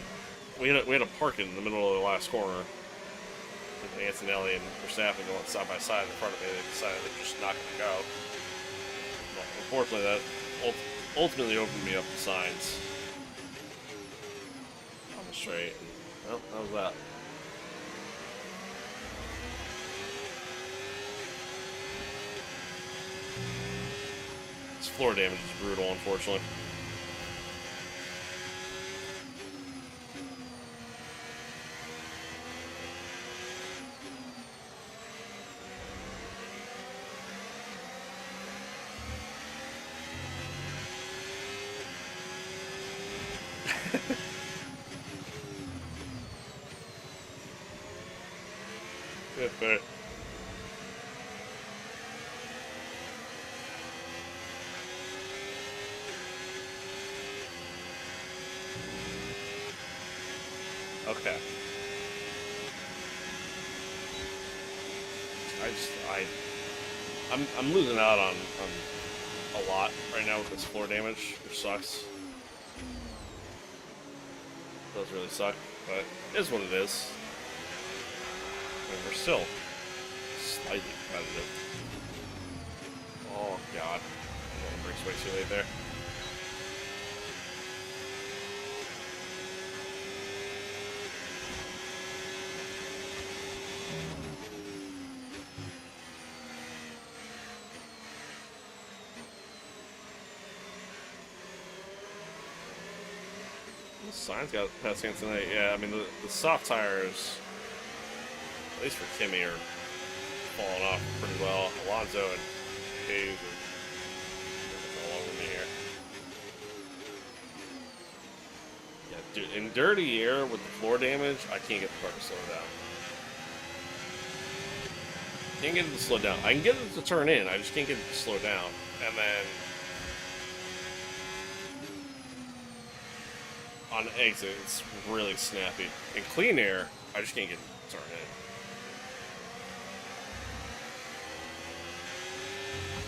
mean, we had a park in the middle of the last corner. With Antonelli and Verstappen going side by side in front of me. They decided they're just not going to go. Well, unfortunately, that ultimately opened me up the signs on the straight. Well, that was that. This floor damage is brutal, unfortunately. But okay. I'm losing out on a lot right now with this floor damage, which sucks. It does really suck, but it is what it is. I mean, we're still slightly competitive. Oh god. I'm going to bring way too late there. The sign's got passing tonight. Yeah, I mean, the soft tires, at least for Kimmy, are falling off pretty well. Alonso and Hayes are all over me here. Yeah, dude, in dirty air with the floor damage, I can't get the car to slow down. Can't get it to slow down. I can get it to turn in, I just can't get it to slow down. And then on exit, it's really snappy. In clean air, I just can't get it to turn in.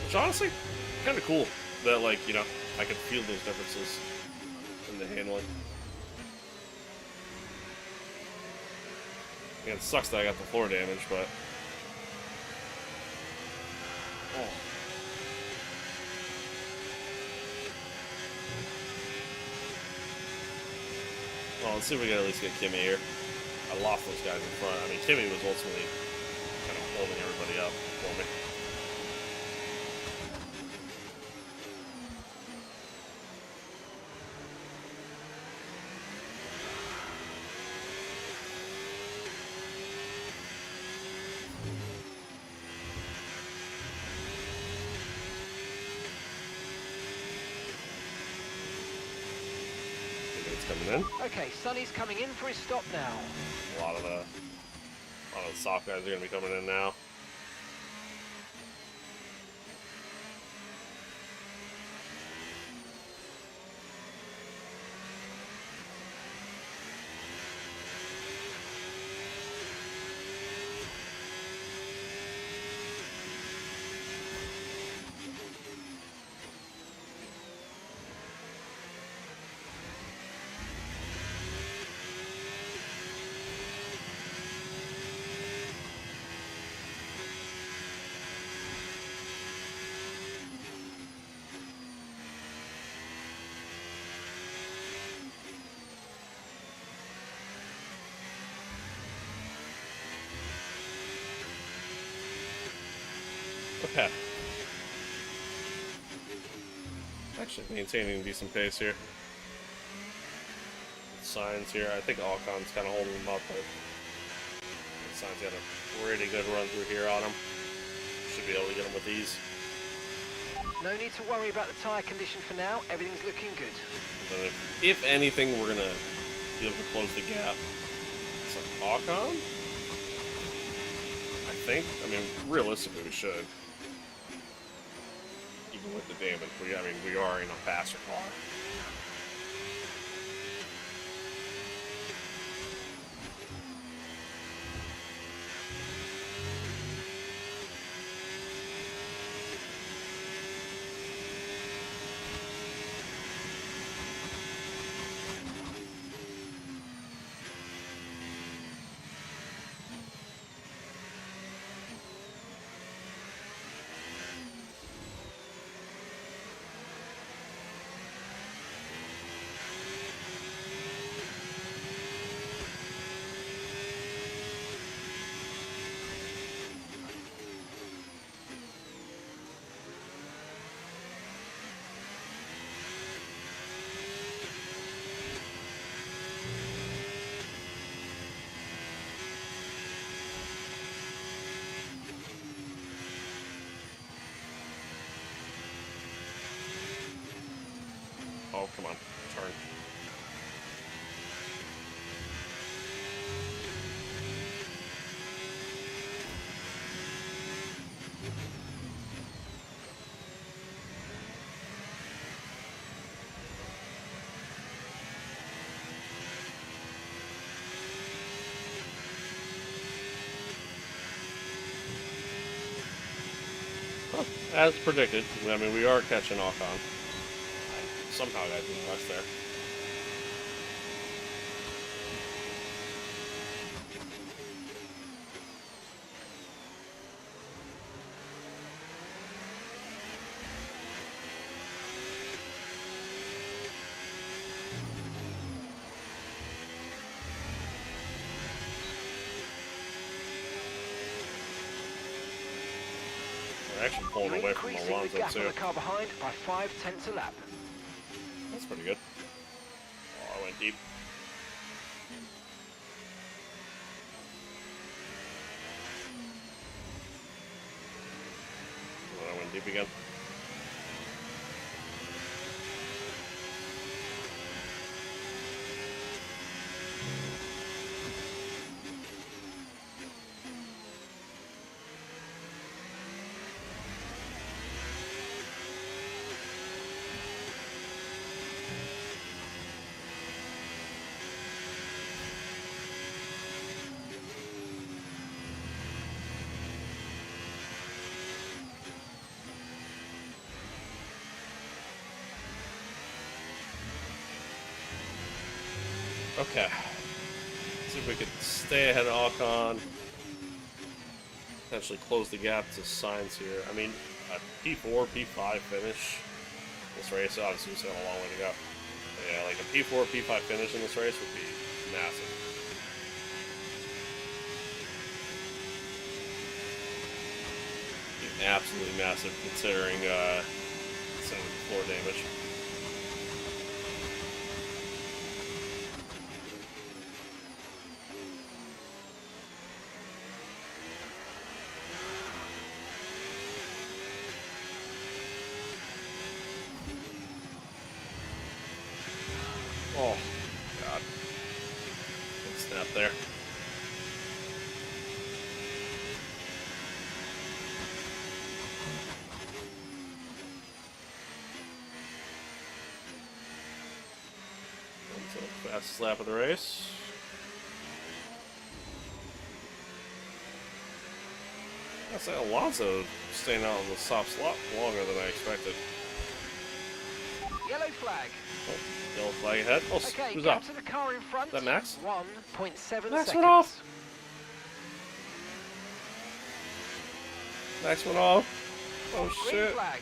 Which honestly, kind of cool that, like, you know, I could feel those differences in the handling. Yeah, it sucks that I got the floor damage, but... Oh. Well, let's see if we can at least get Kimmy here. I lost those guys in front. I mean, Kimmy was ultimately kind of holding everybody up for me. Coming in. Okay, Sonny's coming in for his stop now. A lot of the soft guys are going to be coming in now. Okay. Actually maintaining a decent pace here. Signs here. I think Alcon's kind of holding him up, but Signs got a pretty good run through here on him. Should be able to get him with ease. No need to worry about the tyre condition for now. Everything's looking good. But if anything, we're gonna be able to close the gap. It's like Alcon? I think. I mean, realistically, we should. Even with the damage, we are in a faster car. Oh, come on. Turn. Well, as predicted, I mean, we are catching Alcon. Somehow got in rush there. We're actually pulling away from Alonso the gap too. on the car behind by 0.5 a lap. That's pretty good. Oh, I went deep. Oh, I went deep again. Okay. See if we can stay ahead of Ocon. Potentially close the gap to Sainz here. I mean, a P4, P5 finish this race, obviously we still have a long way to go. But yeah, like a P4, P5 finish in this race would be massive. Be absolutely massive considering some of the floor damage. Oh, God. Good snap there. That's the fastest lap of the race. I say Alonso staying out on the soft slot longer than I expected. Yellow flag. Oh, yellow flag ahead. Oh, Okay, who's get up? to the car in front. Is that Max? 1.7 Max seconds. went off. Max went off. Oh Green shit. flag.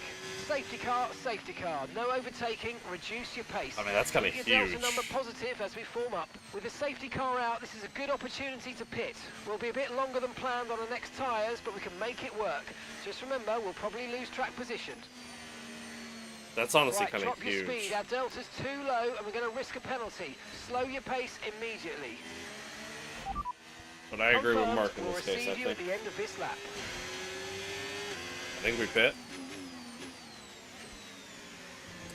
Safety car, safety car. No overtaking, reduce your pace. I mean, that's kind of Keep your Delta huge. number positive as we form up. With the safety car out, this is a good opportunity to pit. We'll be a bit longer than planned on the next tyres, but we can make it work. Just remember, we'll probably lose track position. That's honestly Right, kind of drop your huge. speed. Our delta's too low, and we're going to risk a penalty. Slow your pace immediately. But I agree with Confirmed, Mark in we'll this case. receive I you at the end of this lap. think we pit.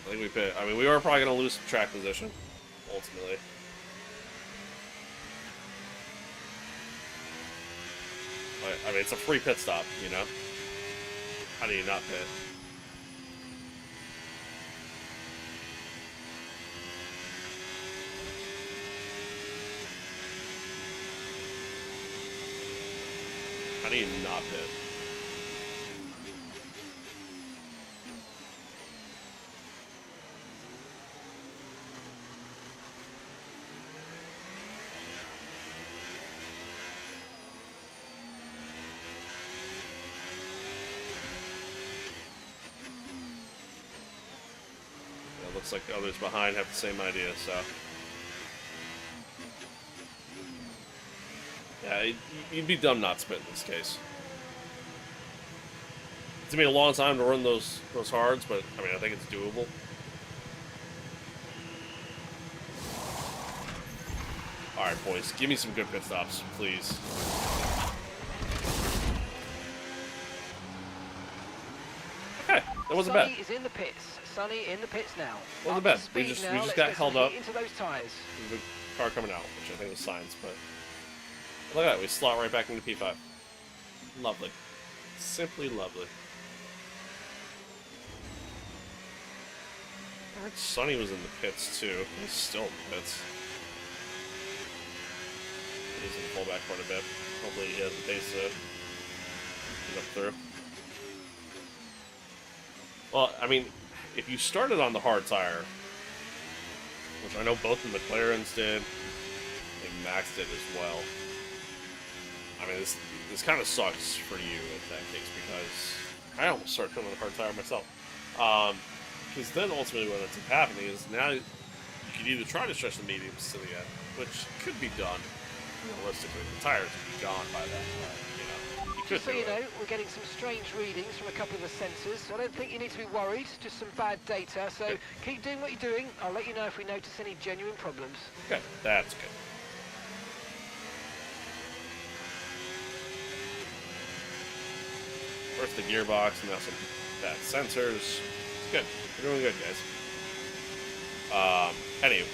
I think we pit. I mean, we are probably going to lose some track position, ultimately. But, I mean, it's a free pit stop, you know? How do you not pit? How do you not pit? It looks like others behind have the same idea, so. Yeah, you'd be dumb not to pit in this case. It's gonna be a long time to run those hards, but I mean, I think it's doable. All right, boys, give me some good pit stops, please. Okay, that wasn't bad. Sonny is in the pits. Sonny in the pits now. Wasn't Up bad. to We speed just now. got Let's get held some up. heat into those tyres. There's a car coming out, which I think was Science, but look at that, we slot right back into P5. Lovely. Simply lovely. I heard Sonny was in the pits too. He's still in the pits. He's going to pull back quite a bit. Hopefully he has the pace to get up through. Well, I mean, if you started on the hard tire, which I know both the McLarens did, I think Max did as well. I mean, this kind of sucks for you in that case, because I almost started on the hard tire myself. Because then ultimately what ends up happening is now you can either try to stretch the mediums to the end, which could be done realistically. The tires would be gone by then, but, you know, you could So do you it. know, we're getting some strange readings from a couple of the sensors. So I don't think you need to be worried, just some bad data. So Okay. keep doing what you're doing. I'll let you know if we notice any genuine problems. Okay, that's good. First the gearbox, and now some bad sensors. It's good. We're doing good, guys. Anyway.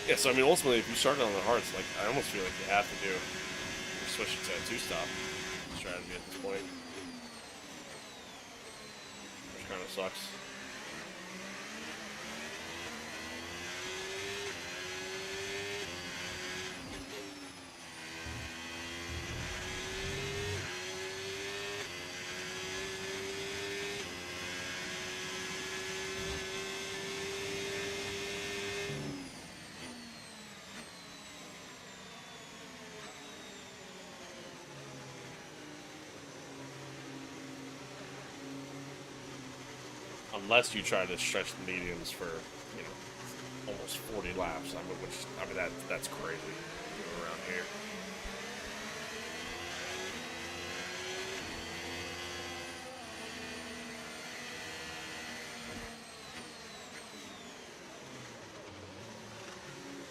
Yeah, so I mean, ultimately, if you started on the hards, like, I almost feel like you have to do switch it to a two-stop strategy at this point. Which kind of sucks. unless you try to stretch the mediums for, you know, almost 40 laps. I mean, that's crazy around here.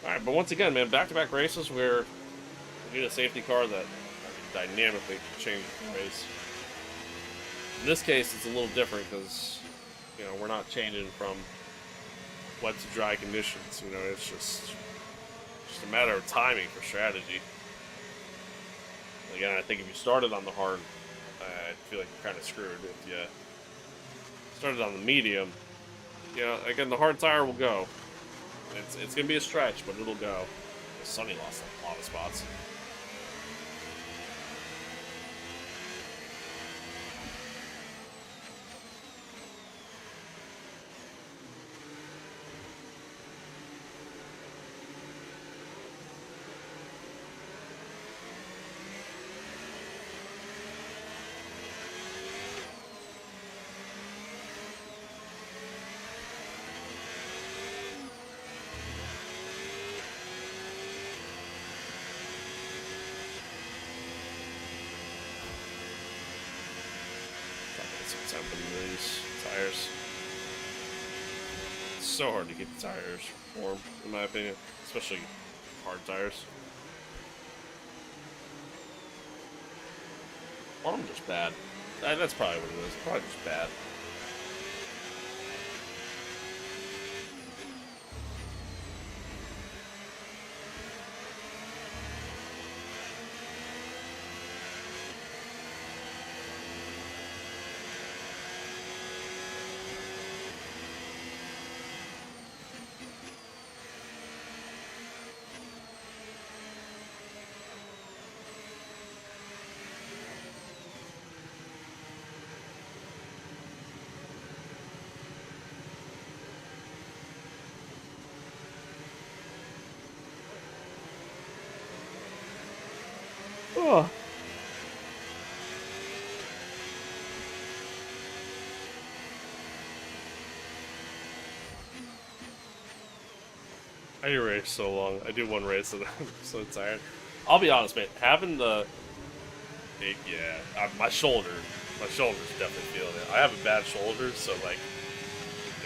All right, but once again, man, back-to-back races where we need a safety car that dynamically changes the race. In this case, it's a little different because, you know, we're not changing from wet to dry conditions. You know, it's just a matter of timing for strategy. Again, I think if you started on the hard, I feel like you're kind of screwed. If you started on the medium, you know, again, the hard tire will go. It's gonna be a stretch, but it'll go. Sonny lost a lot of spots. These tires. It's so hard to keep the tires warm, in my opinion, especially hard tires. Or I'm just bad. That's probably what it is. Probably just bad. Oh. I do race so long. I do one race and I'm so tired. I'll be honest, man. Having my shoulders definitely feeling it. I have a bad shoulder, so like,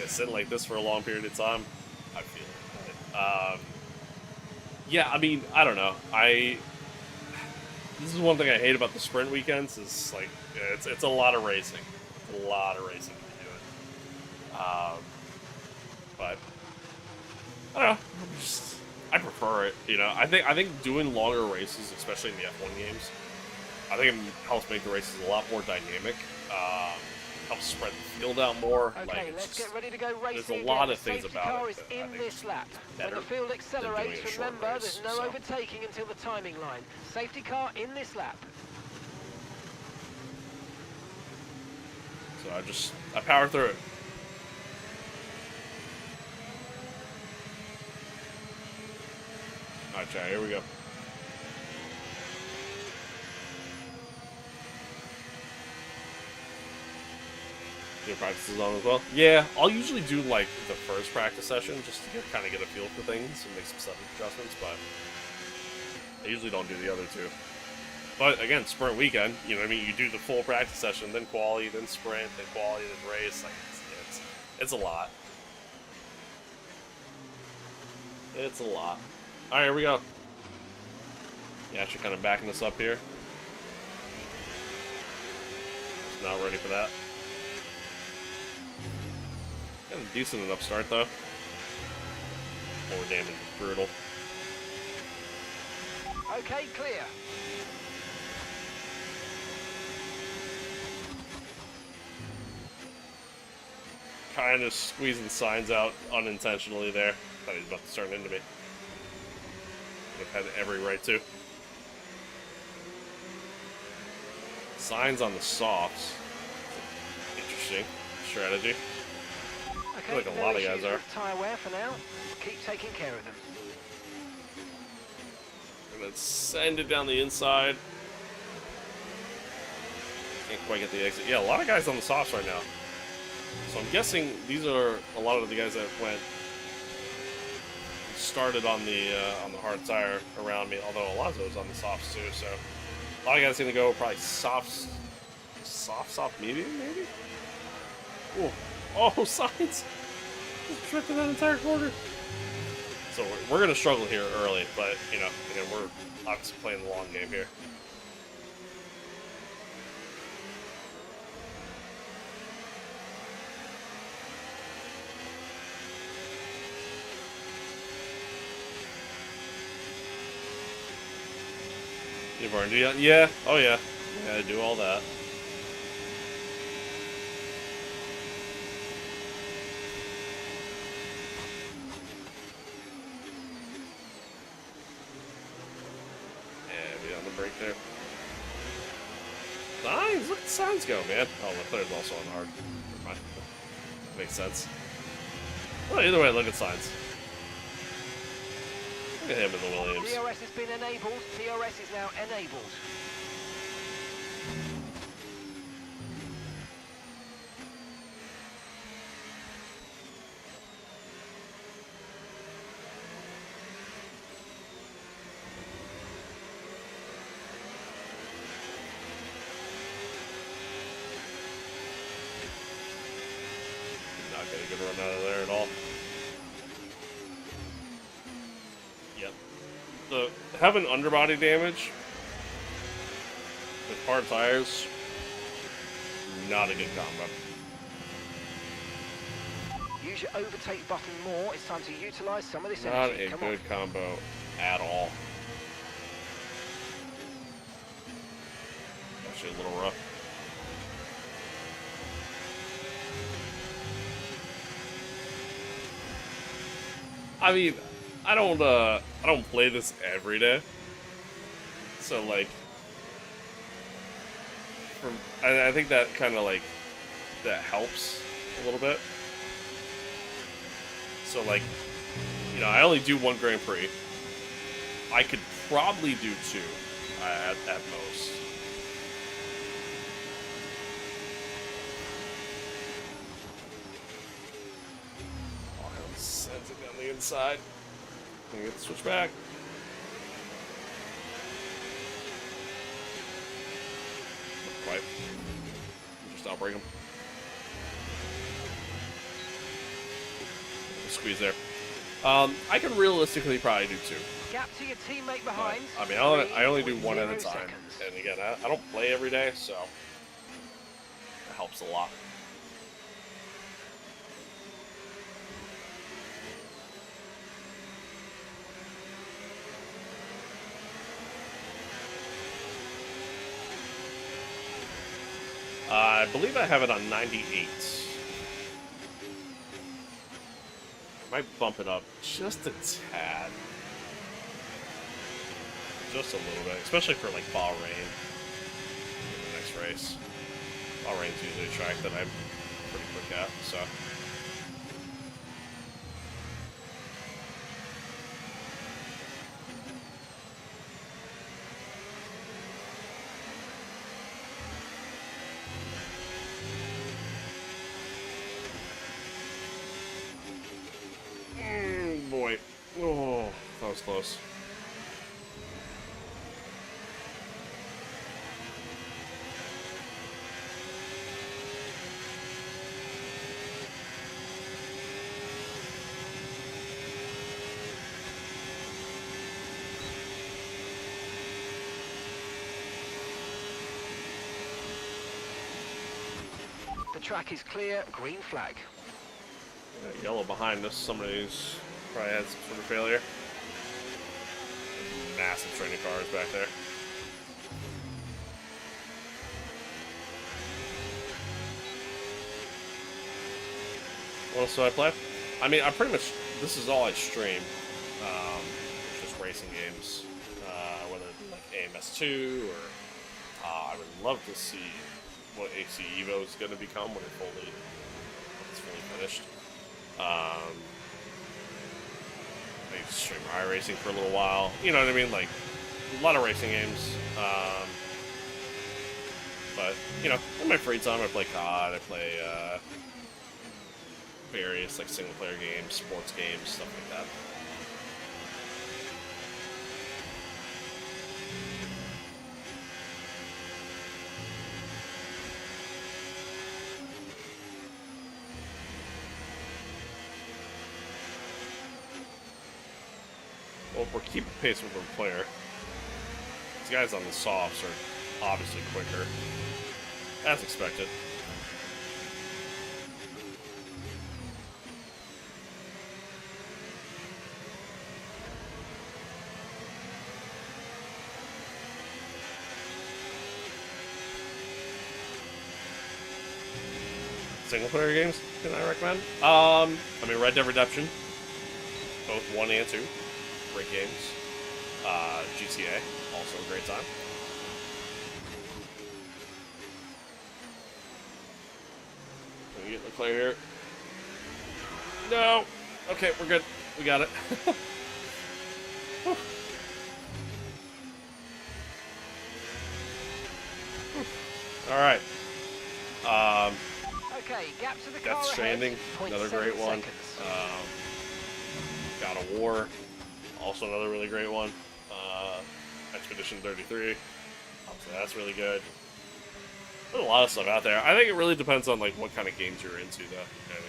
sitting like this for a long period of time, I feel it. Yeah, I mean, I don't know. This is one thing I hate about the sprint weekends is like it's a lot of racing. It's a lot of racing to be doing. But I don't know. I prefer it. You know, I think doing longer races, especially in the F1 games, I think it helps make the races a lot more dynamic. Helps spread the field out more. Okay, like, let's get ready to go racing. There's a lot of things Safety about car it is that I in think this lap. When better the field than accelerates, doing a short remember race, there's no so. overtaking until the timing line. Safety car in this lap. So I power through it. Alright, chat, here we go. Your practices on as well? Yeah, I'll usually do like the first practice session just to kind of get a feel for things and make some sudden adjustments, but I usually don't do the other two. But again, sprint weekend, you know what I mean? You do the full practice session, then quali, then sprint, then quali, then race. Like it's a lot. It's a lot. All right, here we go. Yeah, actually kind of backing this up here. Just not ready for that. Got a decent enough start though. More damage is brutal. Okay, clear. Kind of squeezing signs out unintentionally there. Thought he was about to turn into me. Would have had every right to. Signs on the softs. Interesting strategy. I feel like a lot of guys are. Tire wear for now. Keep taking care of them. And then send it down the inside. Can't quite get the exit. Yeah, a lot of guys on the softs right now. So I'm guessing these are a lot of the guys that started on the hard tire around me. Although Alonso's on the softs too, so a lot of guys gonna go probably soft, medium maybe. Oh, Sainz! Just drifting that entire corner. So we're gonna struggle here early, but you know, again, we're obviously playing the long game here. You've already done, yeah, oh yeah, I do all that. Break there. Signs! Look at the signs go, man. Oh, Leclerc's also on hard. Never mind. Makes sense. Well, either way, look at signs. Look at him in the Williams. DRS has been enabled. DRS is now enabled. Good run out of there at all. Yep. Having underbody damage with hard tires, not a good combo. Use your overtake button more. It's time to utilize some of this Not energy. a good combo at all. Actually a little rough. I mean, I don't play this every day, so like, I think that kind of like, that helps a little bit. So like, you know, I only do one Grand Prix. I could probably do two at most. Sends it down the inside. And get the switch back. Not quite. Just outbrake him. Squeeze there. I can realistically probably do two. Gap to your teammate behind. But, I mean, I only do one at a time. And again, I don't play every day, so it helps a lot. I believe I have it on 98. Might bump it up just a tad. Just a little bit, especially for like Bahrain in the next race. Bahrain's usually a track that I'm pretty quick at, so. Boy. Oh, that was close. The track is clear, green flag. Yeah, yellow behind us, somebody's probably had some sort of failure. Massive training cars back there. What else do I play? I mean, I pretty much, this is all I stream. Just racing games. Whether it be like AMS2 or I would love to see what AC Evo is going to become when it's fully finished. Maybe stream iRacing for a little while. You know what I mean? Like, a lot of racing games. But, you know, in my free time, I play COD, I play various like single player games, sports games, stuff like that. Well, we're keeping pace with our player. These guys on the softs are obviously quicker, as expected. Single player games can I recommend? I mean, Red Dead Redemption, both 1 and 2, great games. GTA, also a great time. Can we get Leclerc here? No! Okay, we're good. We got it. Alright. Okay, gap to the Death car Stranding, ahead, another great 0.7 one. seconds. God of War, also another really great one. Expedition 33, so that's really good. There's a lot of stuff out there. I think it really depends on like what kind of games you're into, though. You know what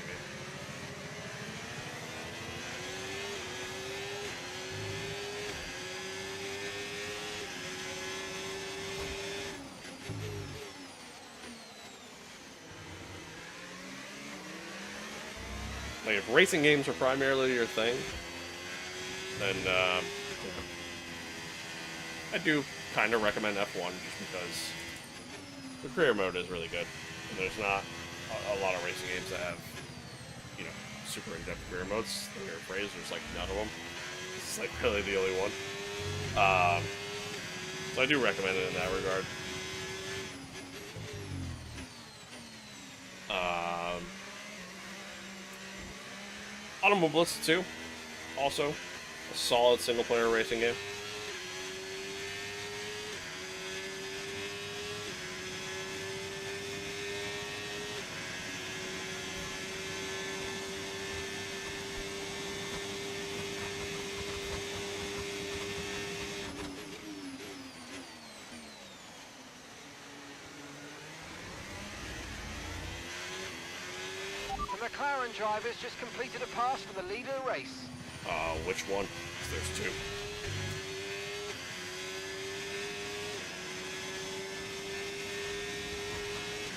I mean? Like if racing games are primarily your thing, then I do kind of recommend F1 just because the career mode is really good. And there's not a lot of racing games that have, you know, super in-depth career modes. To your phrase, there's like none of them. This is like really the only one. So I do recommend it in that regard. Automobilista 2, also a solid single-player racing game. The McLaren drivers just completed a pass for the leader of the race. Which one? 'Cause there's two.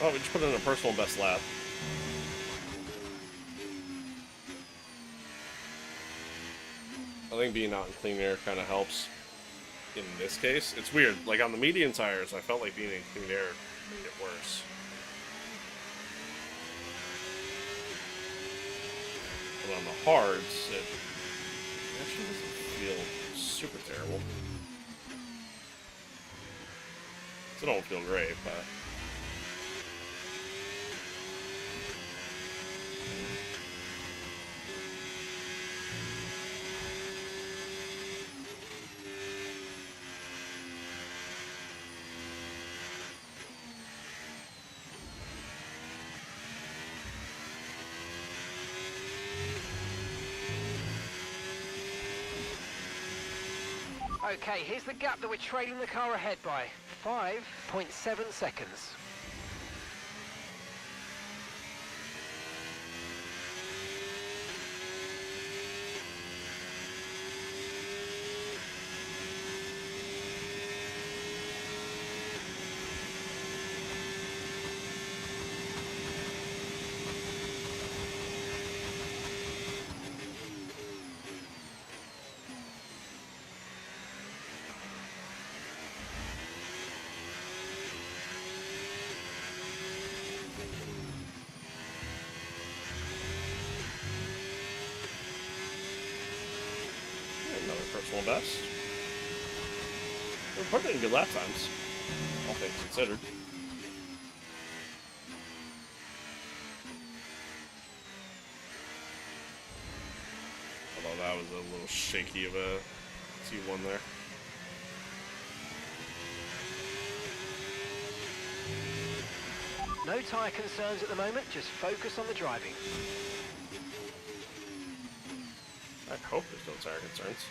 Oh, we just put in a personal best lap. I think being out in clean air kind of helps in this case. It's weird. Like on the medium tires, I felt like being in clean air made it worse. But on the hards, it actually doesn't feel super terrible. Still don't feel great, but... Okay, here's the gap that we're trailing the car ahead by. 5.7 seconds. Another personal best. We're putting in good lap times, all things considered. Although that was a little shaky of a T1 there. No tyre concerns at the moment, just focus on the driving. I hope there's no tire concerns.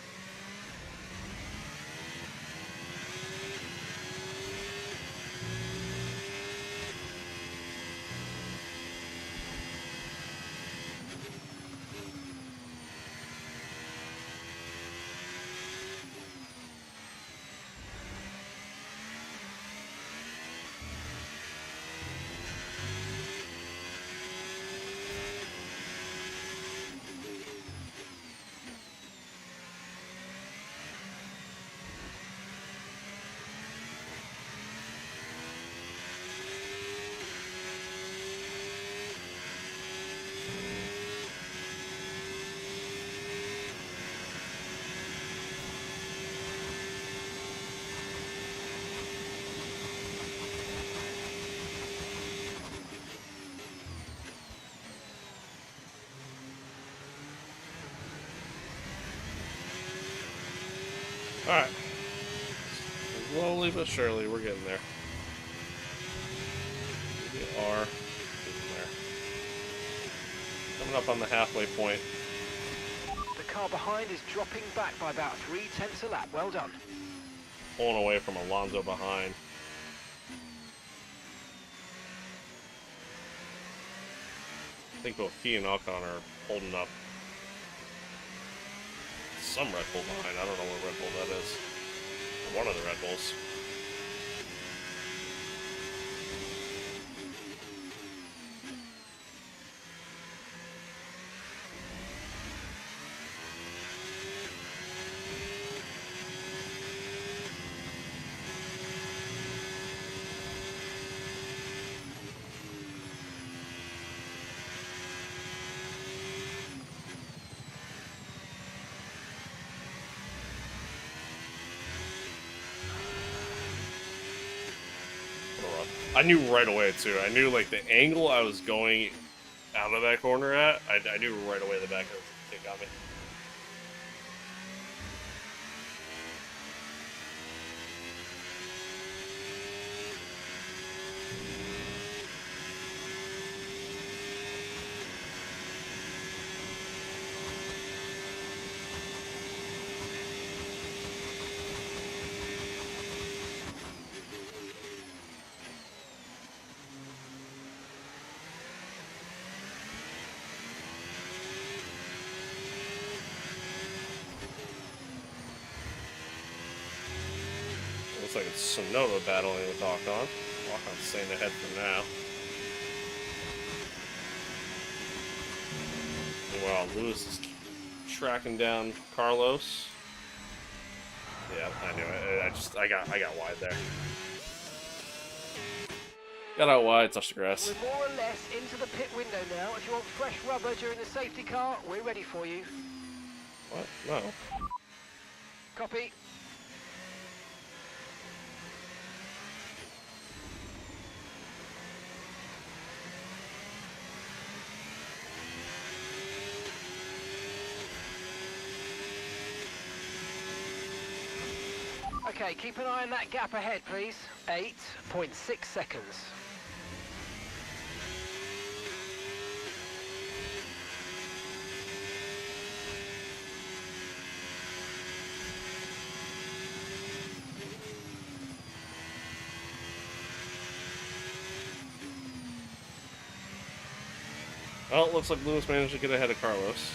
Alright. Slowly but surely, we're getting there. We are getting there. Coming up on the halfway point. The car behind is dropping back by about 3/10 a lap. Well done. Pulling away from Alonso behind. I think both he and Ocon are holding up. Some Red Bull behind. I don't know what Red Bull that is. One of the Red Bulls. I knew right away too. I knew like the angle I was going out of that corner at. I knew right away the back of the kick got me. Looks like it's Sonoda battling with Ocon. Ocon's staying ahead for now. Meanwhile, Lewis is tracking down Carlos. Yeah, I knew it. I got wide there. Got out wide, touched the grass. We're more or less into the pit window now. If you want fresh rubber during the safety car, we're ready for you. What? No. Copy. Okay, keep an eye on that gap ahead, please. 8.6 seconds. Well, it looks like Lewis managed to get ahead of Carlos.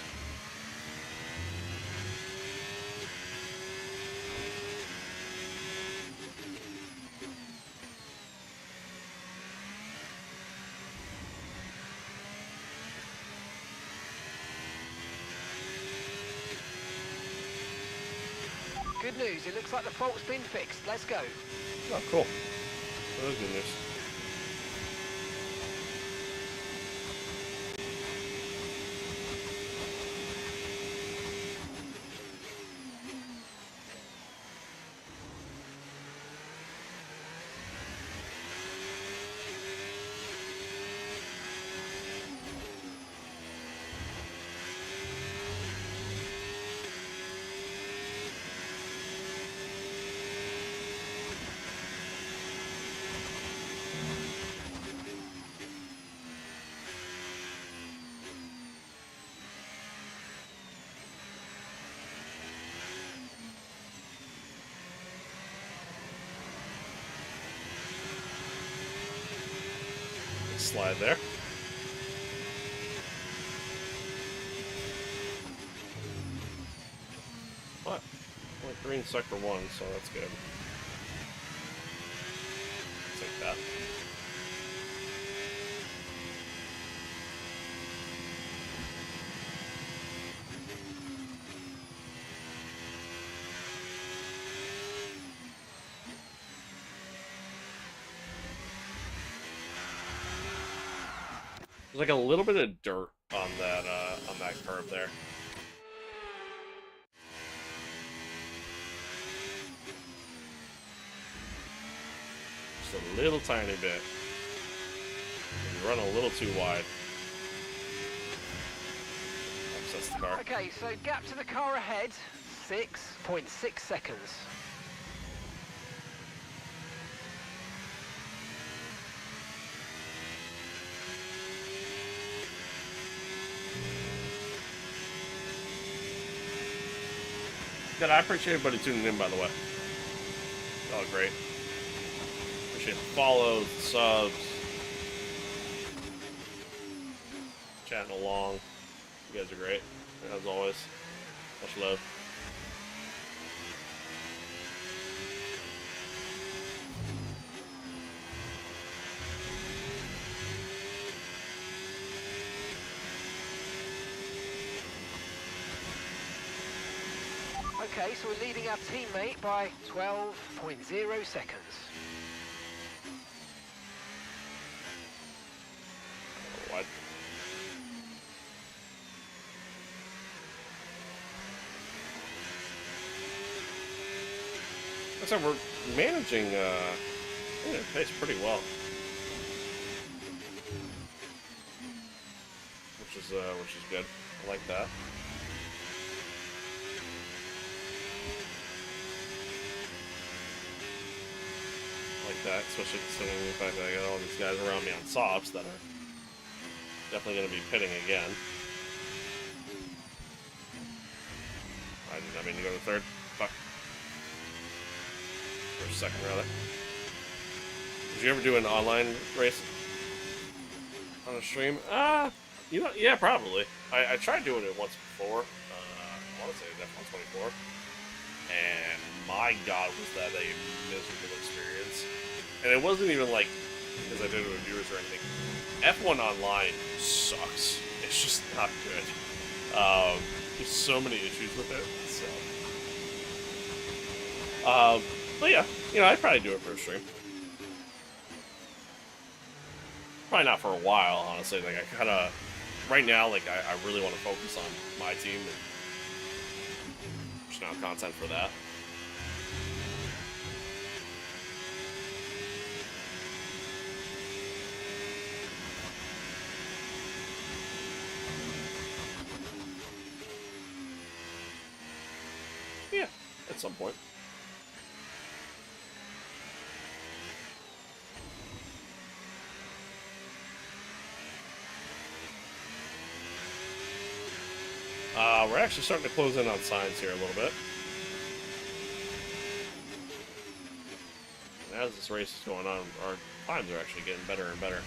Good news, it looks like the fault's been fixed. Let's go. Oh, cool. That was good news. slide there. What? Only green sector 1, so that's good. Take that. There's like a little bit of dirt on that curve there. Just a little tiny bit. You run a little too wide. Upsets the car. Okay, so gap to the car ahead, 6.6 seconds. Good, I appreciate everybody tuning in, by the way. Oh, great. Appreciate the follows, the subs, chatting along. You guys are great, as always. Much love. Okay, so we're leading our teammate by 12.0 seconds. What? So we're managing pace pretty well, which is good. I like that. That, especially considering the fact that I got all these guys around me on softs that are definitely going to be pitting again. I didn't mean to go to third. Fuck. Or second, rather. Did you ever do an online race on a stream? You know, yeah, probably. I tried doing it once before. I want to say F125. And my god, was that a miserable experience. And it wasn't even like because I did it with viewers or anything. F1 online sucks. It's just not good. There's so many issues with it. So, but yeah, you know, I'd probably do it for a stream. Probably not for a while, honestly. Like I kind of, right now, like I really want to focus on my team and pushing out content for that. Yeah, at some point. We're actually starting to close in on signs here a little bit. And as this race is going on, our times are actually getting better and better.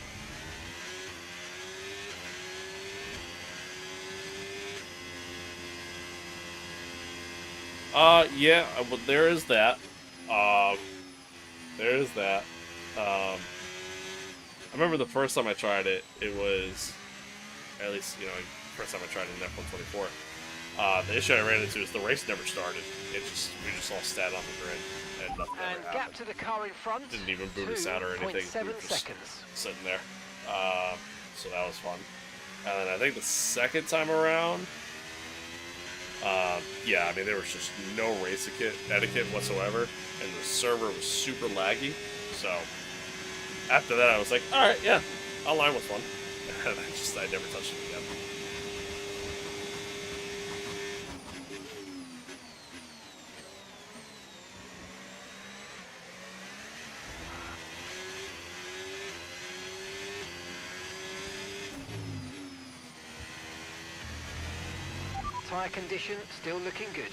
Yeah, well, there is that. There is that. I remember the first time I tried it, it was, at least, you know, first time I tried it in F124. The issue I ran into is the race never started. We just all sat on the grid and nothing ever happened. Gap to the car in front. Didn't even boot us out or anything. We were just sitting there. So that was fun. And then I think the second time around, yeah, I mean, there was just no race etiquette whatsoever, and the server was super laggy. So after that, I was like, all right, yeah, online was fun. And I never touched it again. Tyre condition still looking good.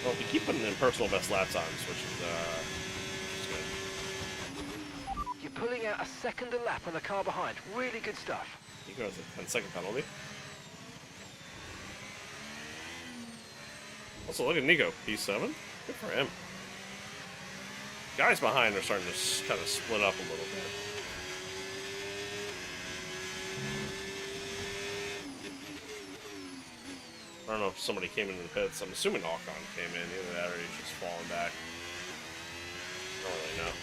Well, we keep putting in personal best lap times, which is good. Your pulling out a second a lap on the car behind. Really good stuff. Nico has a 10-second penalty. Also, look at Nico. P7. Good for him. Guys behind are starting to kind of split up a little bit. I don't know if somebody came into the pits. I'm assuming Alcon came in. Either that or he's just falling back. I don't really know.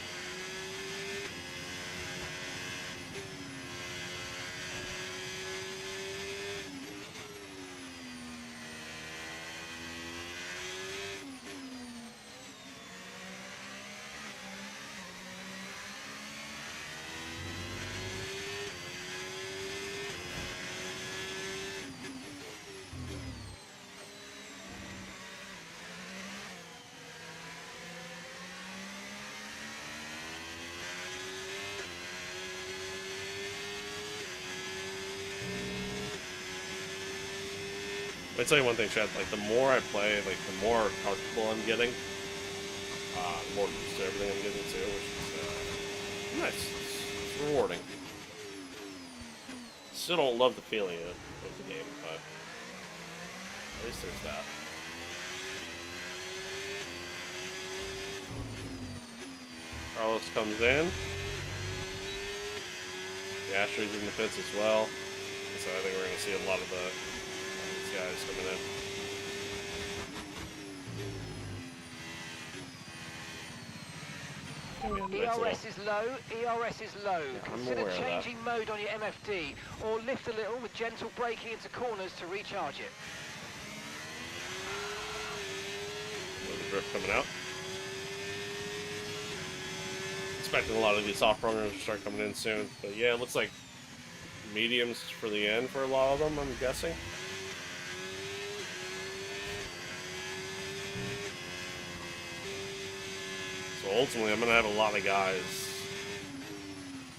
I'll tell you one thing, Chad, like, the more I play, like, the more comfortable I'm getting, the more used to everything I'm getting to, which is, nice. It's rewarding. Still don't love the feeling of the game, but at least there's that. Carlos comes in. The Astros in the pits as well. So I think we're going to see a lot of these guys coming in. ERS is low, ERS is low. Yeah, Consider changing mode on your MFD, or lift a little with gentle braking into corners to recharge it. The drift coming out. Expecting a lot of these off-runners to start coming in soon. But yeah, it looks like mediums for the end for a lot of them, I'm guessing. So ultimately, I'm going to have a lot of guys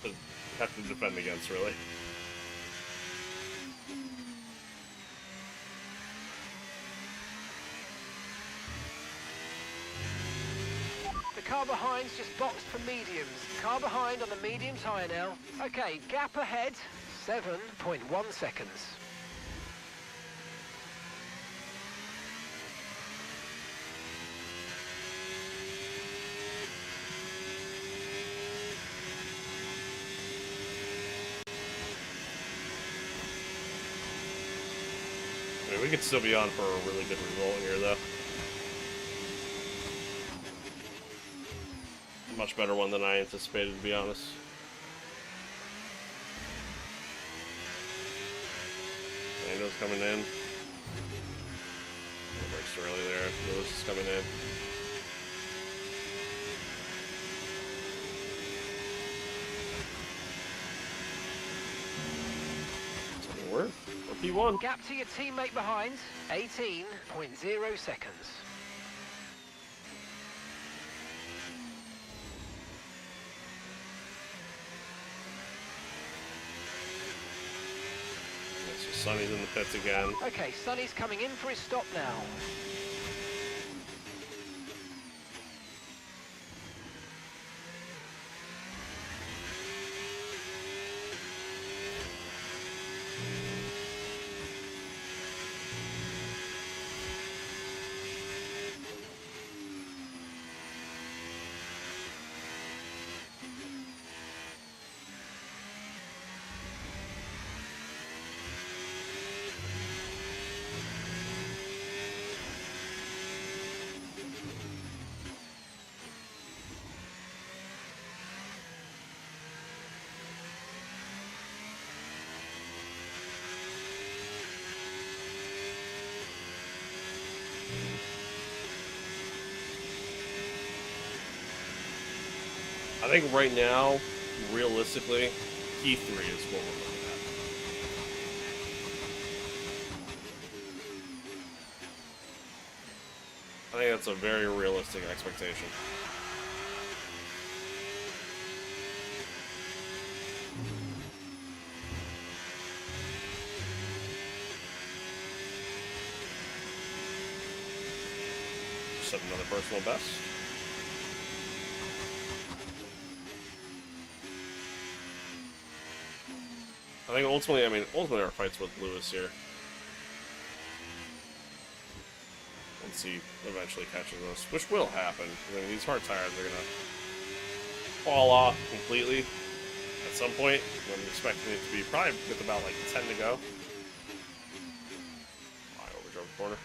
to have to defend against, really. The car behind's just boxed for mediums. Car behind on the mediums higher now. Okay, gap ahead, 7.1 seconds. I mean, we could still be on for a really good result here, though. Much better one than I anticipated, to be honest. Lando's coming in. Brakes early there. Lewis is coming in. So we're P1. Gap to your teammate behind, 18.0 seconds. Sonny's in the pits again. Okay, Sonny's coming in for his stop now. I think right now, realistically, P3 is what we're looking at. I think that's a very realistic expectation. Set another personal best. I think ultimately, ultimately our fight's with Lewis here. Once he eventually catches us, which will happen. I mean, these hard tires are gonna fall off completely at some point. I'm expecting it to be probably with about like 10 to go. I overdrove the corner.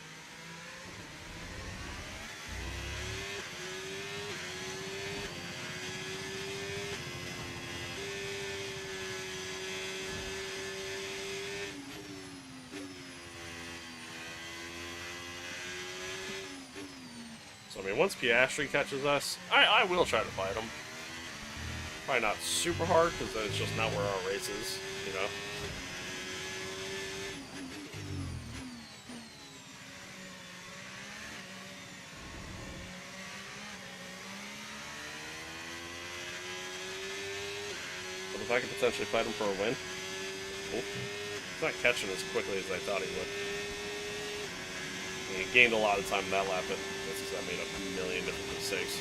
So, I mean, once Piastri catches us, I will try to fight him. Probably not super hard, because it's just not where our race is, you know? But if I could potentially fight him for a win... Oh, he's not catching as quickly as I thought he would. He gained a lot of time in that lap, but that's because I made a million different mistakes.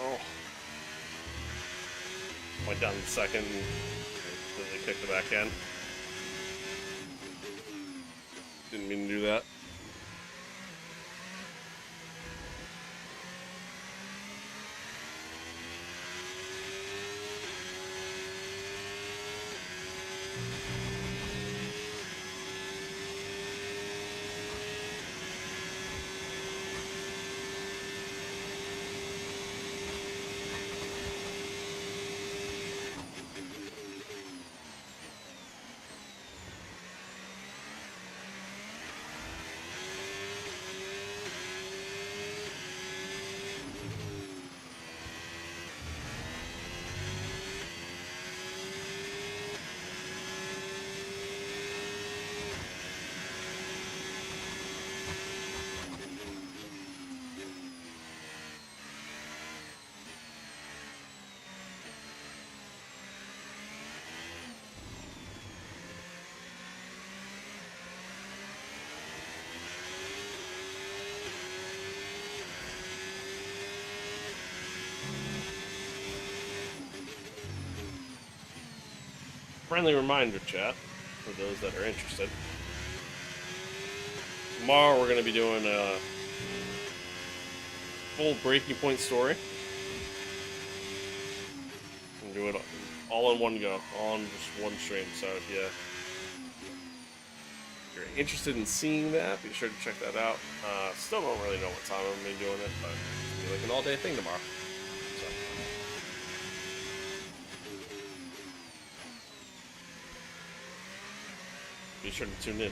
Oh. Went down the second and they kicked the back end. Didn't mean to do that. Friendly reminder, chat, for those that are interested. Tomorrow we're going to be doing a full breaking point story. We'll do it all in one go, all in just one stream. So if you're interested in seeing that, be sure to check that out. Still don't really know what time I'm going to be doing it, but it'll be like an all-day thing tomorrow. So. Be sure to tune in.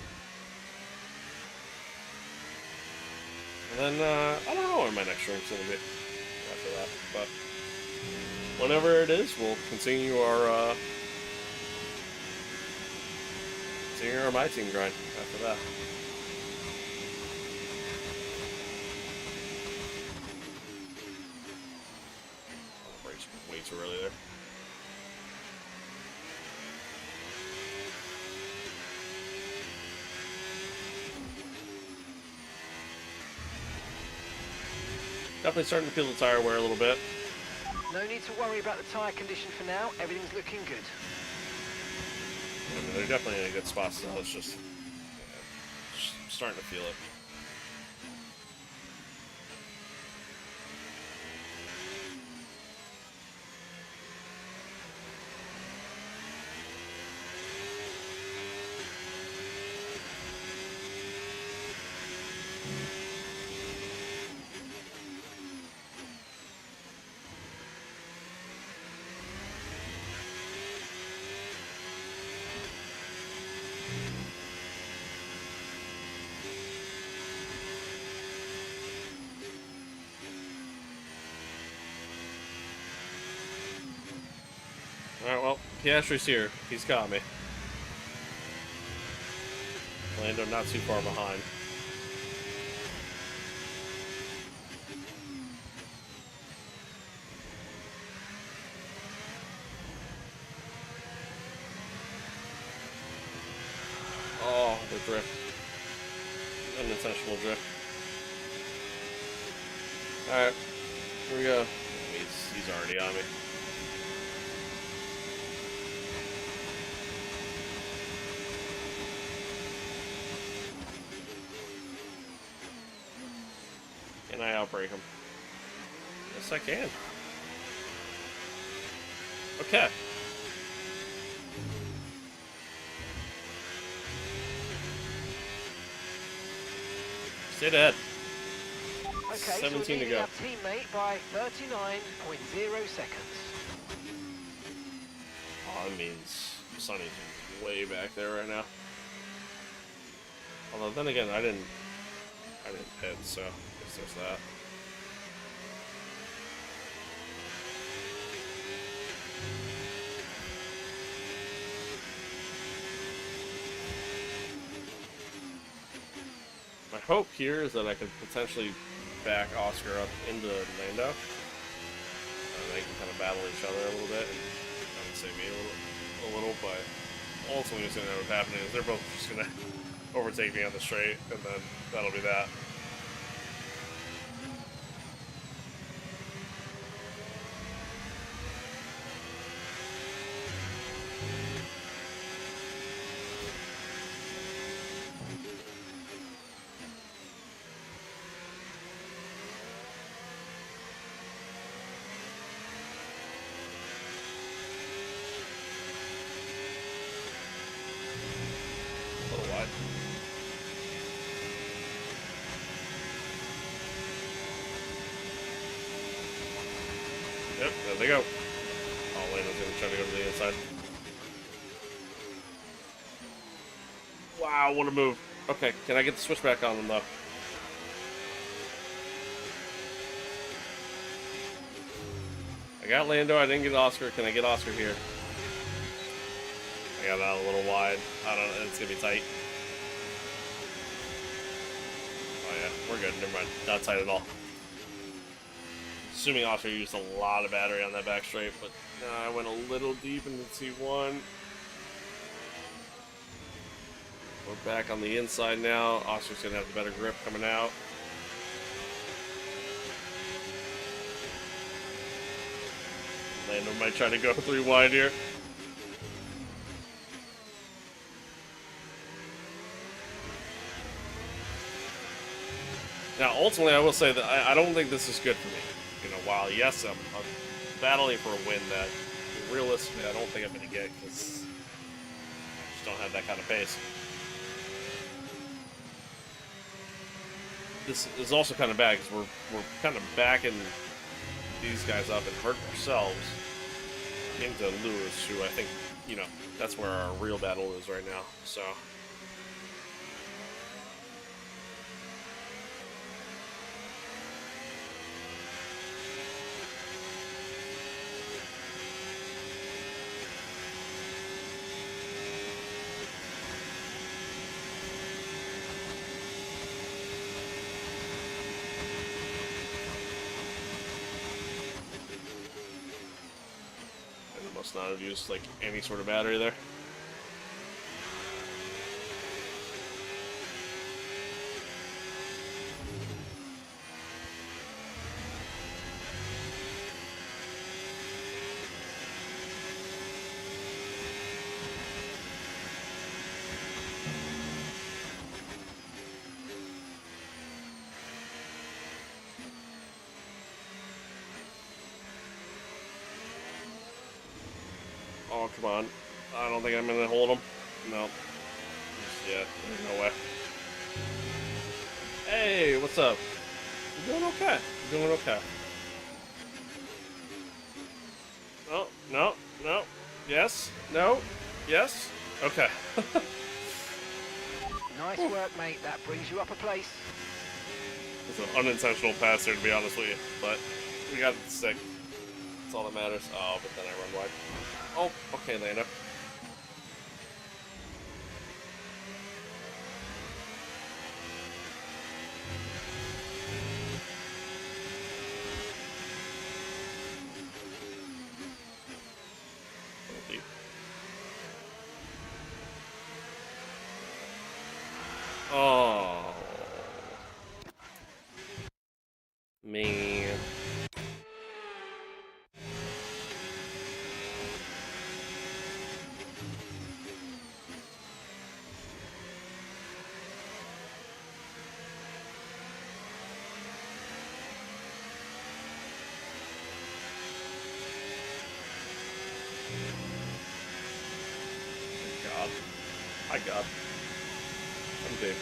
And then, I don't know where my next stream's going to be after that, but whenever it is, we'll continue our MYTEAM grind after that. Oh, brakes way too early there. Definitely starting to feel the tire wear a little bit. No need to worry about the tyre condition for now. Everything's looking good. I mean, they're definitely in a good spot still. It's just, yeah, just starting to feel it. Piastri's here. He's got me. Lando not too far behind. Oh, the drift. Unintentional drift. Alright. Here we go. He's already on me. Can I outbreak him? Yes, I can. Okay. Stay dead. Okay, 17 so to go. our teammate by 39.0 seconds. Oh, that means Sonny's way back there right now. Although then again, I didn't pit, so I guess there's that. My hope here is that I could potentially back Oscar up into Lando. They can kind of battle each other a little bit, and I would say me a little, but ultimately what's going to end up happening is they're both just going to overtake me on the straight, and then that'll be that. A little wide. Yep, there they go. Oh, Lando's gonna try to go to the inside. Wow, what a move. Okay, can I get the switchback on them though? I got Lando, I didn't get Oscar. Can I get Oscar here? I got out a little wide. I don't know, it's gonna be tight. Oh yeah, we're good, never mind. Not tight at all. Assuming Oscar used a lot of battery on that back straight, but I went a little deep into T1. We're back on the inside now. Oscar's gonna have the better grip coming out. Lando might try to go 3 wide here. Now, ultimately, I will say that I don't think this is good for me. You know, while yes, I'm battling for a win that realistically I don't think I'm going to get because I just don't have that kind of pace. This is also kind of bad because we're kind of backing these guys up and hurting ourselves into Lewis, who I think, you know, that's where our real battle is right now. So. Must not have used like any sort of battery there. Oh, come on. I don't think I'm going to hold him. No. Yeah, there's no way. Hey, what's up? You're doing okay. You're doing okay. No, no, no. Yes, no, yes. Okay. Nice work, mate. That brings you up a place. It's an unintentional pass here, to be honest with you. But we got it sick. That's all that matters. Oh, but then I run wide. Oh, okay, Lando. Oh, man. God. My God. I'm dead.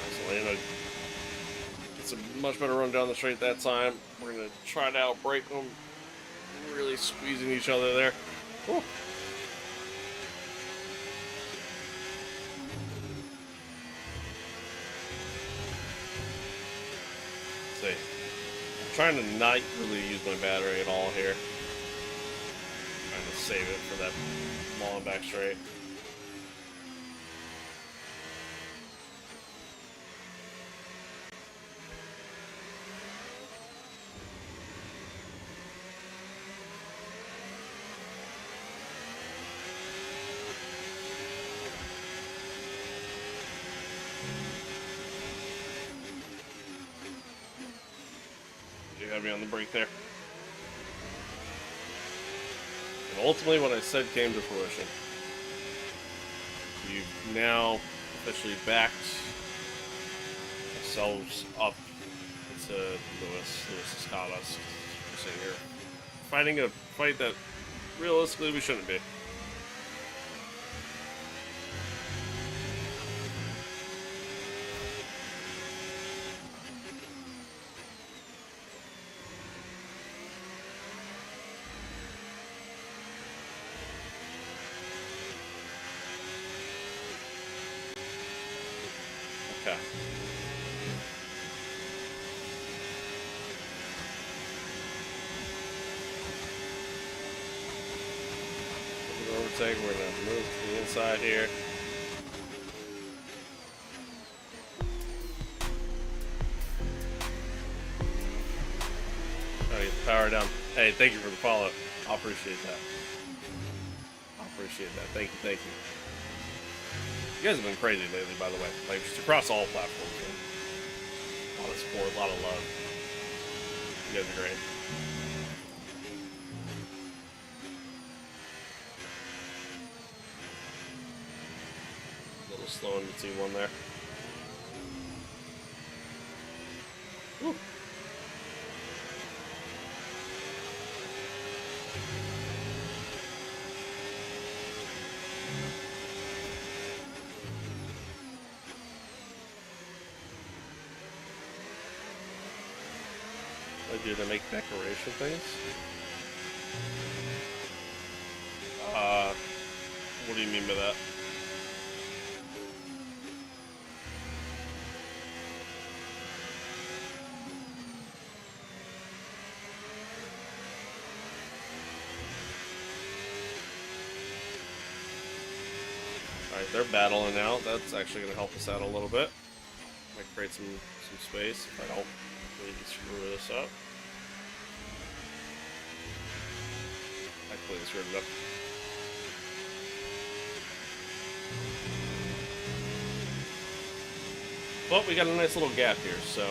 So Lando gets a much better run down the straight that time. We're going to try to outbrake them. Really squeezing each other there. Whew. See. I'm trying to not really use my battery at all here. Trying to save it for that long back straight. You had me on the brake there. And ultimately what I said came to fruition. You've now officially backed ourselves up into Lewis. Lewis has caught us. We're sitting here fighting a fight that realistically we shouldn't be. Okay. Overtake, we're gonna move to the inside here. Try to get the power down. Hey, thank you for the follow. I appreciate that. I appreciate that. Thank you, thank you. You guys have been crazy lately, by the way. Like, just across all platforms. Man. A lot of support, a lot of love. You guys are great. A little slow in the T1 there. Woo. Do they make decoration things? What do you mean by that? Alright, they're battling out. That's actually going to help us out a little bit. Might create some space if I don't really screw this up. I completely screwed it up. But we got a nice little gap here, so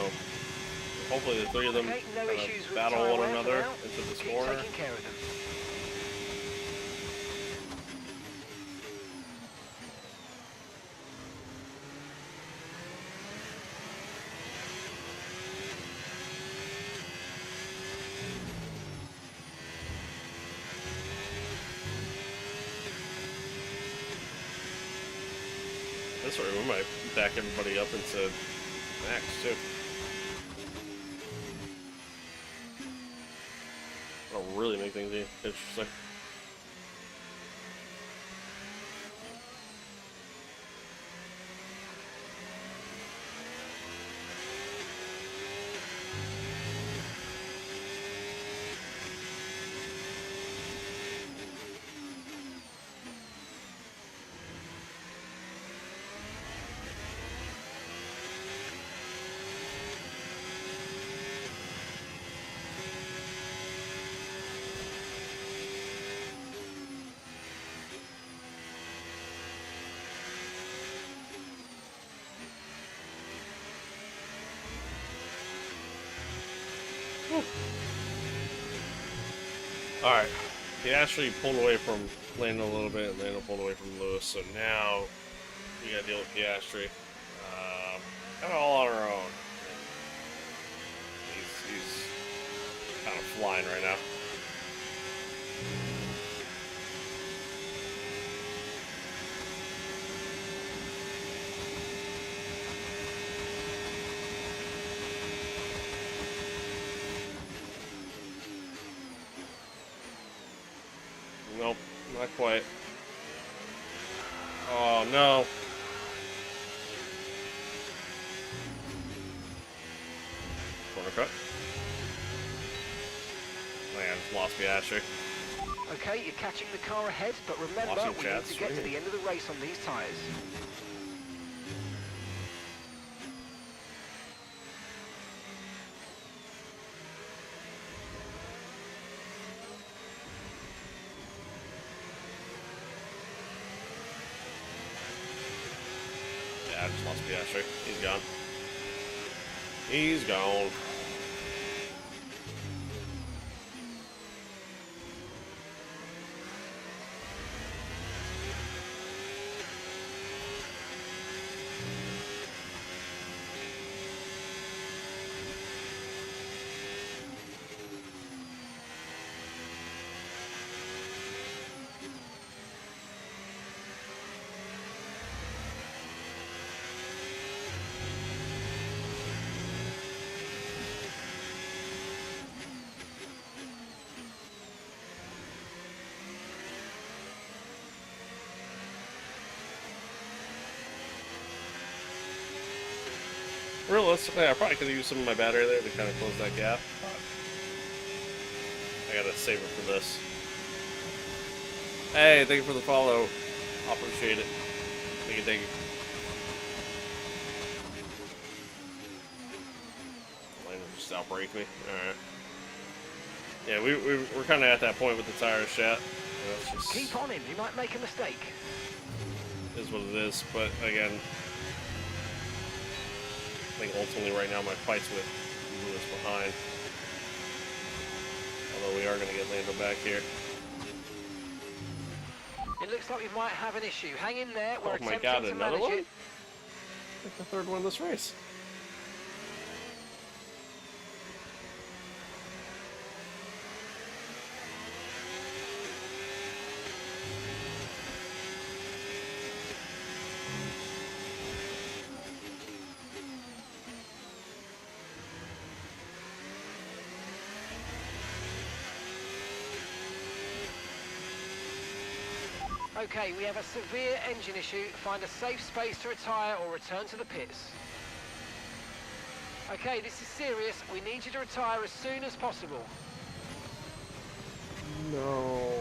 hopefully the three of them battle one another into this corner. That's right, we might back everybody up into max too. That'll really make things interesting. Alright. He actually pulled away from Lando a little bit, and Lando pulled away from Lewis, so now we gotta deal with Piastri. Kind of all on our own. He's kind of flying right now. Nope, not quite. Oh no. Corner cut. Man, lost Piastri. Okay, you're catching the car ahead, but remember, Watching we chats, need to get to right? the end of the race on these tyres. Yeah, I just lost Piastri. He's gone. He's gone. Realistically, I probably could have used some of my battery there to kind of close that gap. I gotta save it for this. Hey, thank you for the follow. I appreciate it. Thank you, thank you. Lane just outbraked me. Alright. Yeah, we're kind of at that point with the tires, chat. Just Keep on him, he might make a mistake. is what it is, but again, I think ultimately right now my fight's with Lewis behind. Although we are going to get Lando back here. It looks like we might have an issue. Hang in there, we're Oh my attempting god, to another manage one? it. I think the third one this race. Okay, we have a severe engine issue. Find a safe space to retire or return to the pits. Okay, this is serious. We need you to retire as soon as possible. No.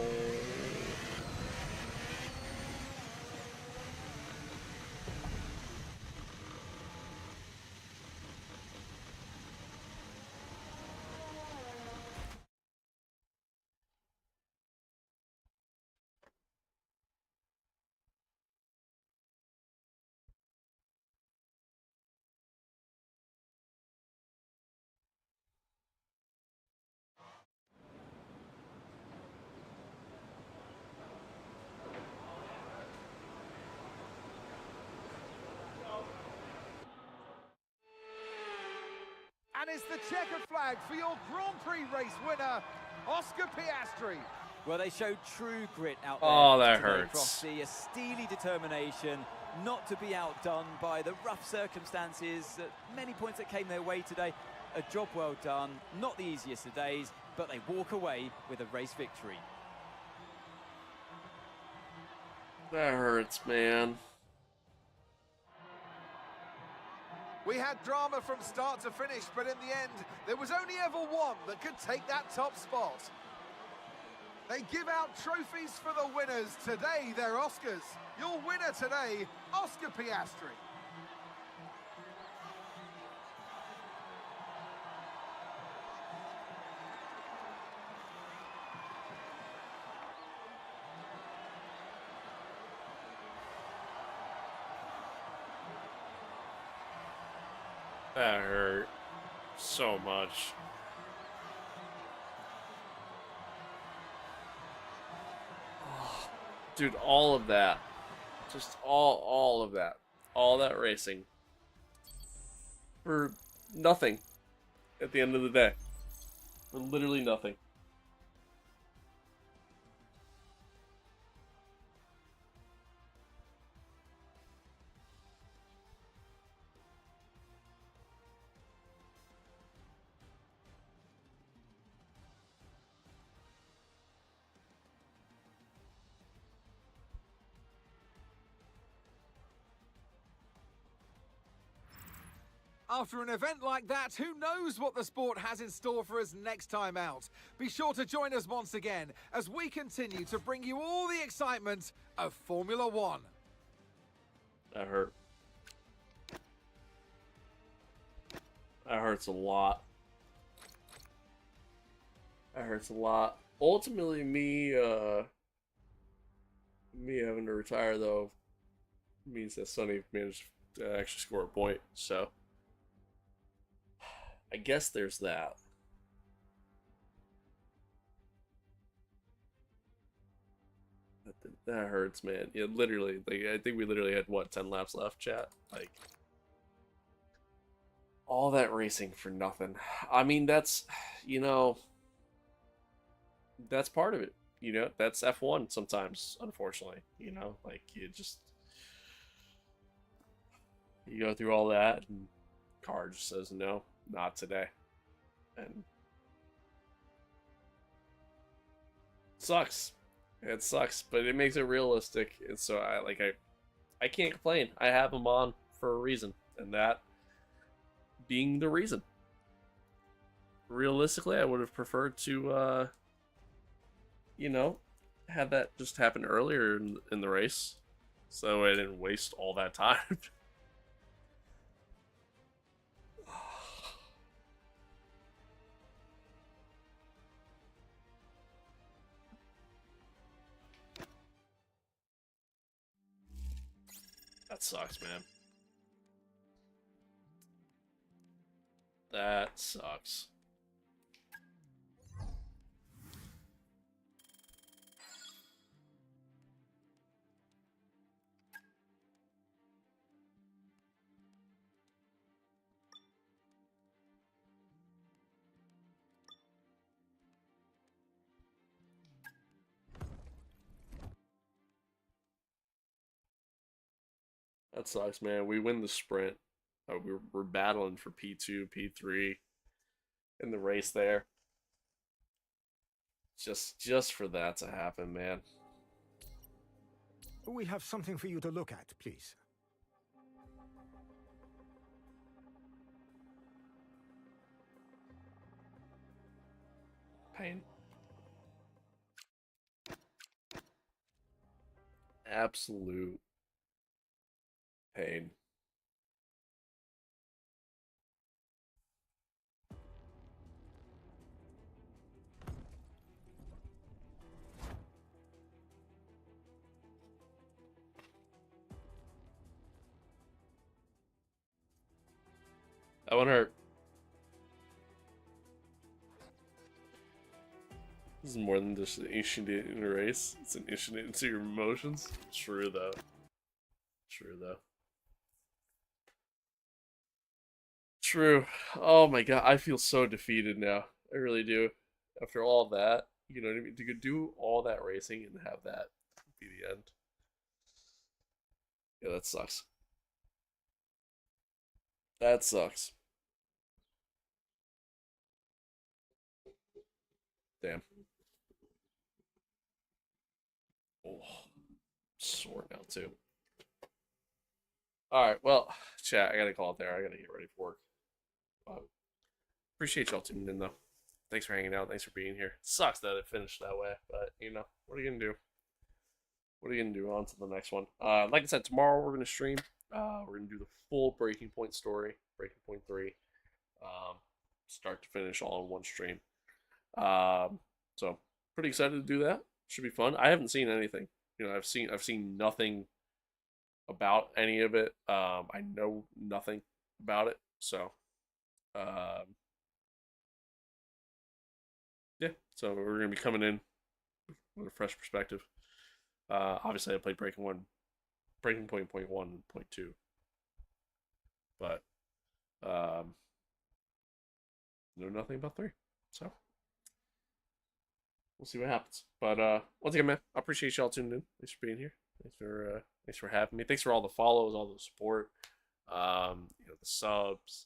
And it's the checkered flag for your Grand Prix race winner, Oscar Piastri. Well, they showed true grit out there. Oh, that today, hurts. Frosty, a steely determination not to be outdone by the rough circumstances. Many points that came their way today. A job well done. Not the easiest of days, but they walk away with a race victory. That hurts, man. We had drama from start to finish, but in the end, there was only ever one that could take that top spot. They give out trophies for the winners. Today, they're Oscars. Your winner today, Oscar Piastri. That hurt so much. Dude, all of that. Just all of that. All that racing. For nothing. At the end of the day. For literally nothing. After an event like that, who knows what the sport has in store for us next time out? Be sure to join us once again as we continue to bring you all the excitement of Formula One. That hurt. That hurts a lot. That hurts a lot. Ultimately, me having to retire, though, means that Sonny managed to actually score a point, so I guess there's that. That hurts, man. Yeah, literally. Like, I think we literally had, what, 10 laps left, chat? Like, all that racing for nothing. I mean, that's, you know, that's part of it. You know, that's F1 sometimes, unfortunately. You know, like, you go through all that, and car just says, no, not today. And sucks. It sucks, but it makes it realistic. And so I can't complain. I have them on for a reason, and that being the reason. Realistically, I would have preferred to, you know, have that just happen earlier in the race, so I didn't waste all that time. That sucks, man. That sucks. That sucks, man. We win the sprint. We're battling for P2, P3 in the race there. Just for that to happen, man. We have something for you to look at, please. Pain. Absolute pain. That one hurt. This is more than just an incident in a race. It's an incident into your emotions. True, though. True, though. True. Oh my god, I feel so defeated now. I really do. After all that, you know what I mean? To do all that racing and have that be the end. Yeah, that sucks. That sucks. Damn. Oh, sore now too. All right, well, chat. I gotta call it there. I gotta get ready for work. Appreciate y'all tuning in though. Thanks for hanging out. Thanks for being here. Sucks that it finished that way, but you know what are you gonna do? What are you gonna do? On to the next one. Like I said, tomorrow we're gonna stream. We're gonna do the full Breaking Point story, Breaking Point 3, start to finish all in one stream. So pretty excited to do that. Should be fun. I haven't seen anything. You know, I've seen nothing about any of it. I know nothing about it. So, yeah. So we're gonna be coming in with a fresh perspective. Obviously, I played Breaking Point, Point 1, and Point 2. But know nothing about 3. So we'll see what happens. But once again, man, I appreciate y'all tuning in. Thanks for being here. Thanks for having me. Thanks for all the follows, all the support, the subs,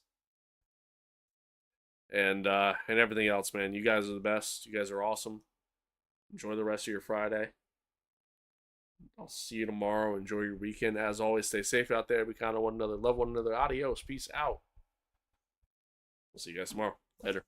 and everything else, man. You guys are the best. You guys are awesome. Enjoy the rest of your Friday. I'll see you tomorrow. Enjoy your weekend. As always, stay safe out there. We kind of one another. Love one another. Adios. Peace out. We'll see you guys tomorrow. Later.